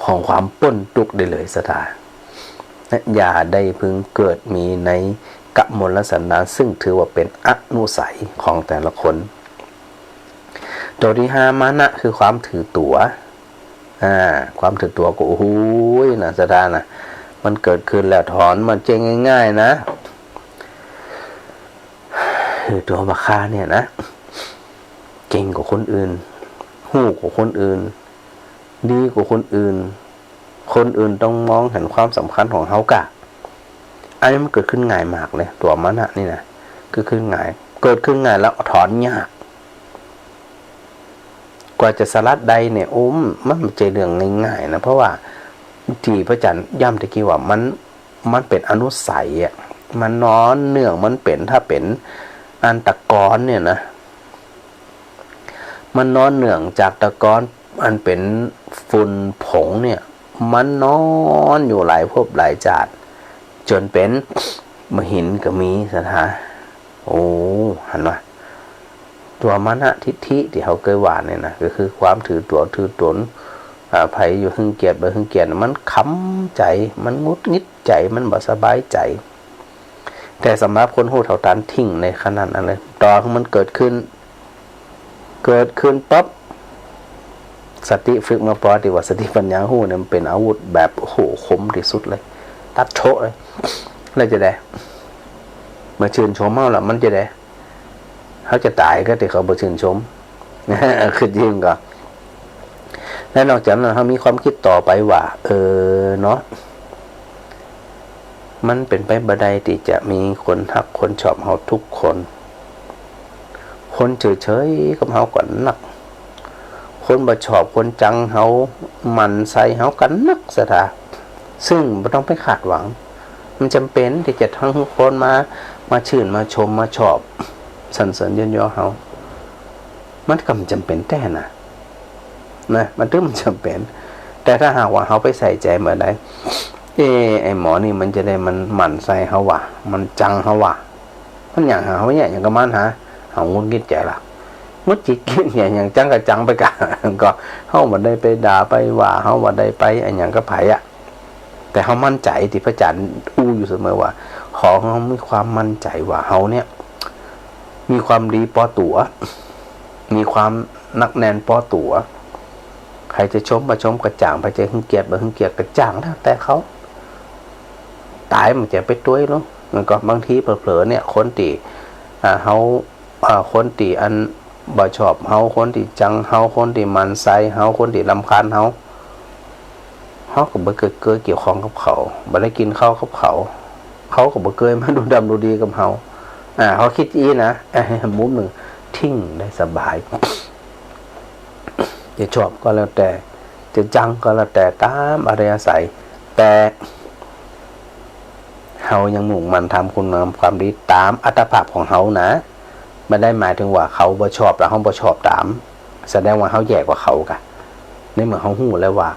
ข ของความป้นทุกข์ได้เลยสถานอย่าได้พึงเกิดมีในกมลสันดานซึ่งถือว่าเป็นอนุสัยของแต่ละคนตัวที่ห้ามานะคือความถือตัวความถือตัวก็โอ้โหนะสถานนะมันเกิดขึ้นแล้วถอนมันเจ๊งง่ายๆนะถือตัวบักคาเนี่ยนะเก่งกว่าคนอื่นหู้กว่าคนอื่นดีกว่าคนอื่นคนอื่นต้องมองเห็นความสำคัญของเขากะอันนี้มันเกิดขึ้นง่ายมากเลยตัวมันนะนี่นะเกิดขึ้นง่ายแล้วถอนยากกว่าจะสลัดใดเนี่ยมันไม่ใช่เรื่องง่ายๆนะเพราะว่าที่พระอาจารย์ย้ำตะกี้ว่ามันเป็นอนุสัยอ่ะมันนอนเนื่องมันเป็นถ้าเป็นอันตะกอนเนี่ยนะมันนอนเนื่องจากตะกอนอันเป็นฝุ่นผงเนี่ยมันนอนอยู่หลายภพหลายชาติจนเป็นมหินก็มีสถาหันว่าตัวมณทิฏฐิที่เขาเคยว่าเนี่ยนะก็คือความถือตัวถือตนไผอยู่หึงเกียรติบ่หึงเกียรติมันค้ำใจมันงุดงิดใจมันบ่สบายใจแต่สำหรับคนหูเท่าตันทิ้งในขนาดนั้นเลยตอนมันเกิดขึ้นปั๊บสติฝึกมาปฏิวัติสติปัญญาหูเนี่ยมันเป็นอาวุธแบบโหคมที่สุดเลยตัดโชะเลยแล้วจะได้มาชื่นชมเมาละมันจะได้เขาจะตายก็แต่เขาบ่ชื่นชมคือจริงก็และนอกจากนั้นเขามีความคิดต่อไปว่าเนาะมันเป็นไปบ่ได้ที่จะมีคนฮักคนชอบเขาทุกคนเฉยๆกับเขาก่อนนักคนบ่ชอบคนจังเขามันใส่เขากันนักสถาซึ่งไม่ต้องไปคาดหวังมันจำเป็นที่จะทั้งคนมาชื่นมาชมมาชอบสรรเสริญเยินยอเขามันก็จำเป็นแต่นะมันถึงมันจำเป็นแต่ถ้าหากว่าเขาไปใส่ใจเมื่อใดไอหมอนี่มันจะได้มันหมั่นใส่เขาว่ะมันจังเขาว่ะมันอย่างเขาเนี่ยอย่างกับมันเขางุนกิดใจละมุดจิตกินอย่างจังกับจังไปกันก็เขาบ่ได้ไปด่าไปว่าเขาบ่ได้ไปไออย่างก็ไผแต่เขามั่นใจที่พระอาจารย์อยู่เสมอว่าขอเขามีความมั่นใจว่าเขาเนี่ยมีความดีปอตัวมีความนักแน่นปอตัวใครจะชมมาชมกระจ่างใครจะหึงเกียรติบ่หึงเกียรติกระจ่างแล้วแต่เขาตายมันจะไปต้วยเนาะมันก็บางทีเผลอๆเนี่ยคนตีเขาคนตีอันบ่ชอบเขาคนตีจังเขาคนตีมันไซเขาคนตีรำคาญเขาก็บ่เกิดเกี่ยวข้องกับเขาบ่ได้กินข้าวกับเขาก็บ่เคยมาดูดำดูดีกับเขาเขาคิดนะมุมหนึ่งทิ้งได้สบายจะชอบก็แล้วแต่จะจังก็แล้วแต่ตามอริยสัยแต่เขายังมุ่งมั่นทำคุณงามความดีตามอัตภาพของเขานะไม่ได้หมายถึงว่าเขาบ่ชอบแล้วเขาบ่ชอบตามแสดงว่าเขาแย่กว่าเขากะในเมื่อเขาหู้แล้วว่า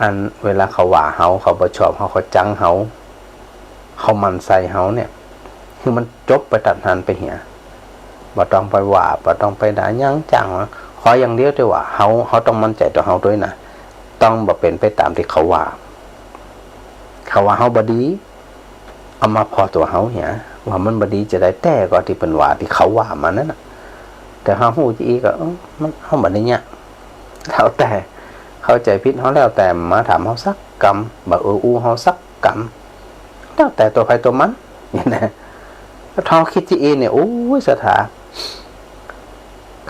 อันเวลาเขาว่าเขาบ่ชอบเขาจังเขามันใส่เขาเนี่ยคือมันจบไปตัดหันไปเหี่ยบ่ต้องไปว่าบ่ต้องไปด่ายังจังขออย่างเดียวแต่ว่าเขาต้องมั่นใจต่อเขาด้วยนะต้องบ่เป็นไปตามที่เขาว่าเขาบ่ดีเอามาพอตัวเขาเหี่ยว่ามันบ่ดีจะได้แต่ก็ที่เป็นว่าที่เขาว่ามานั่นน่ะแต่เขาฮู้อีกก็มันเฮาบ่ได้เนี่ยแล้วแต่เข้าใจผิดเขาแล้วแต่มาถามเขาสักกรรมบ่เขาสักกรรมแล้วแต่ตัวใครตัวมันนี่นะแล้วท้อคิดที่เนี่ยโอ้ยสถา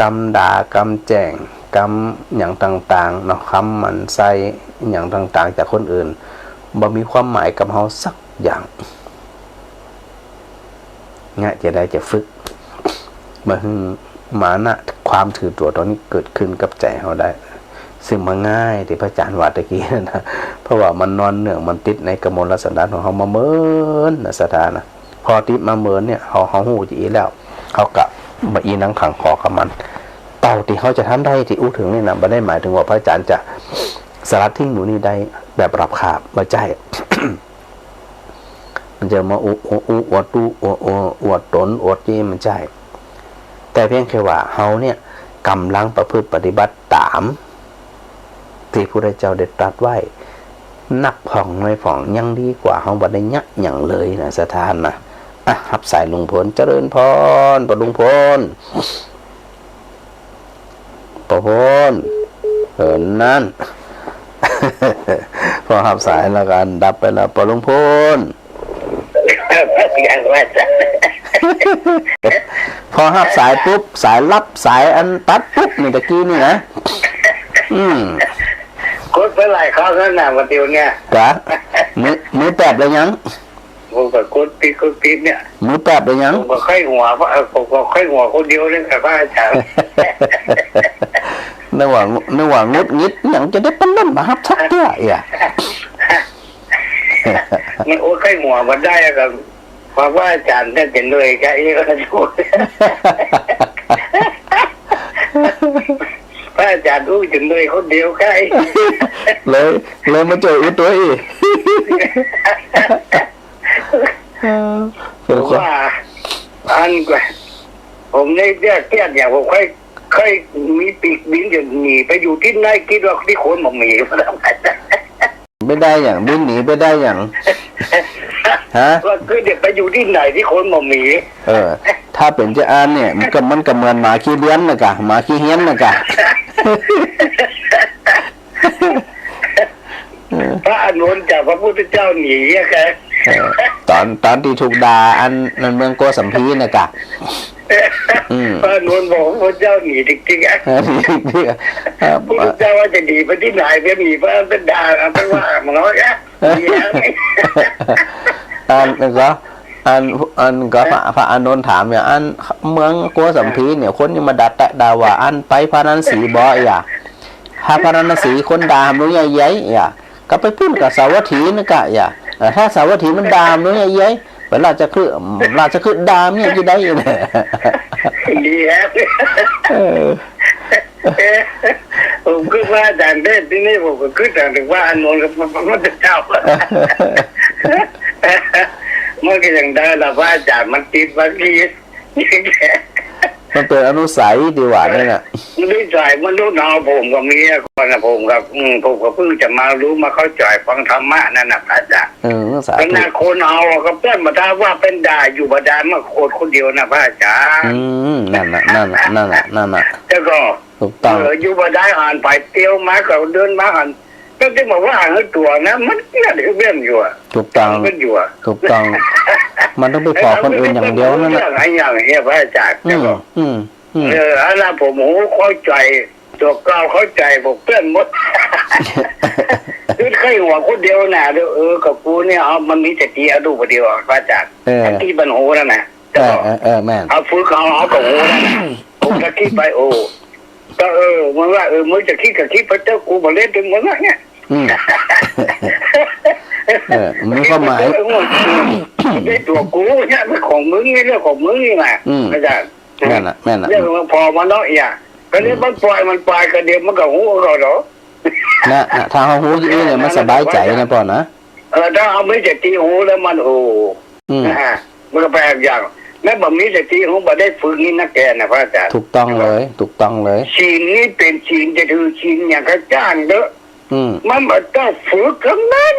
กรรมด่ากรรมแจ้งกรรมอย่างต่างๆเนาะคำมันใส่อย่างต่างๆจากคนอื่นบ่มีความหมายกับเขาสักอย่างง่ายจะได้จะฝึกมาหึงมานะความถือตัวตอนนี้เกิดขึ้นกับใจเขาได้ซึ่งมันง่ายที่พระอาจารย์ว่าตะกี้นะเพราะว่ามันนอนเนื่องมันติดในกมลสันดานของเขามาเมินนะสถานะพอติดมาเมินเนี่ยเขาหูจีแล้วเขากะมาอีนังขังขอกับมันเต่าที่เขาจะทำได้ที่อู้ถึงนี่นะไม่ได้หมายถึงว่าพระอาจารย์จะสลัดทิ้งหนูนี่ได้แบบรับขาบมาใจ มันจะมาอวดตู้อวดตนอวดยี่มันใจแต่เพียงแค่ว่าเขาเนี่ยกำลังประพฤติปฏิบัติตามที่พระพุทธเจ้าได้ตรัสไว้ นักผ่องไม่ผ่องยังดีกว่าเขาบ่ได้ยักอย่างเลยนะสถานนะหับสายลุงพลเจริญพรปะลุงพลปะพลนั่น พอหับสายแล้วกันดับไปแล้วปะลุงพล อย่างว่าจะ พอหับสายปุ๊บสายรับสายอันตัดปุ๊บนี่ตะกี้นี่นะกดไปหลายครั้งแล้วนะวันเดียวเนี่ยกะมือแปบเลยยังผมก็กดปิดเนี่ยมือแปบเลยยังผมก็ค่อยหัวผมก็ค่อยหัวคนเดียวเลยครับอาจารย์นึกว่างดงิดอย่างจะได้ปั้นเล่นมาฮับชักเตี้ยอ่ะมันโอ้ค่อยหัวมันได้ครับเพราะว่าอาจารย์เนี่ยเป็นเลยแค่นี้ก็ถูกพระอาจารย์รู้จนเลยคนเดียวใกล้เลยมาเจออุตัวอีกผมว่าอันกว่าผมได้เรียกอย่างผมค่อยมีปีกบินจะหนีไปอยู่ที่ไหนคิดว่าที่คนมันมีไม่ได้อย่างบินหนีไม่ได้อย่างฮะว่าคือเด็กไปอยู่ที่ไหนที่คนมันมีถ้าเป็นเจ้าอันเนี่ยมันก็เหมือนหมาขี้เลี้ยนนะกะหมาขี้เฮี้ยนนะกะพระอนุนจากพระพุทธเจ้าหนีอะครับตอนที่ถูกด่าอันเมืองโกสัมพีนะกะพระอนุนบอกพระเจ้าหนีจริงๆอ่ะพระพุทธเจ้าว่าจะหนีไปที่ไหนไปหนีพระเป็นด่าเป็นว่ามันน้อยอ่ะอันก็พระอานนท์ถามเนี่ยอันเมืองโกสัมพีเนี่ยคนยังมาด่าว่าอันไปพระนันสีบ่อย่าถ้าพระนันสีคนด่ามันใหญ่ๆอย่าก็ไปพูดกับสาวัตถีนะกะอย่าถ้าสาวัตถีมันด่ามันใหญ่ๆเวลาจะคือด่าเนี่ยจะได้ยังไงดีฮะผมคิดว่าอาจารย์เทศที่นี่ผมก็คิดถึงว่าอานนท์กับพระพุทธเจ้าเมื่อกี้อย่างได้ละว่าอาจารย์มันติดบางทีมันเป็นอนุสัยดีกว่าเนี่ยนะด้วยใจมันรู้เอาผมก็มีคนนะผมกับผมก็เพิ่งจะมารู้มาเข้าใจฟังธรรมะนั่นนะอาจารย์ขณะคนเอาก็เพื่อนมาท้าว่าเป็นด่าอยู่บาดาลมาโคตรคนเดียวนะพระอาจารย์นั่นน่ะแล้วก็อยู่บาดาลอ่านไปเตียวมาก็เดินมาอ่านก็จะบอกว่าอ่านตัวนะมันน่าจะเบี้ยมอยู่ถูกต้องถูกต้องมันต้องไปขอคนอื่นอย่างเดียวนั่นแหละอย่างเงี้ยพระอาจารย์อันนั้นผมเข้าใจตัวก้าวเข้าใจบอกเพื่อนหมดคือใครหัวคนเดียวน่ะกับกูเนี่ยมันมีสติดูประเดียวพระอาจารย์ที่บันโหนั่นน่ะแม่เอาฟื้นเอากับโหนั่นผมจะคิดไปก็มันว่ามึงจะคิดกับคิดพระเจ้ากูมาเล่นถึงมึงเนี่ยมันก็หมายได้ตัวกูเนี่ยมันของมึงเรื่องของมึงนี่แหละอาจารย์แม่น่ะเรื่องมันพอมันน้อยอ่ะก็เนี่ยมันปล่อยกันเดียวมันก็หูเราเนาะนะถ้าเขาหูอย่างนี้เนี่ยมันสบายใจนะป่อนะถ้าเอาไม่จะตีหูแล้วมันมันก็แปลกอย่างแม้บ่มีจะตีหูบ่ได้ฝึกนี่นักแกนะพระอาจารย์ถูกต้องเลยศีลนี่เป็นศีลจะถือศีลอย่างกระจ้างเด้อมันบ่ต้องฝึกทั้งนั้น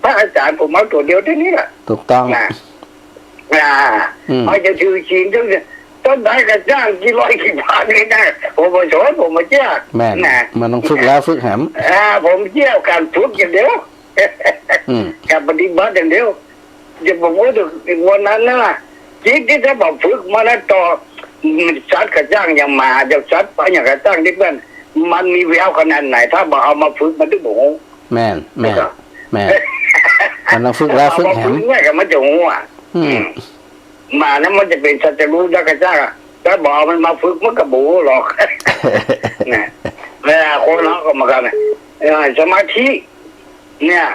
พระอาจารย์ผมเอาตัวเดียวที่นี่แหละถูกต้องนะเขาจะถือศีลทั้งต้นได้กระจ้างกี่ร้อยกี่พันนี่นะผมมาสอนผมมาเจ้าแม่นะมันต้องฝึกแล้วฝึกแหมผมเจ้าการฝึกอย่างเดียวการปฏิบัติอย่างเดียวจะบอกว่าถึงวันนั้นนะจิตที่ถ้าบอกฝึกมาแล้วต่อสัตว์กระจ้างอย่างมาจะสัตว์ไปอย่างกระจ้างที่เพื่อนมันมีแววขนาดไหนถ้าบอกเอามาฝึกมันต้องบอกแม่มันต้องฝึกแล้วฝึกแหมง่ายกับมันจะหัวมานั้นมันจะเป็นสัจจะรู้ได้กระจ้างถ้าบอกมันมาฝึกมันก็บูหรอกนะเวลาคนเขาก็มากันสมาธิเนี่ย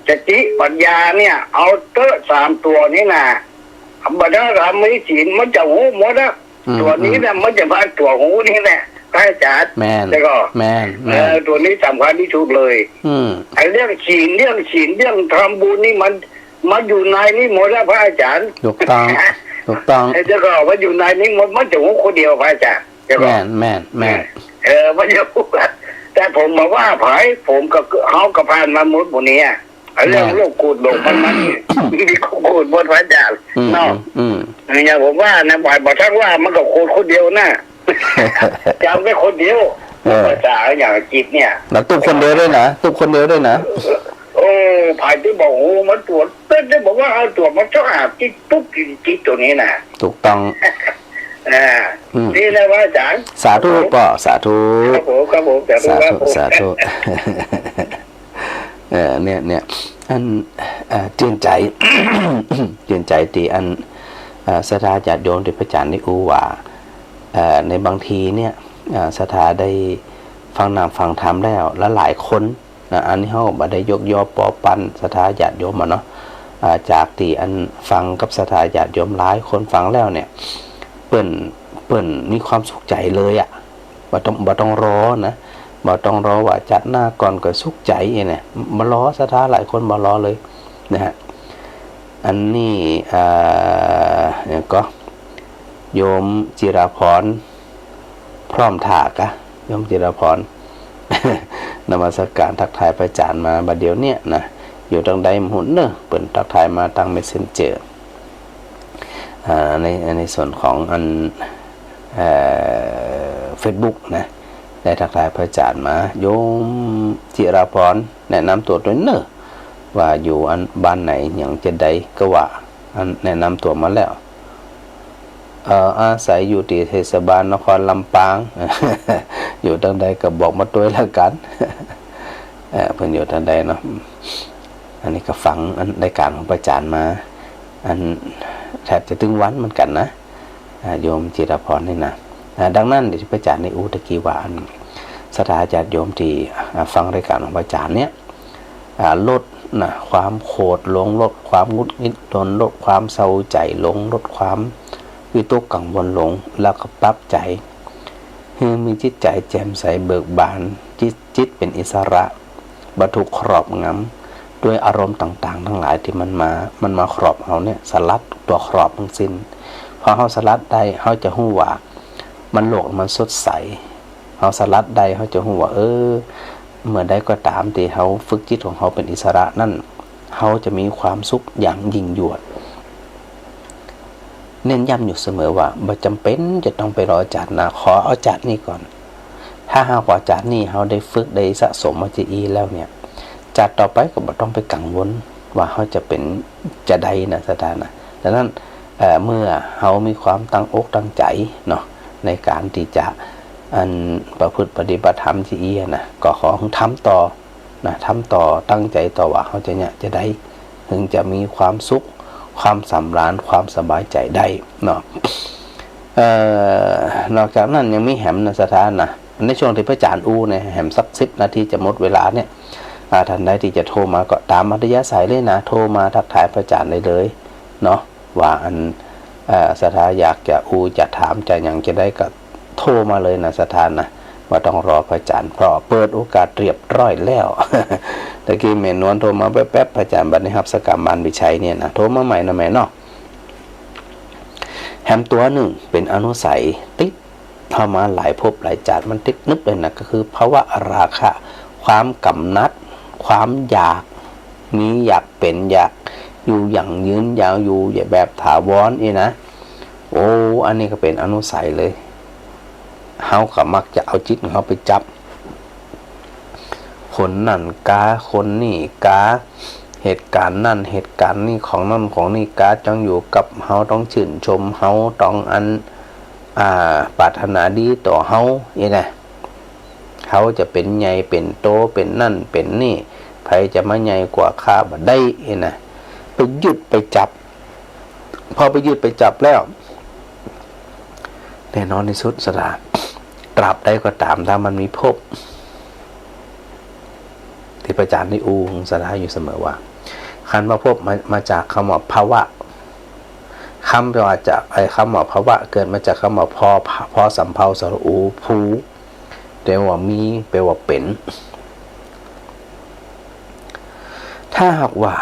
สติปัญญาเนี่ยเอาเตอ3ตัวนี้นะบัดนั้นไม่ศีลมันจะหูหมดนะตัวนี้นะมันจะมาตัวหูนี่แหละพระอาจารย์แล้วก็ตัวนี้สำคัญที่สุดเลยไอ้เรื่องศีลเรื่องทำบุญนี่มันอยู่ในนี้หมดแล้วพระอาจารย์ถูกต้องแล้วก็มันอยู่ในนี้หมดมันจะหูคนเดียวพระอาจารย์แม่นมันจะหูแต่ แต่ผมบอกว่าไผผมก็เฮาก็ผ่านมาหมดหมดนี้เรื่องโลกกูดโลกมันมีกูดบนพระเจ้าเนาะอย่างผมว่านะบ่ทั้งว่ามันก็โคตรคนเดียวนะจำได้คนเดียวภาษาอย่างจิตเนี่ยแล้วตุ๊กคนเดียวด้วยนะตุ๊กคนเดียวด้วยนะโอ้ภายที่บอกโอ้มันตรวจเต้นได้บอกว่าเอาตรวจมันชอบอาบจิตปุ๊บจิตตัวนี้นะถูกต้องนี่นะว่าอาจารย์สาธุป่อสาธุครับผมสาธุเนี่ยอันเตือนใจ เตือนใจตีอันศรัทธาญาติโยมที่พระอาจารย์ได้อู้ว่าในบางทีเนี่ยศรัทธาได้ฟังนามฟังธรรมแล้วและหลายคนนะอันนี้เขาบ่ได้ยกย่อปอปันศรัทธาญาติโยมมาเนาะจากที่อันฟังกับศรัทธาญาติโยมหลายคนฟังแล้วเนี่ยเปิ้นมีความสุขใจเลยอ่ะบ่ต้องรอนะบ่ต้องรอว่าจัดหน้าก่อนก็สุขใจเนี่ยมารอศรัทธาหลายคนมารอเลยนะฮะอันนี้ก็โยมจิราพรพร้อมถากะโยมจิราพร นมัสการทักทายพระอาจารย์มาบัดเดี๋ยวเนี่ยนะอยู่ทางใดหมุนเนอะเปิดทักทายมาทาง Messenger ในส่วนของอันFacebook นะได้ทักทายพระอาจารย์มาโยมจิราพรแนะนำตัวด้วยเนอะว่าอยู่อันบ้านไหนอย่างจะใดก็ว่าอันแนะนำตัวมาแล้วอาศัยอยู่ที่เทศบาลนครลำปาง อยู่ทางใดก็บอกมาด้วยแล้วกัน เพิ่นอยู่ทางใดเนาะอันนี้ก็ฟังอันรายการของพระอาจารย์มาอันแทบจะถึงวันเหมือนกันนะโยมจิรพรนี่นะดังนั้นที่พระอาจารย์ในอุตกีวาอันศรัทธาญาติโยมที่ฟังรายการของพระอาจารย์เนี่ยลดนะความโกรธลงลดความงุดงิดลดความเศร้าใจลงลดความวิตกกังวลลงแล้วก็ปรับใจให้มีจิตใจแจ่มใสเบิกบานจิตเป็นอิสระบ่ถูกครอบงำด้วยอารมณ์ต่างๆทั้งหลายที่มันมาครอบเราเนี่ยสลัดตัวครอบทั้งสิ้นพอเฮาสลัดได้เฮาจะฮู้ว่ามันโลกมันสดใสเฮาสลัดได้เฮาจะฮู้ว่าเมื่อใดก็ตามที่เฮาฝึกจิตของเฮาเป็นอิสระนั่นเฮาจะมีความสุขอย่างยิ่งยวดเน้นย้ำอยู่เสมอว่าบ่จำเป็นจะต้องไปรอจัดนะขอเอาจัดนี้ก่อนถ้าหากว่าจัดนี้เฮาได้ฝึกได้สะสมมาจีแล้วเนี่ยจัดต่อไปก็บ่ต้องไปกังวลว่าเฮาจะเป็นจะใดนะสถานะดังนั้นเมื่อเฮามีความตั้งอกตั้งใจเนาะในการที่จะอันประพฤติปฏิบัติธรรมจีนะก็ขอทำต่อนะทำต่อตั้งใจต่อว่าเฮาจะเนี่ยจะได้ถึงจะมีความสุขความสำราญความสบายใจได้เนาะนอกจากนั้นยังมีแหมนะสถานนะในช่วงที่พระอาจารย์อู้เนี่ยแหมสัก10 นาทีจะหมดเวลาเนี่ยท่านใดที่จะโทรมาก็ตามอัธยาศัยเลยนะโทรมาทักทายพระอาจารย์ได้เลยเนาะว่าอันสถานอยากจะอู้จะถามจะอย่างจะได้ก็โทรมาเลยนะสถานนะว่าต้องรอพระอาจารย์เพราะเปิดโอกาสเรียบร้อยแล้ว ตะกี้แม่นวลโทรมาแป๊บๆพระอาจารย์บัดนี้ครับสกรรมบานวิชัยเนี่ยนะโทรมาใหม่นะแม่เนาะแฮมตัวหนึ่งเป็นอนุสัยติดเข้ามาหลายภพหลายชาติมันติดนึกเลยนะก็คือภาวะราคะความกำนัดความอยากมีอยากเป็นอยากอยู่อย่างยืนยาวอยู่อย่าแบบถาวรนะโอ้อันนี้ก็เป็นอนุสัยเลยเฮาก็มักจะเอาจิตของเฮาไปจับคนนั่นกาคนนี่กาเหตุการณ์นั่นเหตุการณ์นี่ของนั่นของนี่กาต้องอยู่กับเฮาต้องชื่นชมเฮาต้องอันปรารถนาดีต่อเฮานะเขาจะเป็นใหญ่เป็นโตเป็นนั่นเป็นนี่ใครจะมาใหญ่กว่าข้าบ่ได้นะไปยึดไปจับพอไปยึดไปจับแล้วแน่นอนที่สุดสระตราบใดก็ตามถ้ามันมีภพที่พระอาจารย์ได้อู้ของสระอยู่เสมอว่าคันว่าภพมาจากคำว่าภาวะคำว่าจากคำว่าภาวะเกิดมาจากคำว่าพอสำเภาสระอูภูแปลว่ามีแปลว่าเป็นถ้าหากว่า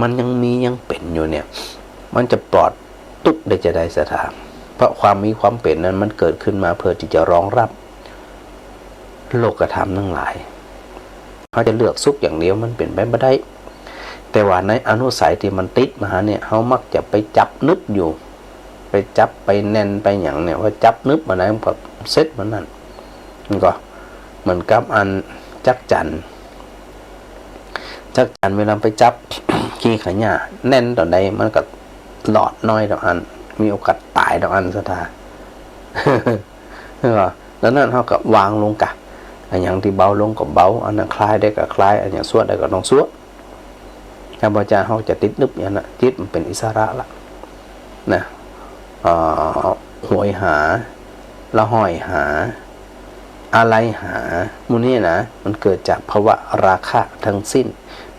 มันยังมียังเป็นอยู่เนี่ยมันจะปลอดทุกข์ได้จะได้สถานเพราะความมีความเป็นนั้นมันเกิดขึ้นมาเพื่อที่จะรองรับ โลกธรรมทั้งหลายเขาจะเลือกสุขอย่างเดียวมันเป็นไปไม่ได้แต่ว่าในอนุสัยที่มันติดมาเนี่ยเขามักจะไปจับนึกอยู่ไปจับไปแน่นไปอย่างเนี่ยว่าจับนึกมาไหนมันก็เซ็ตมันนั่นมันก็เหมือนกับอันจักจันเวลาไปจับ ขี้ขยะแน่นต่อใดมันก็หลอดน้อยต่ออันมีโอกาสตายต่ออันสถา แล้วนั่นเขาก็วางลงกะอันอย่างที่เบาลงก็เบาอันนั้นคลายได้ก็คลายอันอย่างสวดได้ก็ต้องสวดถ้าบาจารย์เขาจะติดนึกอย่างนั้นจิตมันเป็นอิสระละนะหวยหาละห้อยหาอะไรหามูนี่นะมันเกิดจากภาวะราคะทั้งสิ้น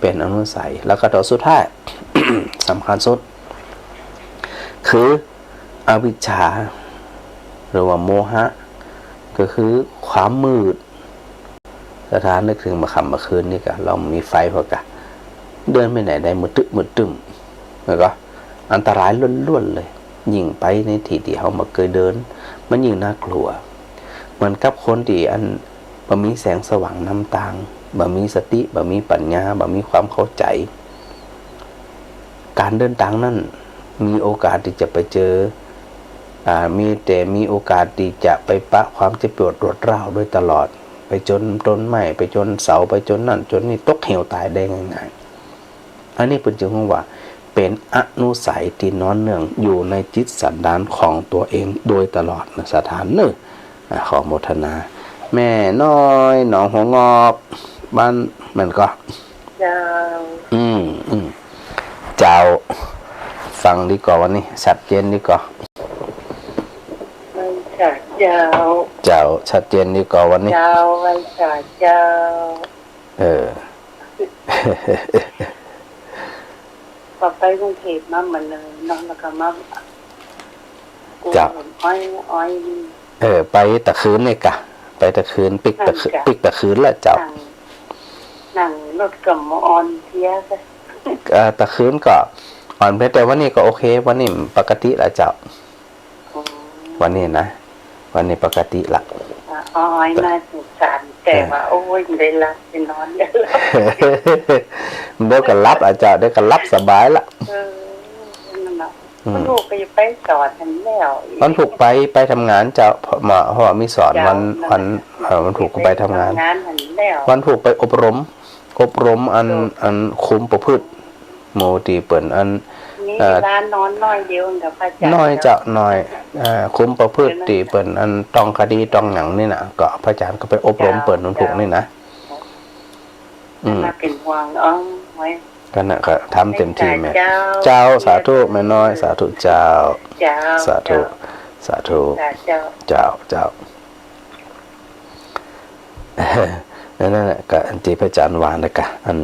เป็นอนุสัยแล้วก็ตัวสุดท้าย สำคัญสุดคืออวิชชาหรือว่าโมหะก็คือความมืดสถานนึกถึงมาค่ำมาคืนนี่กะเรามีไฟพอกะเดินไปไหนได้มืดตึมแล้วก็อันตรายล้วนๆเลยยิ่งไปในที่ที่เขามาเคยเดินมันยิ่งน่ากลัวเหมือนกับคนที่อันบ่มีแสงสว่างนำทางบ่มีสติบ่มีปัญญาบ่มีความเข้าใจการเดินทางนั้นมีโอกาสที่จะไปเจอมีโอกาสที่จะไปปะความเจ็บปวดรวดร้าวโดยตลอดไปจนต้นไม้ไปจนเสาไปจนนั่นจนนี่ตกเหวตายได้ง่ายๆอันนี้เป็นจึงว่าเป็นอนุสัยที่นอนเนื่องอยู่ในจิตสันดานของตัวเองโดยตลอดนะสถานหนึ่งขอโมทนาแม่น้อยหนองหัวงอกบ้านมันก็เจ้าเจ้าฟังดีกว่าวันนี้ชัดเจนดีกว่าเจ้าชัดเจนดีกว่าวันนี้เจ้าไว้เจ้าพอไปกรุงเทพมาเหมือนเลยน้องแล้วก็มาจ้าอ้อยไปตะคืนนี่กะไปตะคืนปิกตะคืนแล้วเจ้านั่งรถกับมออนเทียตะคืนก็อ่อนไปแต่วันนี้ก็โอเควันนี้ปกติละเจ้าวันนี้นะวันนี้ปกติละอ้อยน่าสงสารแต่ว่าโอ้ยได้รับไปนอนได้เดี๋ยวก็รับอาจารย์เดี๋ยวก็รับสบายละมันถูกไปสอนทันแล้วมันถูกไปทำงานเจ้าเพราะมีสอนวันมันถูกไปทำงานวันถูกไปอบรมอันคุมประพฤติโมตีเปิ่นอันร้านนอนน้อยเดียวกับพระอาจารย์น้อยเจ้าน้อยคุมประพฤติตีเปิ่นอันต้องคดีต้องหยังนี่นะก็พระอาจารย์ก็ไปอบรมเปิ่นถูกนี่นะเป็นห่วงไว้กันนะก็ทำเต็มที่แม่เจ้าสาธุแม่น้อยสาธุเจ้าสาธุเจ้านั่นแหละก็อันที่พระอาจารย์วานนะกะอัน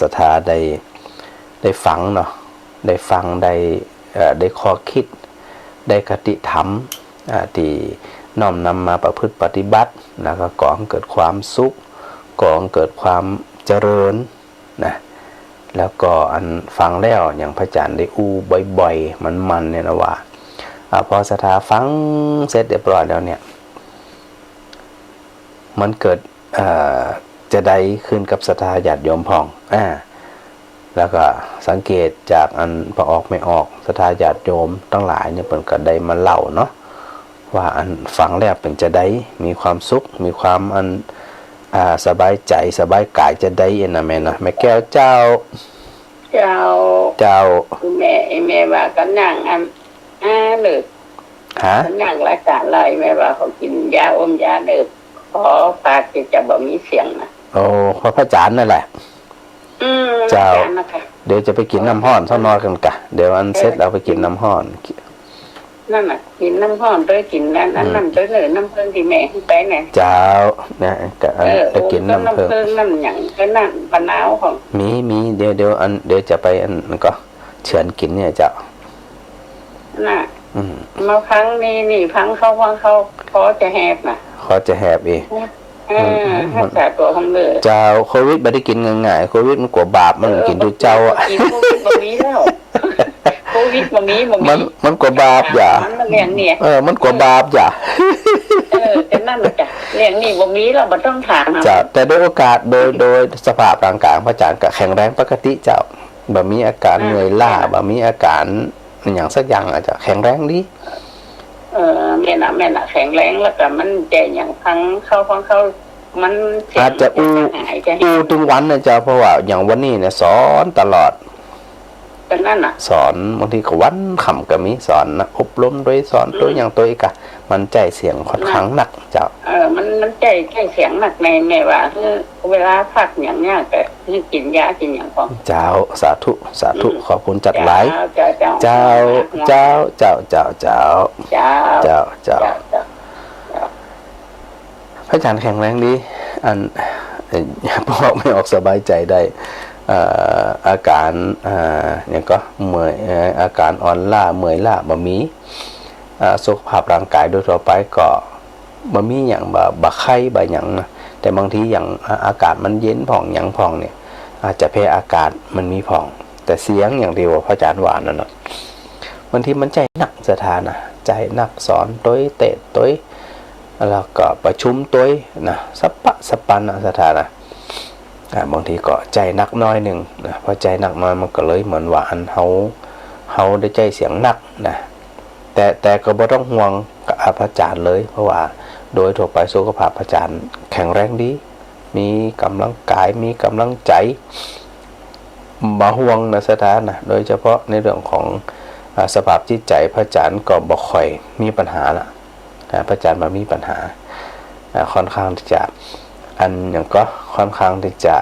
ศรัทธาได้ฟังเนาะได้ฟังได้ข้อคิดได้คติธรรมที่น้อมนำมาประพฤติปฏิบัติแล้วก็ก่อให้เกิดความสุขก่อให้เกิดความเจริญนะแล้วก็อันฟังแล้วอย่างพระอาจารย์ได้บ่อยๆมันเนี่ยนะว่าพอศรัทธาฟังเสร็จเรียบร้อยแล้วเนี่ยมันเกิดจะได้ขึ้นกับศรัทธาญาติโยมพองแล้วก็สังเกตจากอันพอออกไม่ออกศรัทธาญาติโยมทั้งหลายเนี่ยเพิ่นก็ได้มาเล่าเนาะว่าอันฟังแล้วเป็นจะได้มีความสุขมีความอันสบายใจสบายกายจะได้นะแม่นะแม่แก้วเจ้าแม่ว่ากันนั่งเลยนั่งรักษาไรแม่ว่าเขากินยาอมยาเนิบขอฝากจะบ่มีเสียงนะโอ้พระอาจารย์นั่นแหละเจ้าเดี๋ยวจะไปกินน้ำห้อนซ้อนอนกันกะเดี๋ยวอันเสร็จเราไปกินน้ำห้อนนั่นน่ะกินน้ำห้อนด้วยกินนั้นน้ำด้วยเลยน้ำเพิ่งที่แม่ไปเนี่ยเจ้าเนี่ยจะกินน้ำเพิ่งน้ำหยังก็น้ำปนาวของมีเดี๋ยวจะไปอันก็เชิญกินเนี่ยเจ้าน่ะมาพังนี่พังเขาขอจะแหบน่ะขอจะแหบอีกรักษาตัวของเลยเจ้าโควิดไม่ได้กินง่ายๆโควิดมันกลัวบาปมันกินดูเจ้ากินโควิดบะหมี่แล้วโควิดบะหมี่มันกลัวบาปอย่ามันเลี้ยงเนี่ยมันกลัวบาปอย่า แต่นั่นแหละจ้ะเรื่องนี้บ่มีเราบ่ต้องถาม เจ้าแต่โดยโอกาสโดยสภาพร่างกายพระอาจารย์ก็แข็งแรงปกติเจ้าบ่มีอาการเหนื่อยล้าบ่มีอาการอย่างสักอย่างอาจจะแข็งแรงดีแม่น่ะแข็งแรงแล้วก็มันใจอย่างพังเข้ามันอาจจะอูทุกวันนะเจ้าเพราะว่าอย่างวันนี้เนี่ยสอนตลอดแต่นั่นน่ะสอนบางทีก็วันขำก็มีสอนนะอบรมโดยสอนตัวอย่างตัวอีกอะมันใจเสียงค่อนข้างหนักเจ้ามันใจเสียงหนักในแม่ว่าคือเวลาพักอย่างเงี้ยก็คือกินยากินอย่างของเจ้าสาธุขอบคุณจัดไลฟ์เจ้าพระอาจารย์แข็งแรงดีอันบอกไม่ออกสบายใจได้อาการเนี่ยก็เมื่อยอาการอ่อนล้าเมื่อยล้าบ่มีสุขภาพร่างกายโดยทั่วไปก็บ่มีอย่างบ่ไข้บ่หยังนะแต่บางทีอย่างอากาศมันเย็นผ่องหยังผ่องเนี่ยอาจจะแพ้อากาศมันมีผ่องแต่เสียงอย่างที่ว่าพระอาจารย์ว่านั่นน่ะบางทีมันใจหนักสถานะใจหนักสอนต้อยเตะต้อยแล้วก็ประชุมต้อยนะสปันสถานะบางทีก็ใจหนักน้อยหนึ่งนะพอใจหนักน้อยมันก็เลยเหมือนว่าอันเฮาได้ใจเสียงหนักนะแต่ก็บ่ต้องห่วงกับพระอาจารย์เลยเพราะว่าโดยทั่วไปสุขภาพพระอาจารย์แข็งแรงดีมีกำลังกายมีกำลังใจบ่ห่วงนะสถานะโดยเฉพาะในเรื่องของสภาพจิตใจพระอาจารย์ก็บ่ค่อยมีปัญหาละพระอาจารย์บ่มีปัญหาค่อนข้างที่จะอันอย่างก็ค่อนข้างที่จะ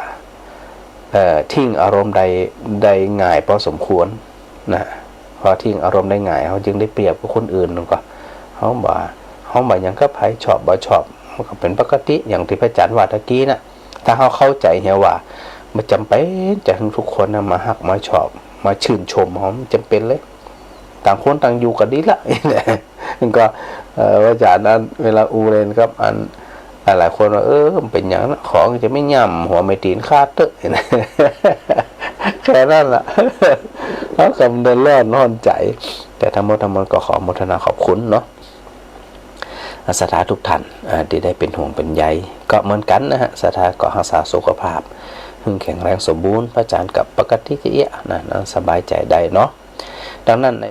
ทิ้งอารมณ์ได้ง่ายพอสมควรนะพอทิ้งอารมณ์ได้ง่ายเขาจึงได้เปรียบกับคนอื่นนึงก็เขาบอกอย่างก็ไผชอบบ่ชอบมันก็เป็นปกติอย่างที่พระอาจารย์ว่าตะกี้นะถ้าเขาเข้าใจเหี่ยว่ามันจำเป็นจะทุกคนนะมาฮักมาชอบมาชื่นชมเขาจำเป็นเลยต่างคนต่างอยู่กันดีละนี่ก็พระอาจารย์นั้นเวลาอูเรนครับอันหลายคนว่ามันเป็นอย่างนั้นของจะไม่ย่ำหัวไม่ตีนคาดเตอะแค่นั้นแหละเขากำเดินเล่นนอนใจแต่ทั้งหมดก็ขอโมทนาขอบคุณเนาะศรัทธาทุกท่านที่ได้เป็นห่วงเป็นใยก็เหมือนกันนะฮะศรัทธาก็รักษาสุขภาพแข็งแรงสมบูรณ์พระอาจารย์กับปกติเอี้ยนะสบายใจได้เนาะดังนั้นใน